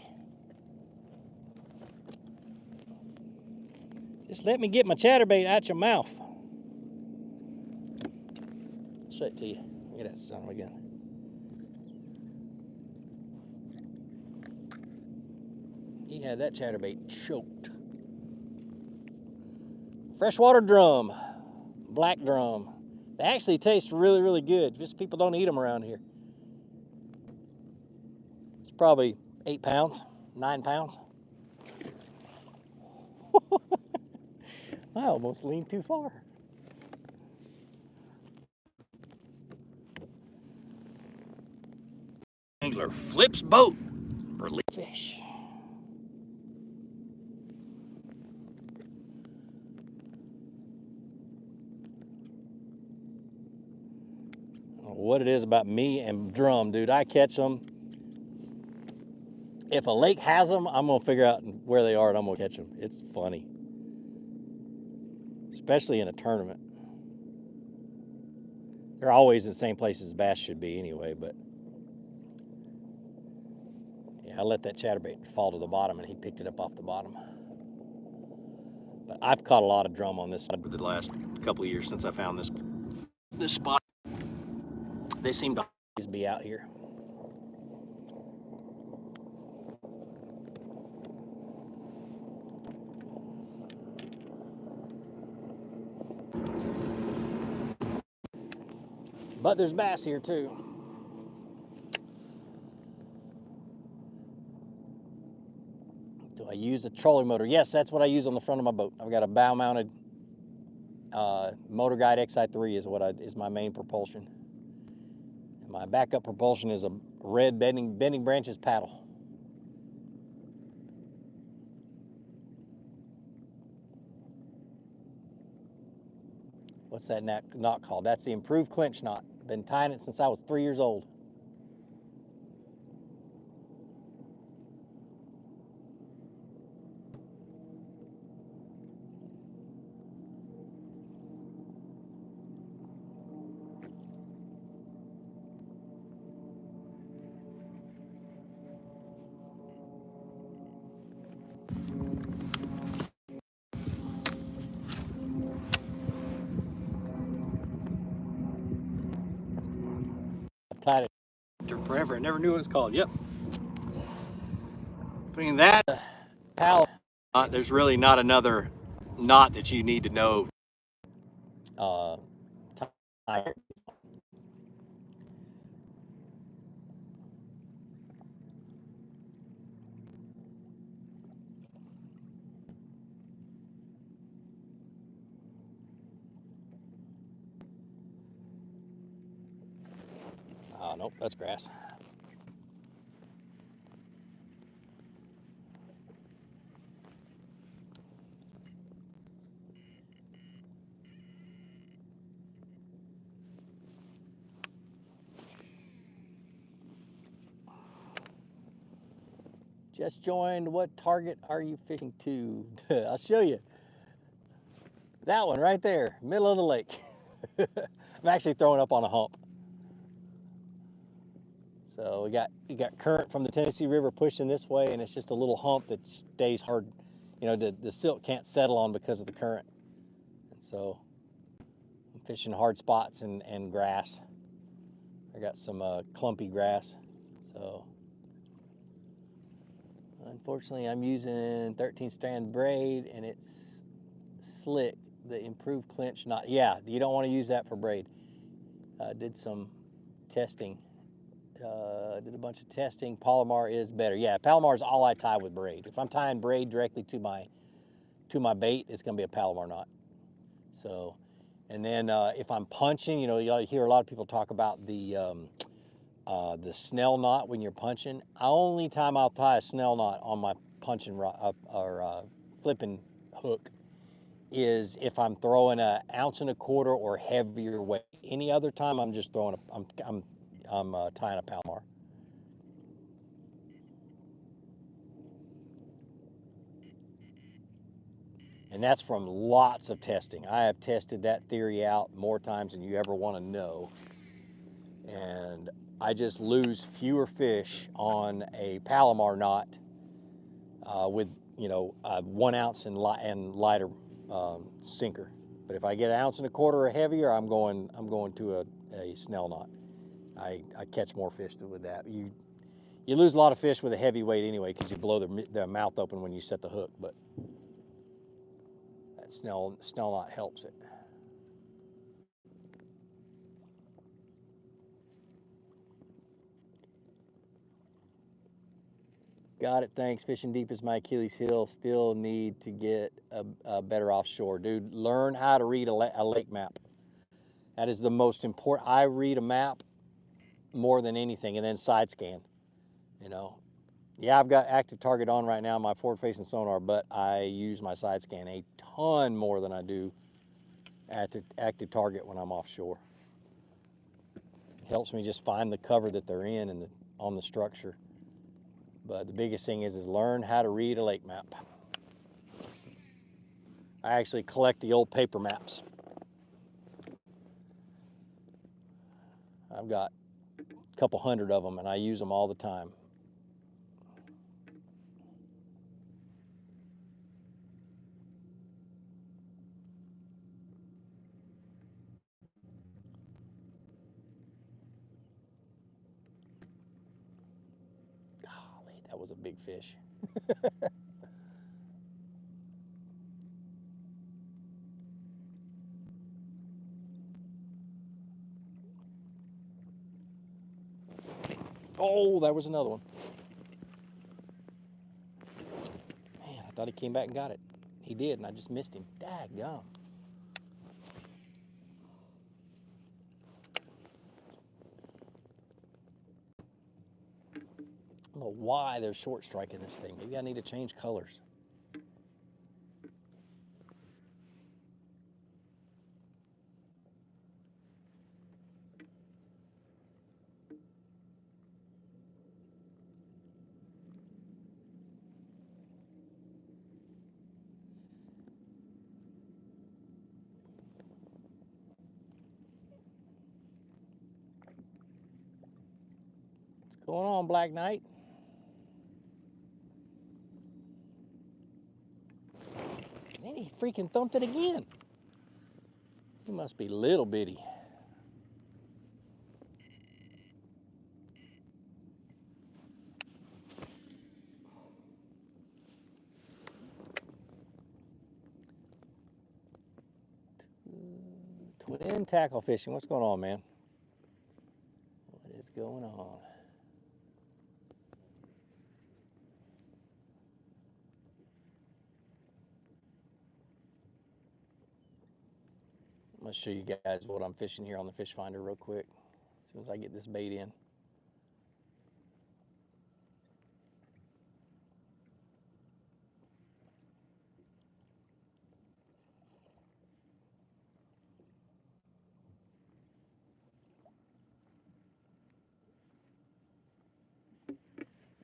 Just let me get my chatterbait out your mouth. Show it to you. Look at that son of a gun. He had that chatterbait choked. Freshwater drum, black drum. They actually taste really, really good. Just people don't eat them around here. It's probably 8 pounds, 9 pounds. I almost leaned too far. Angler flips boat for fish. What it is about me and drum, dude. I catch them. If a lake has them, I'm gonna figure out where they are and I'm gonna catch them. It's funny, especially in a tournament. They're always in the same places bass should be anyway, but yeah, I let that chatterbait fall to the bottom and he picked it up off the bottom. But I've caught a lot of drum on this over the last couple of years since I found this spot. They seem to always be out here. But there's bass here too. Do I use a trolling motor? Yes, that's what I use on the front of my boat. I've got a bow-mounted Motor Guide XI3 is my main propulsion. And my backup propulsion is a red bending branches paddle. What's that knot called? That's the improved clinch knot. Been tying it since I was 3 years old. I've tied it forever. I never knew what it was called. Yep. Between that pal knot, there's really not another knot that you need to know. Tie. Nope, that's grass. Just joined. What target are you fishing to? I'll show you. That one right there, middle of the lake. I'm actually throwing up on a hump. So we got current from the Tennessee River pushing this way, and it's just a little hump that stays hard. You know, the silt can't settle on because of the current. And so I'm fishing hard spots and grass. I got some clumpy grass. So unfortunately, I'm using 13 strand braid, and it's slick. The improved clinch knot. Yeah, you don't want to use that for braid. Did some testing. Did a bunch of testing. Palomar is better. Yeah, Palomar is all I tie with braid. If I'm tying braid directly to my bait, it's going to be a Palomar knot. So, and then if I'm punching, you know, you hear a lot of people talk about the snell knot when you're punching. Only time I'll tie a snell knot on my punching rod or flipping hook is if I'm throwing an 1.25 ounce or heavier weight. Any other time, I'm just throwing I'm tying a Palomar. And that's from lots of testing. I have tested that theory out more times than you ever want to know. And I just lose fewer fish on a Palomar knot with, you know, 1 ounce and lighter sinker. But if I get 1.25 ounces or heavier, I'm going to a snell knot. I catch more fish with that. You lose a lot of fish with a heavy weight anyway because you blow the mouth open when you set the hook. But that snell knot helps it. Got it, thanks. Fishing deep is my Achilles heel. Still need to get a better offshore. Dude, learn how to read a lake map. That is the most important. I read a map more than anything, and then side scan, you know. Yeah, I've got active target on right now, my forward facing sonar, but I use my side scan a ton more than I do active target when I'm offshore. It helps me just find the cover that they're in and on the structure. But the biggest thing is learn how to read a lake map. I actually collect the old paper maps. I've got a couple hundred of them, and I use them all the time. Golly, that was a big fish. Oh, there was another one. Man, I thought he came back and got it. He did, and I just missed him. Daggum. I don't know why they're short striking this thing. Maybe I need to change colors. What's going on, Black Knight? And he freaking thumped it again. He must be little bitty. Twin tackle fishing. What's going on, man? What is going on? I'm gonna show you guys what I'm fishing here on the fish finder real quick, as soon as I get this bait in.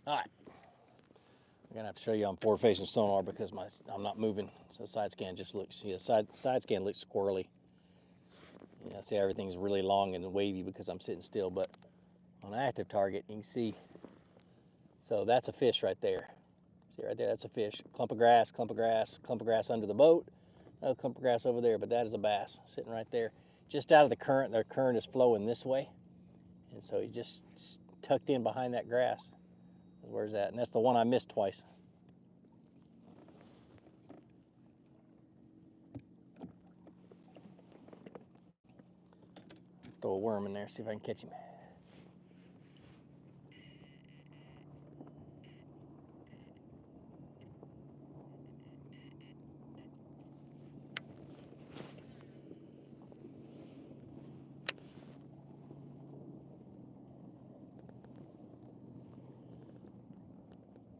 All right, I'm gonna have to show you on forward facing sonar because I'm not moving, so side scan just looks, yeah, side scan looks squirrely. Yeah, see everything's really long and wavy because I'm sitting still, but on active target you can see. So that's a fish right there. See right there, that's a fish. Clump of grass, clump of grass, clump of grass under the boat. Another clump of grass over there, but that is a bass sitting right there, just out of the current. The current is flowing this way, and so he just tucked in behind that grass. Where's that? And that's the one I missed twice. Throw a worm in there, see if I can catch him.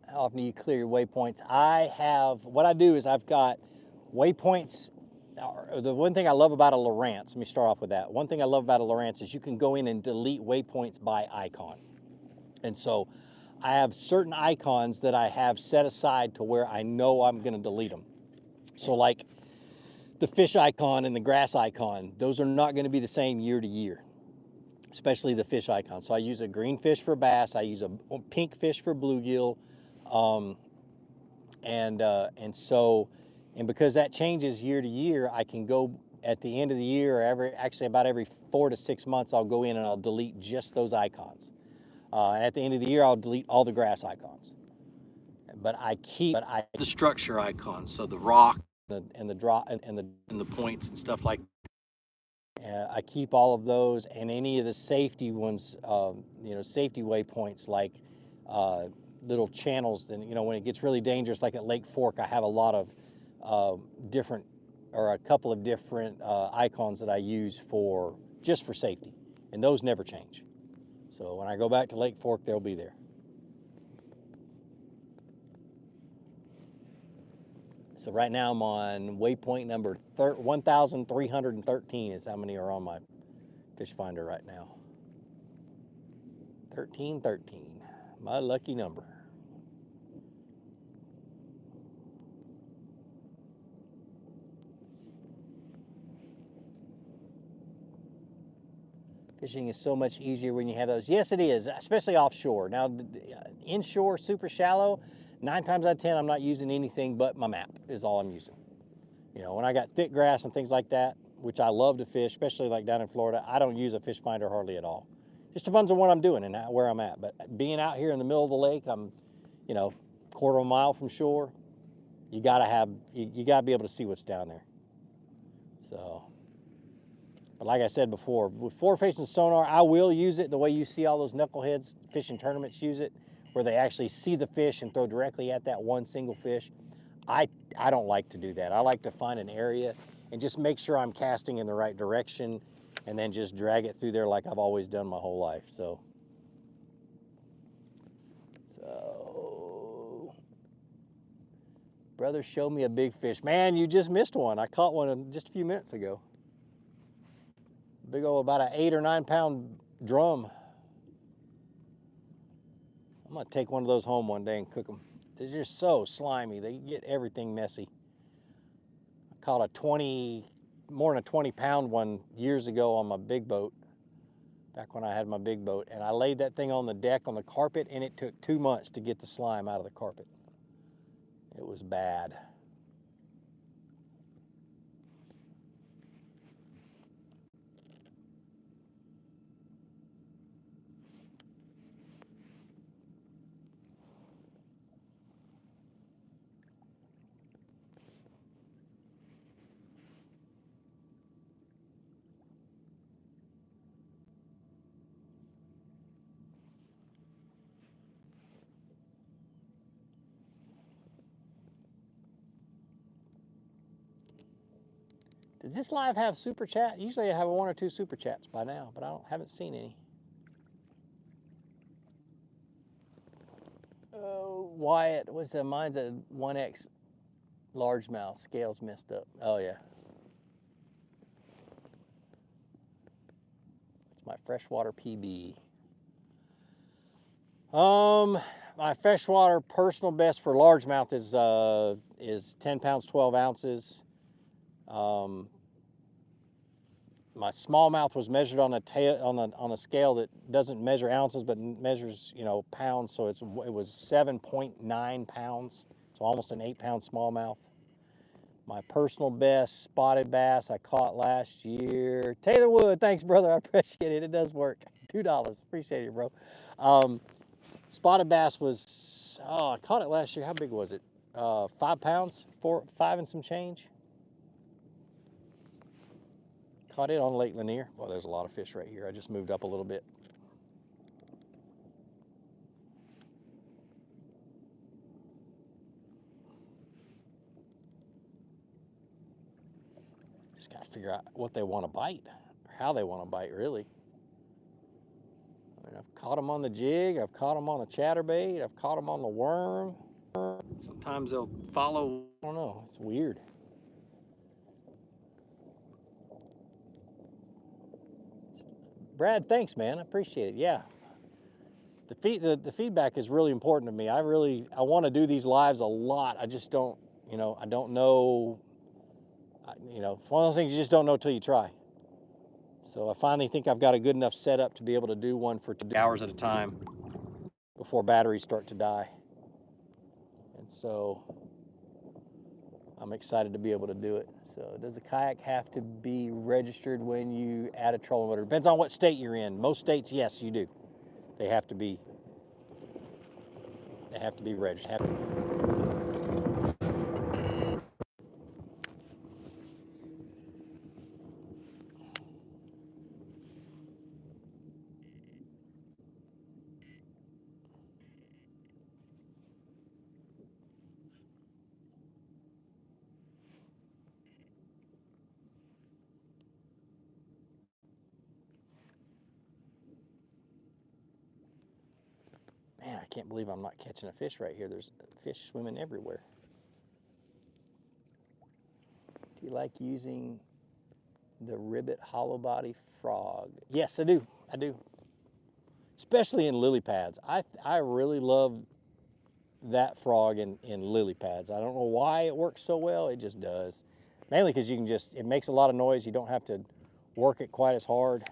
How often do you clear your waypoints? What I do is I've got waypoints. The one thing I love about a Lowrance, let me start off with that. One thing I love about a Lowrance is you can go in and delete waypoints by icon. And so I have certain icons that I have set aside to where I know I'm gonna delete them. So like the fish icon and the grass icon, those are not gonna be the same year to year, especially the fish icon. So I use a green fish for bass, I use a pink fish for bluegill, and because that changes year to year, I can go at the end of the year, or about every 4 to 6 months, I'll go in and I'll delete just those icons. And at the end of the year, I'll delete all the grass icons. But I keep the structure icons, so the rock and the drop and the points and stuff like that. I keep all of those, and any of the safety ones, safety waypoints like little channels. Then when it gets really dangerous, like at Lake Fork, I have a lot of a couple of different icons that I use just for safety, and those never change. So when I go back to Lake Fork, they'll be there. So right now I'm on waypoint number 1,313 is how many are on my fish finder right now. 1313, my lucky number. Fishing is so much easier when you have those. Yes, it is, especially offshore. Now, inshore, super shallow, 9 times out of 10, I'm not using anything but my map is all I'm using. When I got thick grass and things like that, which I love to fish, especially like down in Florida, I don't use a fish finder hardly at all. Just depends on what I'm doing and where I'm at. But being out here in the middle of the lake, I'm, quarter of a mile from shore, you gotta be able to see what's down there. So. But like I said before, with forward facing sonar, I will use it the way you see all those knuckleheads fishing tournaments use it, where they actually see the fish and throw directly at that one single fish. I don't like to do that. I like to find an area and just make sure I'm casting in the right direction and then just drag it through there like I've always done my whole life. So brother, show me a big fish. Man, you just missed one. I caught one just a few minutes ago. Big old, about an 8 or 9 pound drum. I'm gonna take one of those home one day and cook them. They're just so slimy. They get everything messy. I caught more than a 20 pound one years ago on my big boat back when I had my big boat, and I laid that thing on the deck on the carpet, and it took 2 months to get the slime out of the carpet. It was bad. Does this live have super chat? Usually I have 1 or 2 super chats by now, but haven't seen any. Oh, Wyatt, what's that? Mine's a 1X largemouth. Scales messed up. Oh yeah. It's my freshwater PB. My freshwater personal best for largemouth is 10 pounds 12 ounces. My smallmouth was measured on a scale that doesn't measure ounces but measures pounds, so it was 7.9 pounds, so almost an 8-pound smallmouth. My personal best spotted bass I caught last year. Taylor Wood, thanks brother, I appreciate it. It does work. $2, appreciate it, bro. Spotted bass was, I caught it last year. How big was it? 5 pounds, 5 and some change. Caught it on Lake Lanier. Well, there's a lot of fish right here. I just moved up a little bit. Just got to figure out what they want to bite, or how they want to bite, really. I mean, I've caught them on the jig. I've caught them on a chatterbait. I've caught them on the worm. Sometimes they'll follow. I don't know. It's weird. Brad, thanks, man. I appreciate it. Yeah. The feedback is really important to me. I want to do these lives a lot. I just don't, I don't know. It's one of those things you just don't know till you try. So I finally think I've got a good enough setup to be able to do one for 2 hours at a time before batteries start to die. And so I'm excited to be able to do it. So does a kayak have to be registered when you add a trolling motor? Depends on what state you're in. Most states, yes, you do. They have to be registered. Man, I can't believe I'm not catching a fish right here. There's fish swimming everywhere. Do you like using the ribbit hollow body frog? Yes, I do. I do. Especially in lily pads. I really love that frog in lily pads. I don't know why it works so well. It just does. Mainly because it makes a lot of noise. You don't have to work it quite as hard.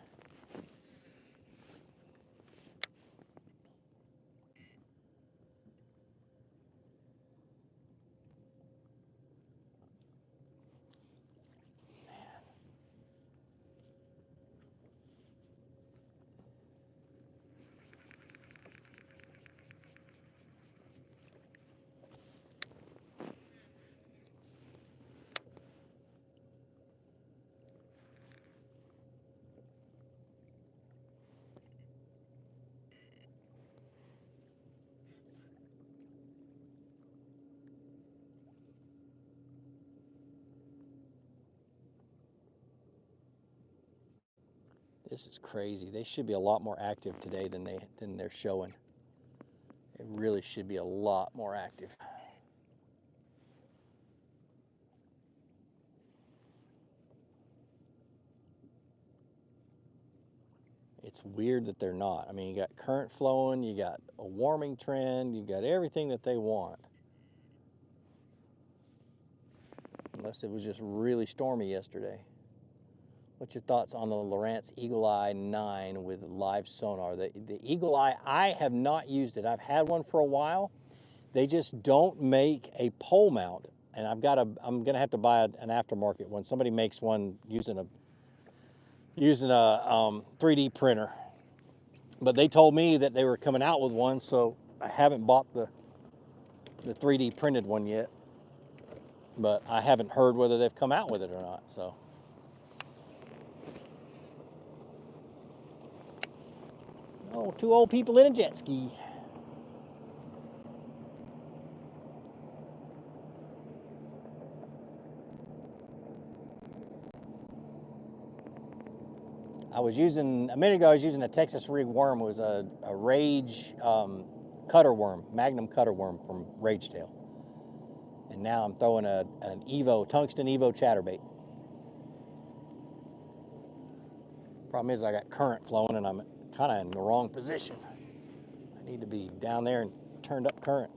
This is crazy. They should be a lot more active today than they're showing. They really should be a lot more active. It's weird that they're not. I mean, you got current flowing, you got a warming trend, you've got everything that they want. Unless it was just really stormy yesterday. What's your thoughts on the Lowrance Eagle Eye 9 with live sonar? The Eagle Eye, I have not used it. I've had one for a while. They just don't make a pole mount, and I'm gonna have to buy an aftermarket one. Somebody makes one using a 3D printer, but they told me that they were coming out with one, so I haven't bought the 3D printed one yet. But I haven't heard whether they've come out with it or not. So. Oh, two old people in a jet ski. I was using, a minute ago, I was using a Texas rig worm. It was a Rage cutter worm, Magnum cutter worm from Rage Tail. And now I'm throwing an tungsten Evo chatterbait. Problem is I got current flowing and I'm kind of in the wrong position. I need to be down there and turned up current.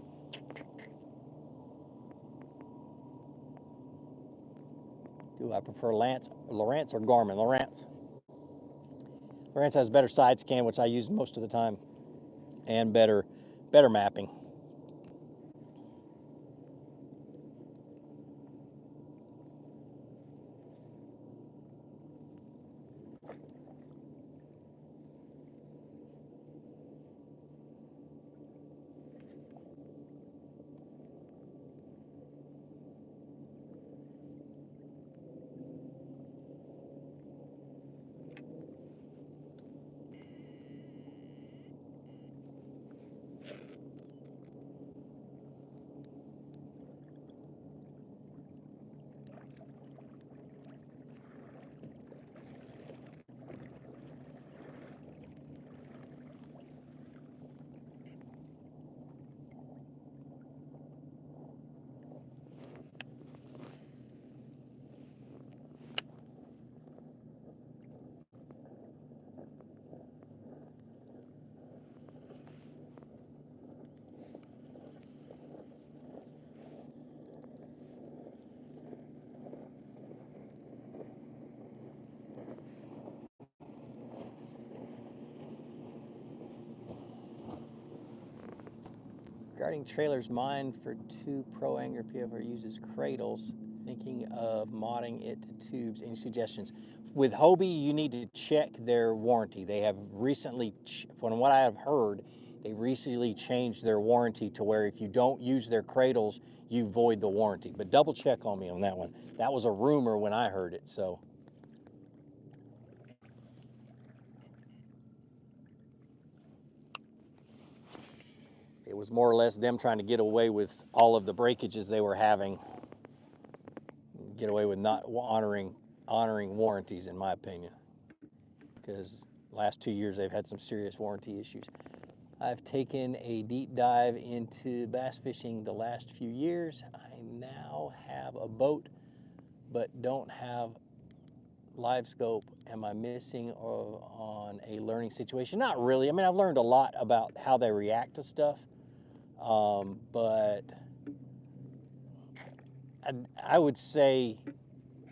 Do I prefer Lowrance or Garmin? Lowrance. Lowrance has better side scan, which I use most of the time, and better mapping. Regarding trailers, mine for 2 Pro Angler PFR uses cradles, thinking of modding it to tubes. Any suggestions? With Hobie, you need to check their warranty. They have recently, from what I have heard, they recently changed their warranty to where if you don't use their cradles, you void the warranty. But double check on me on that one. That was a rumor when I heard it, so. It was more or less them trying to get away with all of the breakages they were having, get away with not honoring warranties, in my opinion, because last 2 years they've had some serious warranty issues. I've taken a deep dive into bass fishing the last few years. I now have a boat, but don't have live scope. Am I missing on a learning situation? Not really. I mean, I've learned a lot about how they react to stuff. But I would say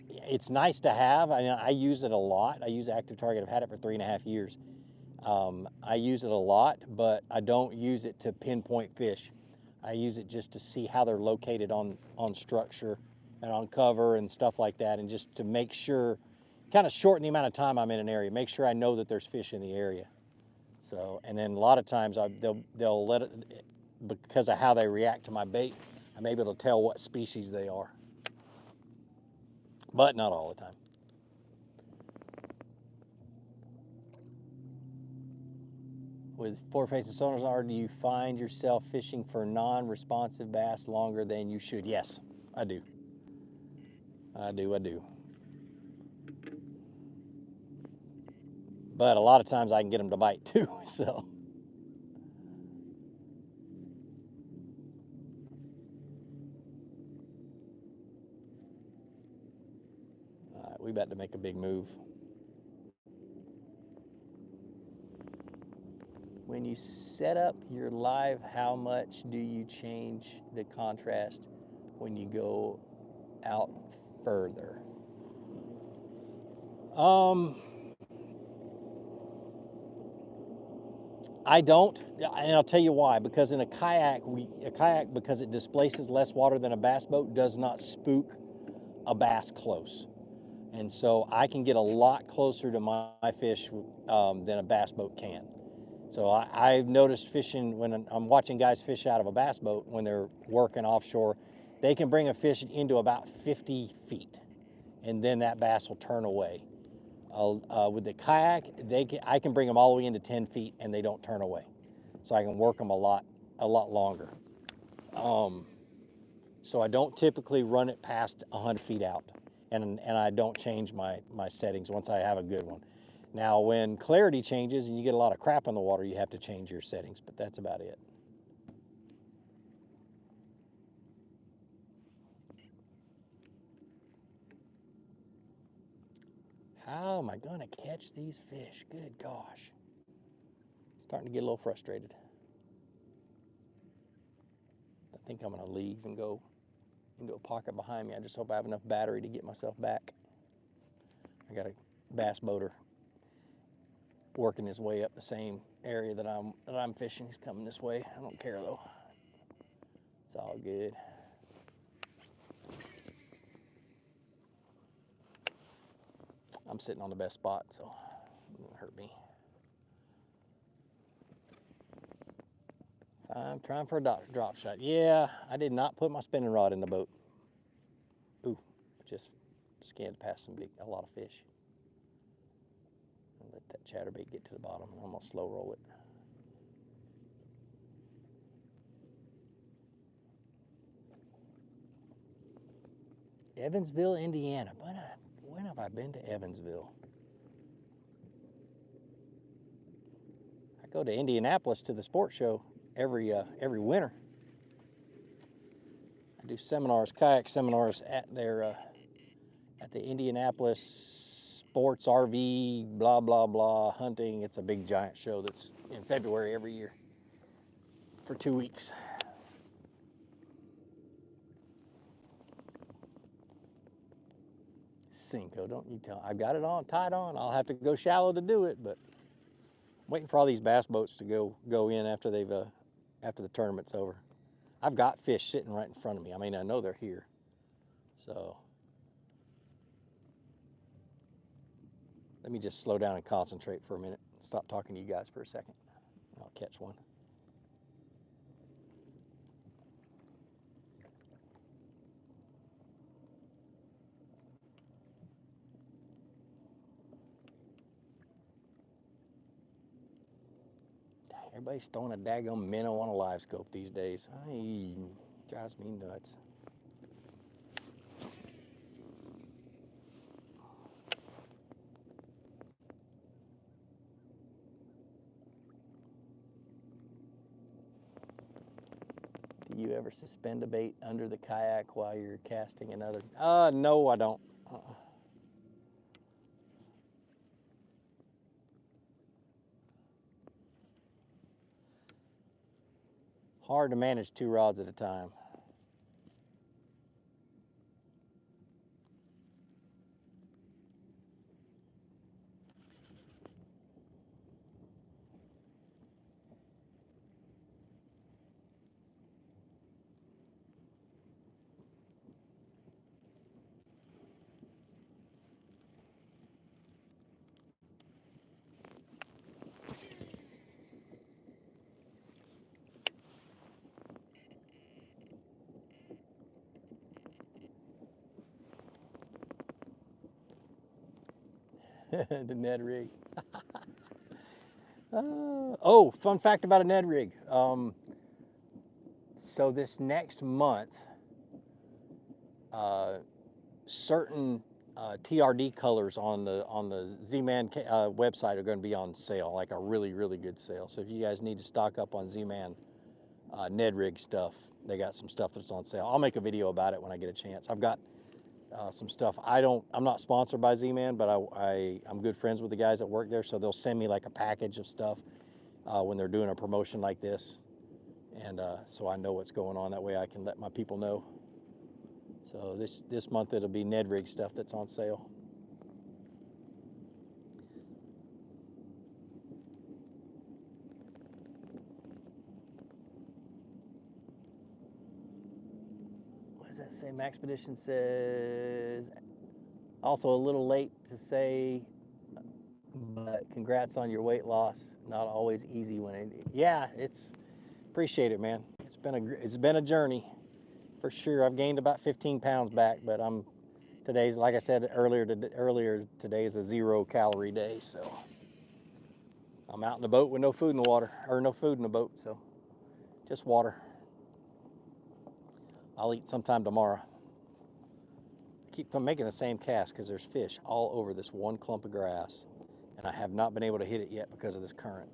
it's nice to have. I use it a lot. I use Active Target. I've had it for 3.5 years. I use it a lot, but I don't use it to pinpoint fish. I use it just to see how they're located on structure and on cover and stuff like that, and just to make sure, kind of shorten the amount of time I'm in an area, make sure I know that there's fish in the area. So, and then a lot of times they'll let it, because of how they react to my bait, I'm able to tell what species they are, but not all the time. With forward-facing sonars, do you find yourself fishing for non-responsive bass longer than you should? Yes, I do. I do. But a lot of times I can get them to bite too, so. All right, we about to make a big move. When you set up your live, how much do you change the contrast when you go out further? I don't, and I'll tell you why. Because in a kayak, because it displaces less water than a bass boat, does not spook a bass close. And so I can get a lot closer to my fish than a bass boat can. So I've noticed fishing when I'm watching guys fish out of a bass boat when they're working offshore, they can bring a fish into about 50 feet, and then that bass will turn away. With the kayak, I can bring them all the way into 10 feet and they don't turn away. So I can work them a lot longer. So I don't typically run it past 100 feet out, and I don't change my settings once I have a good one. Now, when clarity changes and you get a lot of crap in the water, you have to change your settings, but that's about it. How am I gonna catch these fish? Good gosh. Starting to get a little frustrated. I think I'm gonna leave and go into a pocket behind me. I just hope I have enough battery to get myself back. I got a bass boater working his way up the same area that I'm fishing. He's coming this way. I don't care though. It's all good. I'm sitting on the best spot, so it won't hurt me. I'm trying for a drop shot. Yeah, I did not put my spinning rod in the boat. Ooh, just scanned past a lot of fish. Let that chatterbait get to the bottom. I'm gonna slow roll it. Evansville, Indiana. When have I been to Evansville? I go to Indianapolis to the sports show every winter. I do seminars, kayak seminars at the Indianapolis Sports RV, blah, blah, blah, hunting. It's a big giant show that's in February every year for 2 weeks. Cinco, don't you tell. I've got it on, tied on. I'll have to go shallow to do it, but I'm waiting for all these bass boats to go in after after the tournament's over. I've got fish sitting right in front of me. I mean, I know they're here. So let me just slow down and concentrate for a minute. Stop talking to you guys for a second. I'll catch one. Everybody's throwing a daggum minnow on a live scope these days. Drives me nuts. Do you ever suspend a bait under the kayak while you're casting another? No, I don't. Hard to manage 2 rods at a time. The Ned rig. Oh, fun fact about a Ned rig. So this next month, certain TRD colors on the Z-Man website are going to be on sale, like a really, really good sale. So if you guys need to stock up on Z-Man Ned rig stuff, they got some stuff that's on sale. I'll make a video about it when I get a chance. I've got some stuff. I'm not sponsored by Z-Man, but I'm good friends with the guys that work there, so they'll send me like a package of stuff when they're doing a promotion like this, and so I know what's going on. That way I can let my people know. So this month it'll be Ned rig stuff that's on sale. that say? Maxpedition says, also a little late to say, but congrats on your weight loss. Not always easy when it, yeah, it's, appreciate it, man. It's been a journey for sure. I've gained about 15 pounds back, but today's, like I said earlier, today is a 0-calorie day, so I'm out in the boat with no food in the water, or no food in the boat, so just water. I'll eat sometime tomorrow. Keep making the same cast because there's fish all over this one clump of grass, and I have not been able to hit it yet because of this current.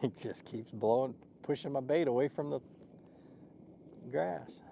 It just keeps blowing, pushing my bait away from the grass.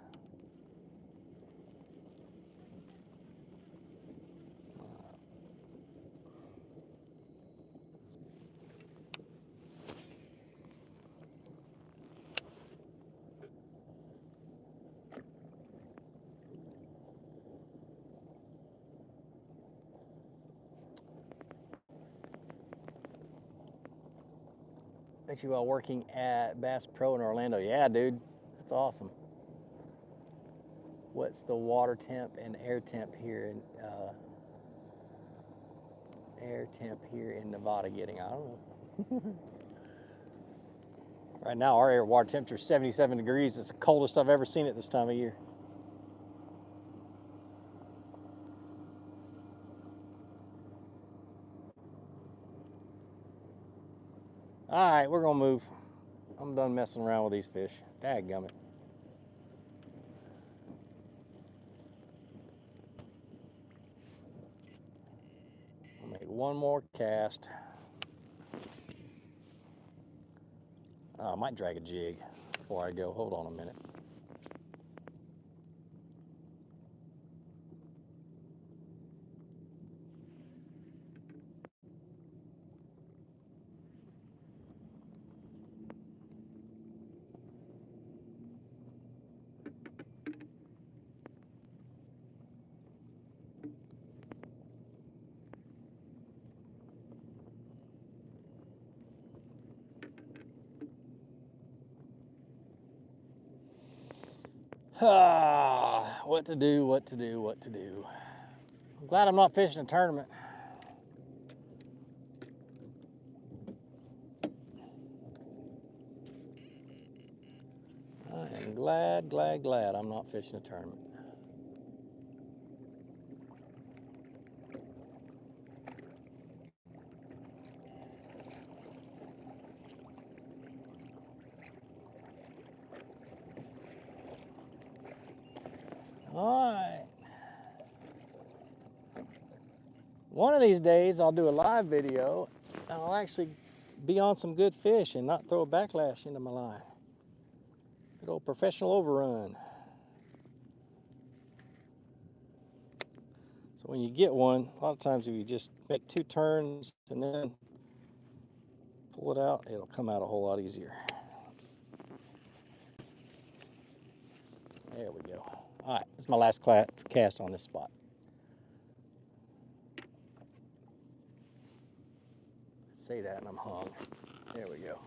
Bet you while working at Bass Pro in Orlando. Yeah, dude, that's awesome. What's the water temp and air temp here in Nevada getting? I don't know. Right now, our air water temperature is 77 degrees. It's the coldest I've ever seen it this time of year. All right, we're gonna move. I'm done messing around with these fish. Dadgummit. I'll make one more cast. I might drag a jig before I go. Hold on a minute. What to do. I'm glad I'm not fishing a tournament. I am glad I'm not fishing a tournament. All right. One of these days I'll do a live video and I'll actually be on some good fish and not throw a backlash into my line. Good old professional overrun. So when you get one, a lot of times if you just make 2 turns and then pull it out, it'll come out a whole lot easier. There we go. All right, this is my last cast on this spot. Say that and I'm hung. There we go.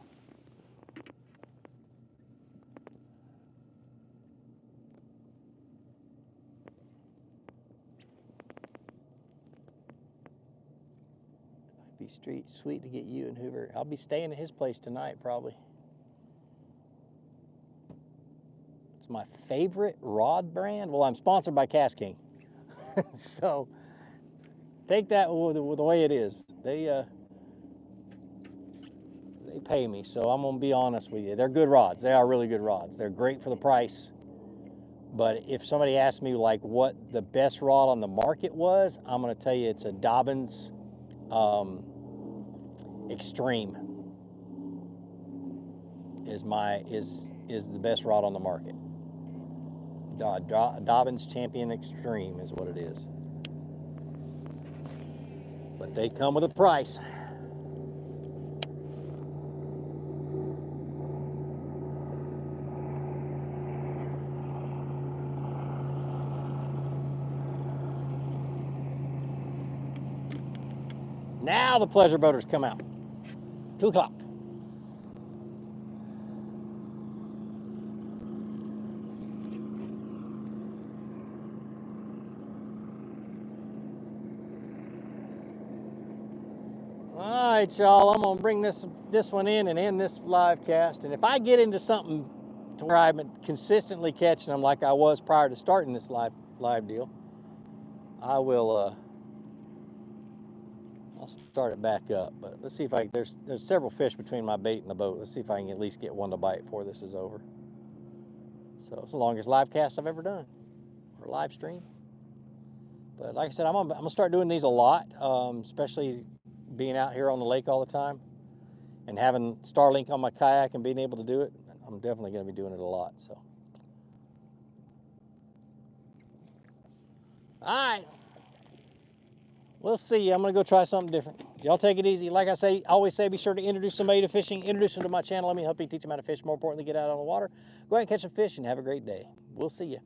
It'd be sweet to get you and Hoover. I'll be staying at his place tonight probably. It's my favorite rod brand. Well, I'm sponsored by Cast King. So take that with the way it is. They pay me, so I'm gonna be honest with you. They're good rods. They are really good rods. They're great for the price. But if somebody asked me like what the best rod on the market was, I'm gonna tell you it's a Dobbins Extreme is the best rod on the market. Dobbins Champion Extreme is what it is. But they come with a price. Now the pleasure boaters come out. 2 o'clock. All right, y'all, I'm gonna bring this one in and end this live cast. And if I get into something to where I'm consistently catching them like I was prior to starting this live deal, I will I'll start it back up. But let's see if there's several fish between my bait and the boat. Let's see if I can at least get one to bite before this is over. So it's the longest live cast I've ever done, or live stream. But like I said, I'm gonna start doing these a lot, especially being out here on the lake all the time and having Starlink on my kayak and being able to do it. I'm definitely going to be doing it a lot. So, all right, we'll see. I'm going to go try something different. Y'all take it easy. Like I always say, be sure to introduce somebody to fishing, introduce them to my channel. Let me help you teach them how to fish. More importantly, get out on the water, go ahead and catch some fish, and have a great day. We'll see you.